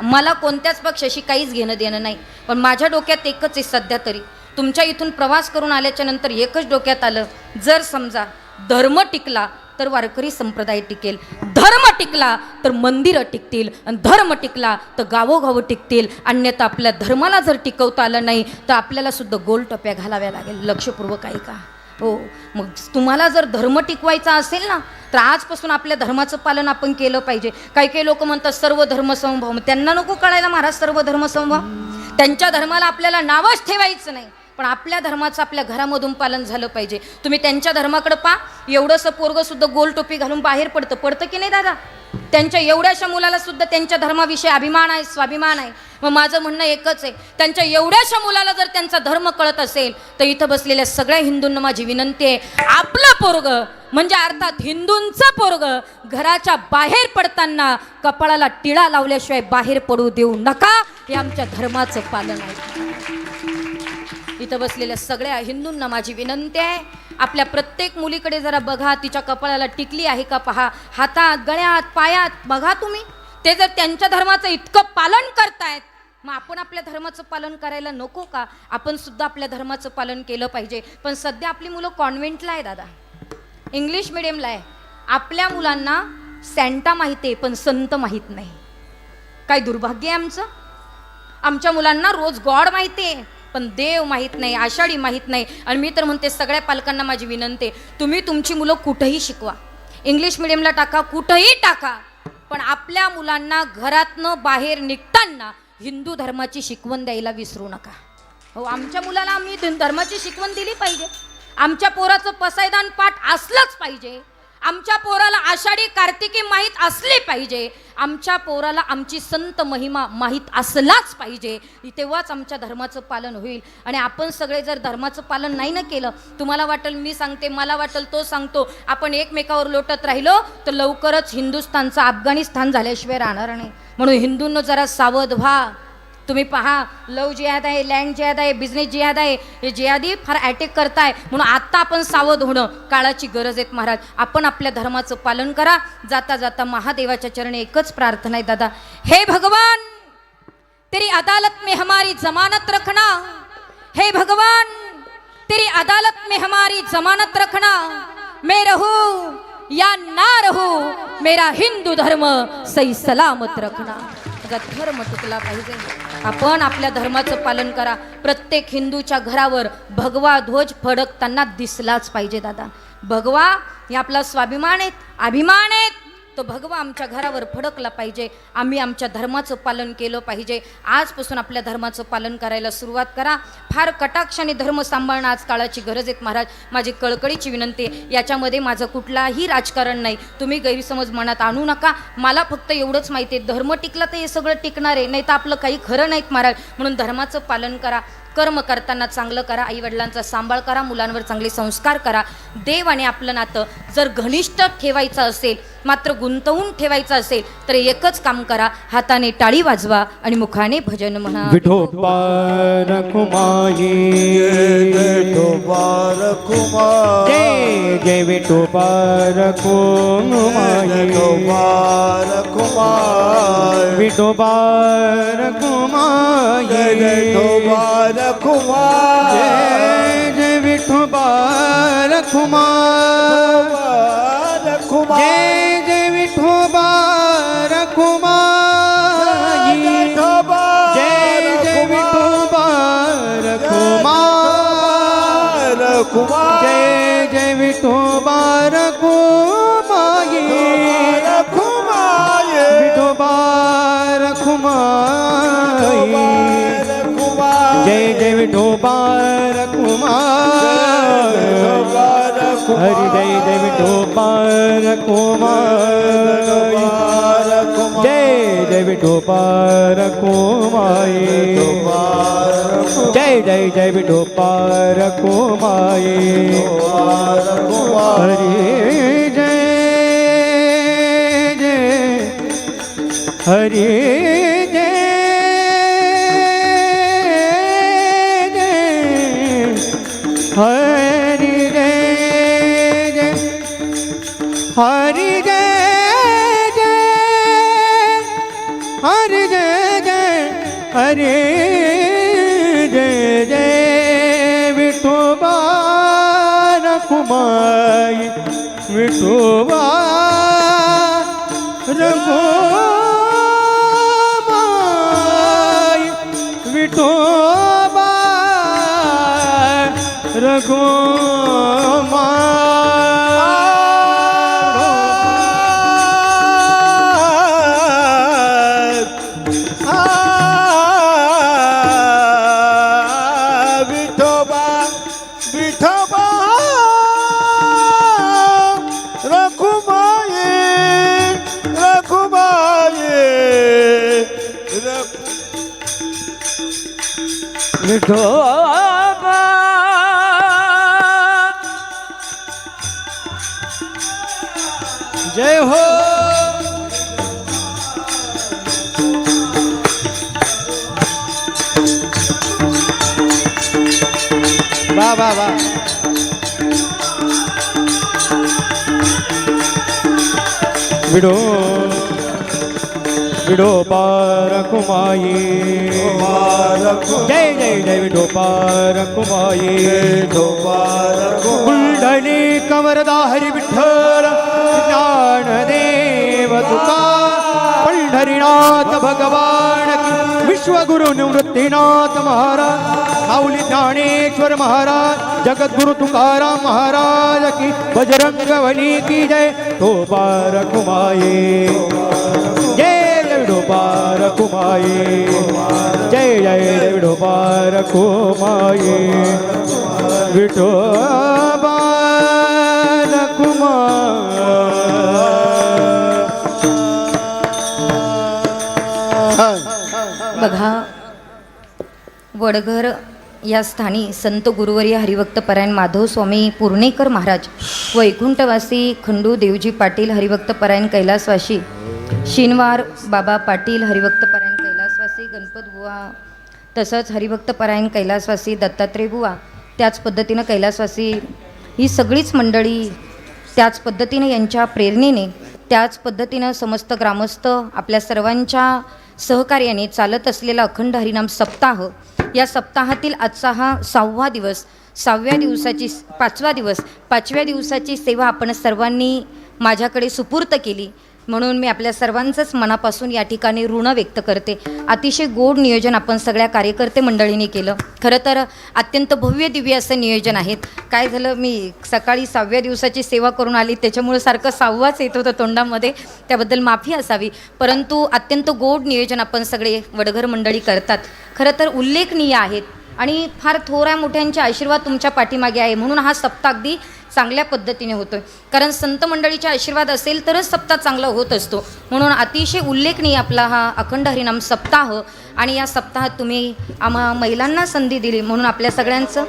Speaker 2: मला कोणत्याच पक्षाशी काहीच घेणं देणं नाही, पण माझ्या डोक्यात एकच आहे सध्या तरी. तुमच्या इथून प्रवास करून आल्याच्या नंतर एकच डोक्यात आलं, जर समजा धर्म टिकला तर वारकरी संप्रदाय टिकेल, धर्म टिकला तर मंदिरं टिकतील, आणि धर्म टिकला तर गावोगावं टिकतील. अन्यथा आपल्या धर्माला जर टिकवता आलं नाही तर आपल्याला सुद्धा गोलटप्या घालाव्या लागेल. लक्षपूर्वक ऐका. हो, मग तुम्हाला जर धर्म टिकवायचा असेल ना तर आजपासून आपल्या धर्माचं पालन आपण केलं पाहिजे. काही काही लोक म्हणतात सर्व धर्म समभाव, त्यांना नको कळायला महाराज सर्व धर्म समभाव. त्यांच्या धर्माला आपल्याला नावच ठेवायचं नाही, पण आपल्या धर्माचं आपल्या घरामधून पालन झालं पाहिजे. तुम्ही त्यांच्या धर्माकडे पा, एवढंसं पोरगं सुद्धा गोल टोपी घालून बाहेर पडतं की नाही दादा? त्यांच्या एवढ्याशा मुलाला सुद्धा त्यांच्या धर्माविषयी अभिमान आहे, स्वाभिमान आहे. मग माझं म्हणणं एकच आहे, त्यांच्या एवढ्याशा मुलाला जर त्यांचा धर्म कळत असेल तर इथं बसलेल्या सगळ्या हिंदूंना माझी विनंती आहे, आपलं पोरगं म्हणजे अर्थात हिंदूंचं पोरगं घराच्या बाहेर पडताना कपाळाला टिळा लावल्याशिवाय बाहेर पडू देऊ नका. हे आमच्या धर्माचं पालन आहे. इथं बसलेल्या सगळ्या हिंदूंना माझी विनंती आहे, आपल्या प्रत्येक मुलीकडे जरा बघा, तिच्या कपाळाला टिकली आहे का पहा, हातात, गळ्यात, पायात बघा तुम्ही. ते जर त्यांच्या धर्माचं इतकं पालन करतायत, मग आपण आपल्या धर्माचं पालन करायला नको का? आपण सुद्धा आपल्या धर्माचं पालन केलं पाहिजे. पण सध्या आपली मुलं कॉन्व्हेंटला आहे दादा, इंग्लिश मिडियमला आहे. आपल्या मुलांना सॅन्टा माहिती आहे पण संत माहीत नाही. काय दुर्भाग्य आहे आमचं. आमच्या मुलांना रोज गॉड माहिती आहे पण देव माहीत नाही, आषाढी माहीत नाही. आणि मी तर म्हणते सगळ्या पालकांना माझी विनंती आहे, तुम्ही तुमची मुलं कुठंही शिकवा, इंग्लिश मिडियमला टाका, कुठंही टाका, पण आपल्या मुलांना घरातनं बाहेर निघताना हिंदू धर्माची शिकवण द्यायला विसरू नका. हो, आमच्या मुलाला आम्ही धर्माची शिकवण दिली पाहिजे. आमच्या पोराचं पसायदान पाठ असलंच पाहिजे. आमच्या पोराला आषाढी कार्तिकी माहीत असली पाहिजे. आमच्या पोराला आमची संत महिमा माहीत असलाच पाहिजे. तेव्हाच आमच्या धर्माचं पालन होईल. आणि आपण सगळे जर धर्माचं पालन नाही ना केलं, तुम्हाला वाटेल मी सांगते, मला वाटेल तो सांगतो, आपण एकमेकावर लोटत राहिलो तर लवकरच हिंदुस्थानचं अफगाणिस्तान झाल्याशिवाय राहणार नाही. म्हणून हिंदूंनो जरा सावध व्हा. तुम्ही पहा, लव जिहाद आहे, लँड जिहाद आहे, बिझनेस जिहाद आहे, हे जिहादी फार अटॅक करताय. म्हणून आत्ता आपण सावध होणं काळाची गरज आहे महाराज. आपण आपल्या धर्माचं पालन करा. जाता जाता महादेवाच्या चरणी एकच प्रार्थना आहे दादा, हे भगवान तेरी अदालत में हमारी जमानत रखना, हे भगवान तेरी अदालत में हमारी जमानत रखना, मैं रहूं या ना रहूं, मेरा हिंदू धर्म सही सलामत रखना. धर्म टिकला पाहिजे. आपण आपल्या धर्माचं पालन करा. प्रत्येक हिंदूच्या घरावर भगवा ध्वज फडकताना दिसलाच पाहिजे दादा. भगवा हे आपला स्वाभिमान आहेत, अभिमान आहेत. तो भगवा आमच्या घरावर फडकला पाहिजे. आम्ही आमच्या धर्माचं पालन केलं पाहिजे. आजपासून आपल्या धर्माचं पालन करायला सुरुवात करा. फार कटाक्षाने धर्म सांभाळणं आज काळाची गरज आहे महाराज. माझी कळकळीची विनंती आहे, याच्यामध्ये माझं कुठलाही राजकारण नाही, तुम्ही गैरसमज मनात आणू नका. मला फक्त एवढंच माहिती आहे, धर्म टिकला तर हे सगळं टिकणार आहे, नाही तर आपलं काही खरं नाहीत महाराज. म्हणून धर्माचं पालन करा. कर्म करताना चांगलं करा. आईवडिलांचा सांभाळ करा. मुलांवर चांगले संस्कार करा. देव आणि आपलं नातं जर घनिष्ठ ठेवायचं असेल, मात्र गुंतवून ठेवायचं असेल तर एकच काम करा, हाताने टाळी वाजवा आणि मुखाने भजन म्हणा.
Speaker 1: विठोबा रखुमाई,
Speaker 3: विठोबा रखुमाई,
Speaker 1: जय जय विठोबा रखुमाई,
Speaker 3: विठोबा रखुमाई,
Speaker 1: विठोबा रखुमाई,
Speaker 3: विठोबा रखुमाई,
Speaker 1: जय जय विठोबा रखुमाई, जय जय विठोबा रखुमाई, जय जय विठोबा रखुमाई, जय जय विठोबा रखुमाई, विठोबा रखुमाई, जय जय विठोबा रखुमाई, हरि जय जय विठोबा रखुमाई, जय जय विठोबार कुमाये जय जय जय विठोबार कुमाये हरी जय जय हरी जय हरि जय जय हरि जय जय हरि जय जय हरि जय जय विठोबा रखुमाई विठोबा रघुमाई विठोबा
Speaker 4: विठोबा विठोबा रखुमाये रखुमाये
Speaker 1: विठोबा जय हो वाह वाह वाह विडो विठोबार कुमाये जय जय जय विठोबार कुमाये कुंडली कवरदा हरी विठ्ठल ज्ञानदेव तुका पंढरीनाथ भगवान की विश्वगुरु निवृत्तीनाथ महाराज माऊली ज्ञानेश्वर महाराज जगद्गुरु तुकाराम महाराज की बजरंग बली की जय विठोबार कुमाये जय विठोबार कुमाये जय जय विठोबार कुमाये विठोबार
Speaker 2: बघा, वडघर या स्थानी संत गुरुवर्य हरिभक्त परायण माधव स्वामी पूर्णेकर महाराज, वैकुंठवासी खंडू देवजी पाटील हरिभक्त परायण कैलासवासी, शिनवार बाबा पाटील हरिभक्त परायण कैलासवासी, गणपत बुवा, तसंच हरिभक्त परायण कैलासवासी दत्तात्रय बुवा, त्याच पद्धतीनं कैलासवासी ही सगळीच मंडळी त्याच पद्धतीने यांच्या प्रेरणेने, त्याच पद्धतीनं समस्त ग्रामस्थ आपल्या सर्वांच्या सहकार्याने चालत असलेला अखंड हरिनाम सप्ताह, या सप्ताहातील आजचा हा 6वा दिवस, 6व्या दिवसाची 5वा दिवस, 5व्या दिवसाची सेवा आपण सर्वांनी माझ्याकडे सुपूर्त केली, म्हणून मी आपल्या सर्वांचंच मनापासून या ठिकाणी ऋण व्यक्त करते. अतिशय गोड नियोजन आपण सगळ्या कार्यकर्ते मंडळींनी केलं. खरं तर अत्यंत भव्य दिव्य असं नियोजन आहे. काय झालं, मी सकाळी 6व्या दिवसाची सेवा करून आली, त्याच्यामुळे सारखं 6वाच येत होतं तोंडामध्ये, त्याबद्दल माफी असावी. परंतु अत्यंत गोड नियोजन आपण सगळे वडघर मंडळी करतात. खरं तर उल्लेखनीय आहेत आणि फार थोड्या मोठ्यांचे आशीर्वाद तुमच्या पाठीमागे आहे, म्हणून हा सप्ताह अगदी चांगल्या पद्धतीने होतोय. कारण संत मंडळीचा आशीर्वाद असेल तरच सप्ताह चांगला होत असतो. म्हणून अतिशय उल्लेखनीय आपला हा अखंड हरिनाम सप्ताह, आणि या सप्ताहात तुम्ही आम्हा महिलांना संधी दिली, म्हणून आपल्या सगळ्यांचं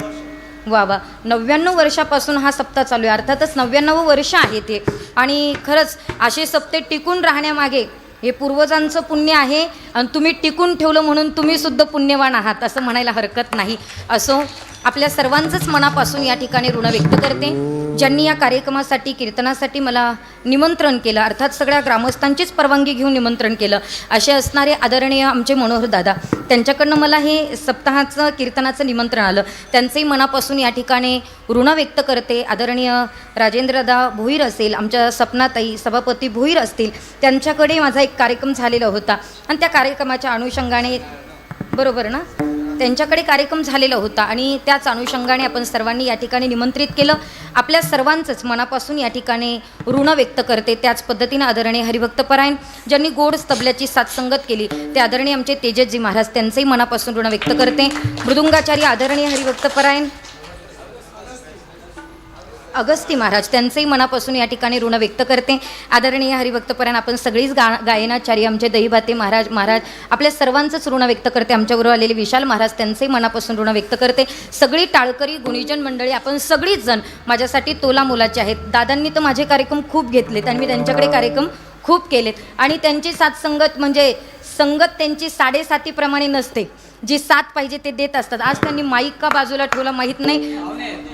Speaker 2: वा वा. 99 वर्षापासून हा सप्ताह चालू आहे, अर्थातच 99वं वर्ष आहे ते. आणि खरंच असे सप्ते टिकून राहण्यामागे हे पूर्वजांचं पुण्य आहे, आणि तुम्ही टिकून ठेवलं म्हणून तुम्ही सुद्धा पुण्यवान आहात असं म्हणायला हरकत नाही. असो, आपल्या सर्वांचंच मनापासून या ठिकाणी ऋण व्यक्त करते. ज्यांनी या कार्यक्रमासाठी कीर्तनासाठी मला निमंत्रण केलं, अर्थात सगळ्या ग्रामस्थांचीच परवानगी घेऊन निमंत्रण केलं, असे असणारे आदरणीय आमचे मनोहर दादा, त्यांच्याकडनं मला हे सप्ताहाचं कीर्तनाचं निमंत्रण आलं. त्यांचंही मनापासून या ठिकाणी ऋण व्यक्त करते. आदरणीय राजेंद्रदा भोईर असेल, आमच्या सपनाताई सभापती भोईर असतील, त्यांच्याकडे माझा एक कार्यक्रम झालेला होता, आणि त्या कार्यक्रमाच्या अनुषंगाने, बरोबर ना, त्यांच्याकडे कार्यक्रम झालेला होता, आणि त्याच अनुषंगाने आपण सर्वांनी या ठिकाणी निमंत्रित केलं. आपल्या सर्वांचंच मनापासून या ठिकाणी ऋण व्यक्त करते. त्याच पद्धतीनं आदरणीय हरिभक्त परायण ज्यांनी गोड स्तबल्याची साथसंगत केली, ते आदरणीय आमचे तेजसजी महाराज, त्यांचंही मनापासून ऋण व्यक्त करते. मृदुंगाचार्य आदरणीय हरिभक्त परायण अगस्ती महाराज त्यांचेही मनापासून या ठिकाणी ऋण व्यक्त करते. आदरणीय हरिभक्तपरायण आपण सगळीच गायनाचार्य आमचे दहीभाते महाराज आपल्या सर्वांचंच ऋण व्यक्त करते. आमच्याबरोबर आलेले विशाल महाराज त्यांचेही मनापासून ऋण व्यक्त करते. सगळी टाळकरी गुणीजन मंडळी आपण सगळीच जण माझ्यासाठी तोला मोलाचे आहेत. दादांनी तर माझे कार्यक्रम खूप घेतलेत आणि मी त्यांच्याकडे कार्यक्रम खूप केलेत आणि त्यांची साथ संगत म्हणजे संगत त्यांची 7.5प्रमाणे नसते. जी साथ पाहिजे ते देत असतात. आज त्यांनी माईक का बाजूला ठेवला माहीत नाही.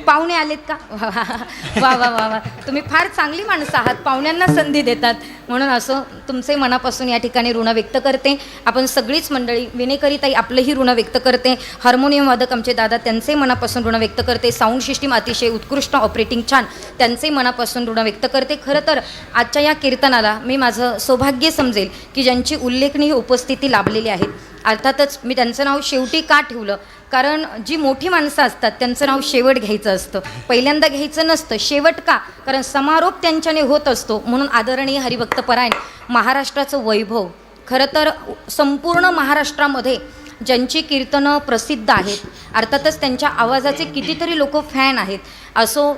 Speaker 2: पाहुणे आलेत का? वा वा वा वा, तुम्ही फार चांगली माणसं आहात, पाहुण्यांना संधी देतात. म्हणून असं तुमचे मनापासून या ठिकाणी ऋण व्यक्त करते. आपण सगळीच मंडळी विनेकरीताई आपलंही ऋण व्यक्त करते. हार्मोनियम वादक आमचे दादा त्यांचे मनापासून ऋण व्यक्त करते. साऊंड सिस्टीम अतिशय उत्कृष्ट ऑपरेटिंग छान त्यांचे मनापासून ऋण व्यक्त करते. खरं तर आजच्या या कीर्तनाला मी माझं सौभाग्य समजेल की ज्यांची उल्लेखनीय उपस्थिती लाभलेली आहे. अर्थातच मी त्यांचं नाव शेवटी का ठेवलं, कारण जी मोठी माणसं असतात त्यांचं नाव शेवट घ्यायचं असतं, पहिल्यांदा घ्यायचं नसतं. शेवट का? कारण समारोप त्यांच्याने होत असतो. म्हणून आदरणीय हरिभक्तपरायण महाराष्ट्राचं वैभव, खरं तर संपूर्ण महाराष्ट्रामध्ये ज्यांची कीर्तनं प्रसिद्ध आहेत, अर्थातच त्यांच्या आवाजाचे कितीतरी लोक फॅन आहेत. असो,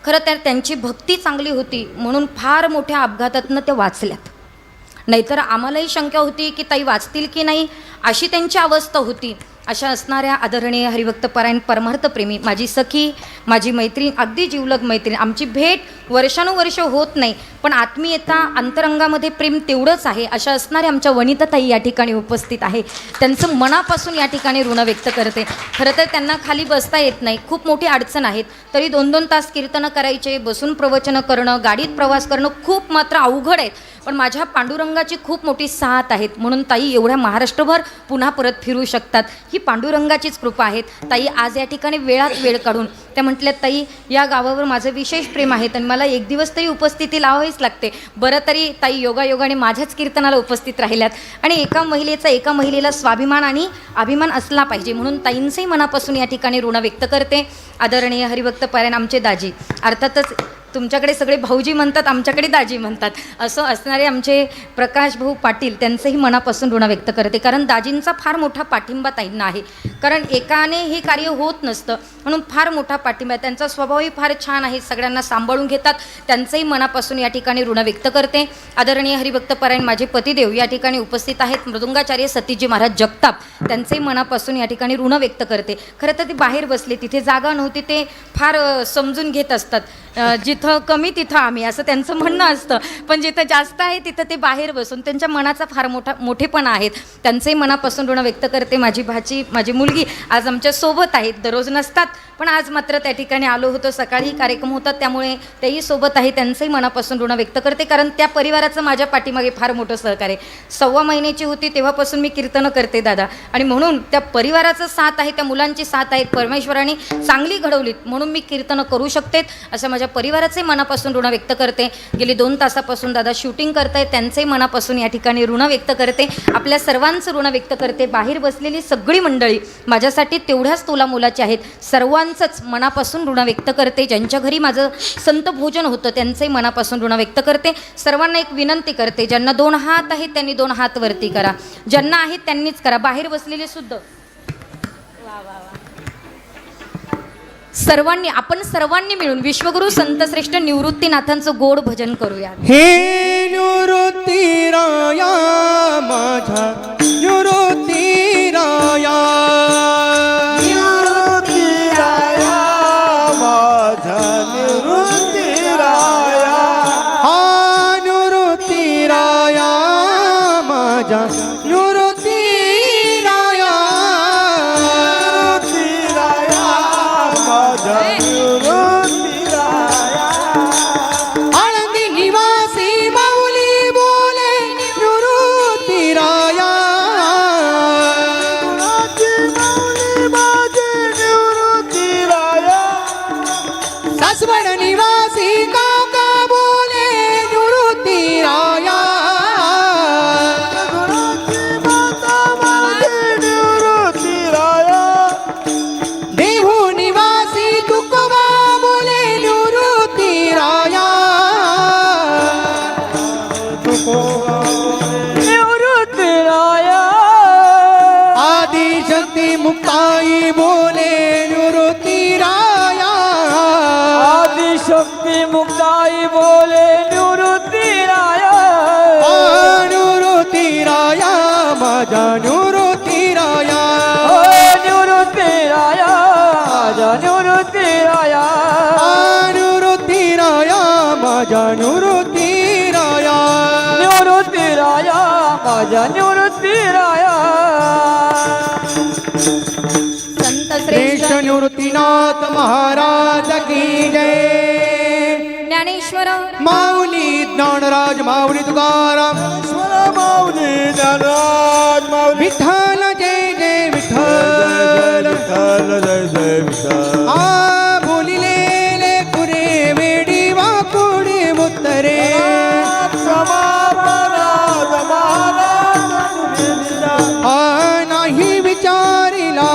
Speaker 2: खरं तर त्यांची भक्ती चांगली होती म्हणून फार मोठ्या अपघातातनं त्या वाचल्यात. नाहीतर आम्हालाही शंका होती की ताई वाचतील की नाही, अशी त्यांची अवस्था होती. अशा असणाऱ्या आदरणीय हरिभक्तपरायण परमार्थप्रेमी माझी सखी, माझी मैत्रीण, अगदी जिवलग मैत्रीण, आमची भेट वर्षानुवर्ष होत नाही पण आत्मीयता अंतरंगामध्ये प्रेम तेवढंच आहे. अशा असणाऱ्या आमच्या वनिताताई या ठिकाणी उपस्थित आहे. त्यांचं मनापासून या ठिकाणी ऋण व्यक्त करते. खरं तर त्यांना खाली बसता येत नाही, खूप मोठी अडचण आहेत. तरी 2-2 तास कीर्तनं करायचे, बसून प्रवचनं करणं, गाडीत प्रवास करणं खूप मात्र अवघड आहेत. पण माझ्या पांडुरंगाची खूप मोठी साथ आहेत म्हणून ताई एवढ्या महाराष्ट्रभर पुन्हा परत फिरू शकतात. ही पांडुरंगाचीच कृपा आहेत. ताई आज या ठिकाणी वेळात वेळ काढून त्या म्हटल्या, ताई या गावावर माझं विशेष प्रेम आहे आणि मला एक दिवस तरी उपस्थिती लावावीच लागते. बरं तरी ताई योगायोगाने माझ्याच कीर्तनाला उपस्थित राहिल्यात आणि एका महिलेला स्वाभिमान आणि अभिमान असला पाहिजे म्हणून ताईंचंही मनापासून या ठिकाणी ऋण व्यक्त करते. आदरणीय हरिभक्तपरायण आमचे दाजी, अर्थातच तुमच्याकडे सगळे भाऊजी म्हणतात, आमच्याकडे दाजी म्हणतात, असं असणारे आमचे प्रकाश भाऊ पाटील त्यांचंही मनापासून ऋण व्यक्त करते. कारण दाजींचा फार मोठा पाठिंबा ताईंना आहे. कारण एकाने हे कार्य होत नसतं म्हणून फार मोठा पाठिंबा आहे. त्यांचा स्वभावही फार छान आहे, सगळ्यांना सांभाळून घेतात. त्यांचंही मनापासून या ठिकाणी ऋण व्यक्त करते. आदरणीय हरिभक्तपरायण माझे पतिदेव या ठिकाणी उपस्थित आहेत. मृदुंगाचार्य सतीजी महाराज जगताप त्यांचंही मनापासून या ठिकाणी ऋण व्यक्त करते. खरं तर ते बाहेर बसले, तिथे जागा नव्हती, ते फार समजून घेत असतात. जिथं कमी तिथं आम्ही असं त्यांचं म्हणणं असतं. पण जिथं जास्त आहे तिथं ते बाहेर बसून त्यांच्या मनाचा फार मोठेपणा आहेत. त्यांचंही मनापासून ऋण व्यक्त करते. माझी भाची, माझी मुलगी आज आमच्या सोबत आहेत. दररोज नसतात पण आज मात्र त्या ठिकाणी आलो होतो. सकाळी कार्यक्रम होतात त्यामुळे तेही सोबत आहे. त्यांचंही मनापासून ऋण व्यक्त करते. कारण त्या परिवाराचं माझ्या पाठीमागे फार मोठं सहकार्य. 1.25 महिन्याची होती तेव्हापासून मी कीर्तनं करते दादा, आणि म्हणून त्या परिवाराचं साथ आहे, त्या मुलांची साथ आहे. परमेश्वराने चांगली घडवलीत म्हणून मी कीर्तनं करू शकते असं माझ्या परिवाराचे मनापासून ऋण व्यक्त करते. गेली 2 तासापासून दादा शूटिंग करतायत, त्यांचंही मनापासून या ठिकाणी ऋण व्यक्त करते. आपल्या सर्वांचं ऋण व्यक्त करते. बाहेर बसलेली सगळी मंडळी माझ्यासाठी तेवढ्याच तोला मोलाची आहेत. सर्वांचंच मनापासून ऋण व्यक्त करते. ज्यांच्या घरी माझं संत भोजन होतं त्यांचंही मनापासून ऋण व्यक्त करते. सर्वांना एक विनंती करते, ज्यांना 2 हात आहेत त्यांनी 2 हात वरती करा, ज्यांना आहेत त्यांनीच करा. बाहेर बसलेले सुद्धा आपण सर्वांनी मिळून विश्वगुरु संतश्रेष्ठ निवृत्तीनाथांचं गोड भजन करूया.
Speaker 1: हे निवृत्ती राया माझा निवृत्ती राया,
Speaker 3: निवृत्ती राया माझा निवृत्ती राया,
Speaker 1: हा निवृत्ती राया माझा निवृत्ती राया,
Speaker 3: निवृत्ती राया माझा निवृत्ती राया,
Speaker 1: आळंदी निवासी माऊली बोले निवृत्ती राया,
Speaker 3: माऊली माझे निवृत्ती राया,
Speaker 1: सासवड निवासी काका बोले निवृत्ती राया,
Speaker 3: गुरुची माता माझे निवृत्ती राया,
Speaker 1: देहू निवासी तुकोबा बोले निवृत्ती राया,
Speaker 3: निवृत्ती राया,
Speaker 1: आदि शक्ती मुक्ताई बोले निवृत्ती राया,
Speaker 3: आदिशक्ती
Speaker 1: माझ्या निवृत्तीराया
Speaker 3: निवृत्तीराया माझ्या निवृत्तीराया
Speaker 1: निवृत्तीराया माझ्या निवृत्तीराया
Speaker 3: निवृत्तीराया माझ्या निवृत्तीराया
Speaker 2: संत
Speaker 1: श्रेष्ठ
Speaker 2: श्रेष्ठ
Speaker 1: निवृत्तीनाथ महाराज की जय
Speaker 2: ज्ञानेश्वर
Speaker 1: माऊली ज्ञानराज माऊली तुकाराम
Speaker 4: ईश्वर माऊली ज्ञानराज माऊली
Speaker 1: विठ्ठल जय जय विठ्ठल
Speaker 4: विठ्ठल जय जय विठ्ठल
Speaker 1: आ बोलिलेले पुरे वेडी वाकुडी मुत्तरे आ नाही विचारिला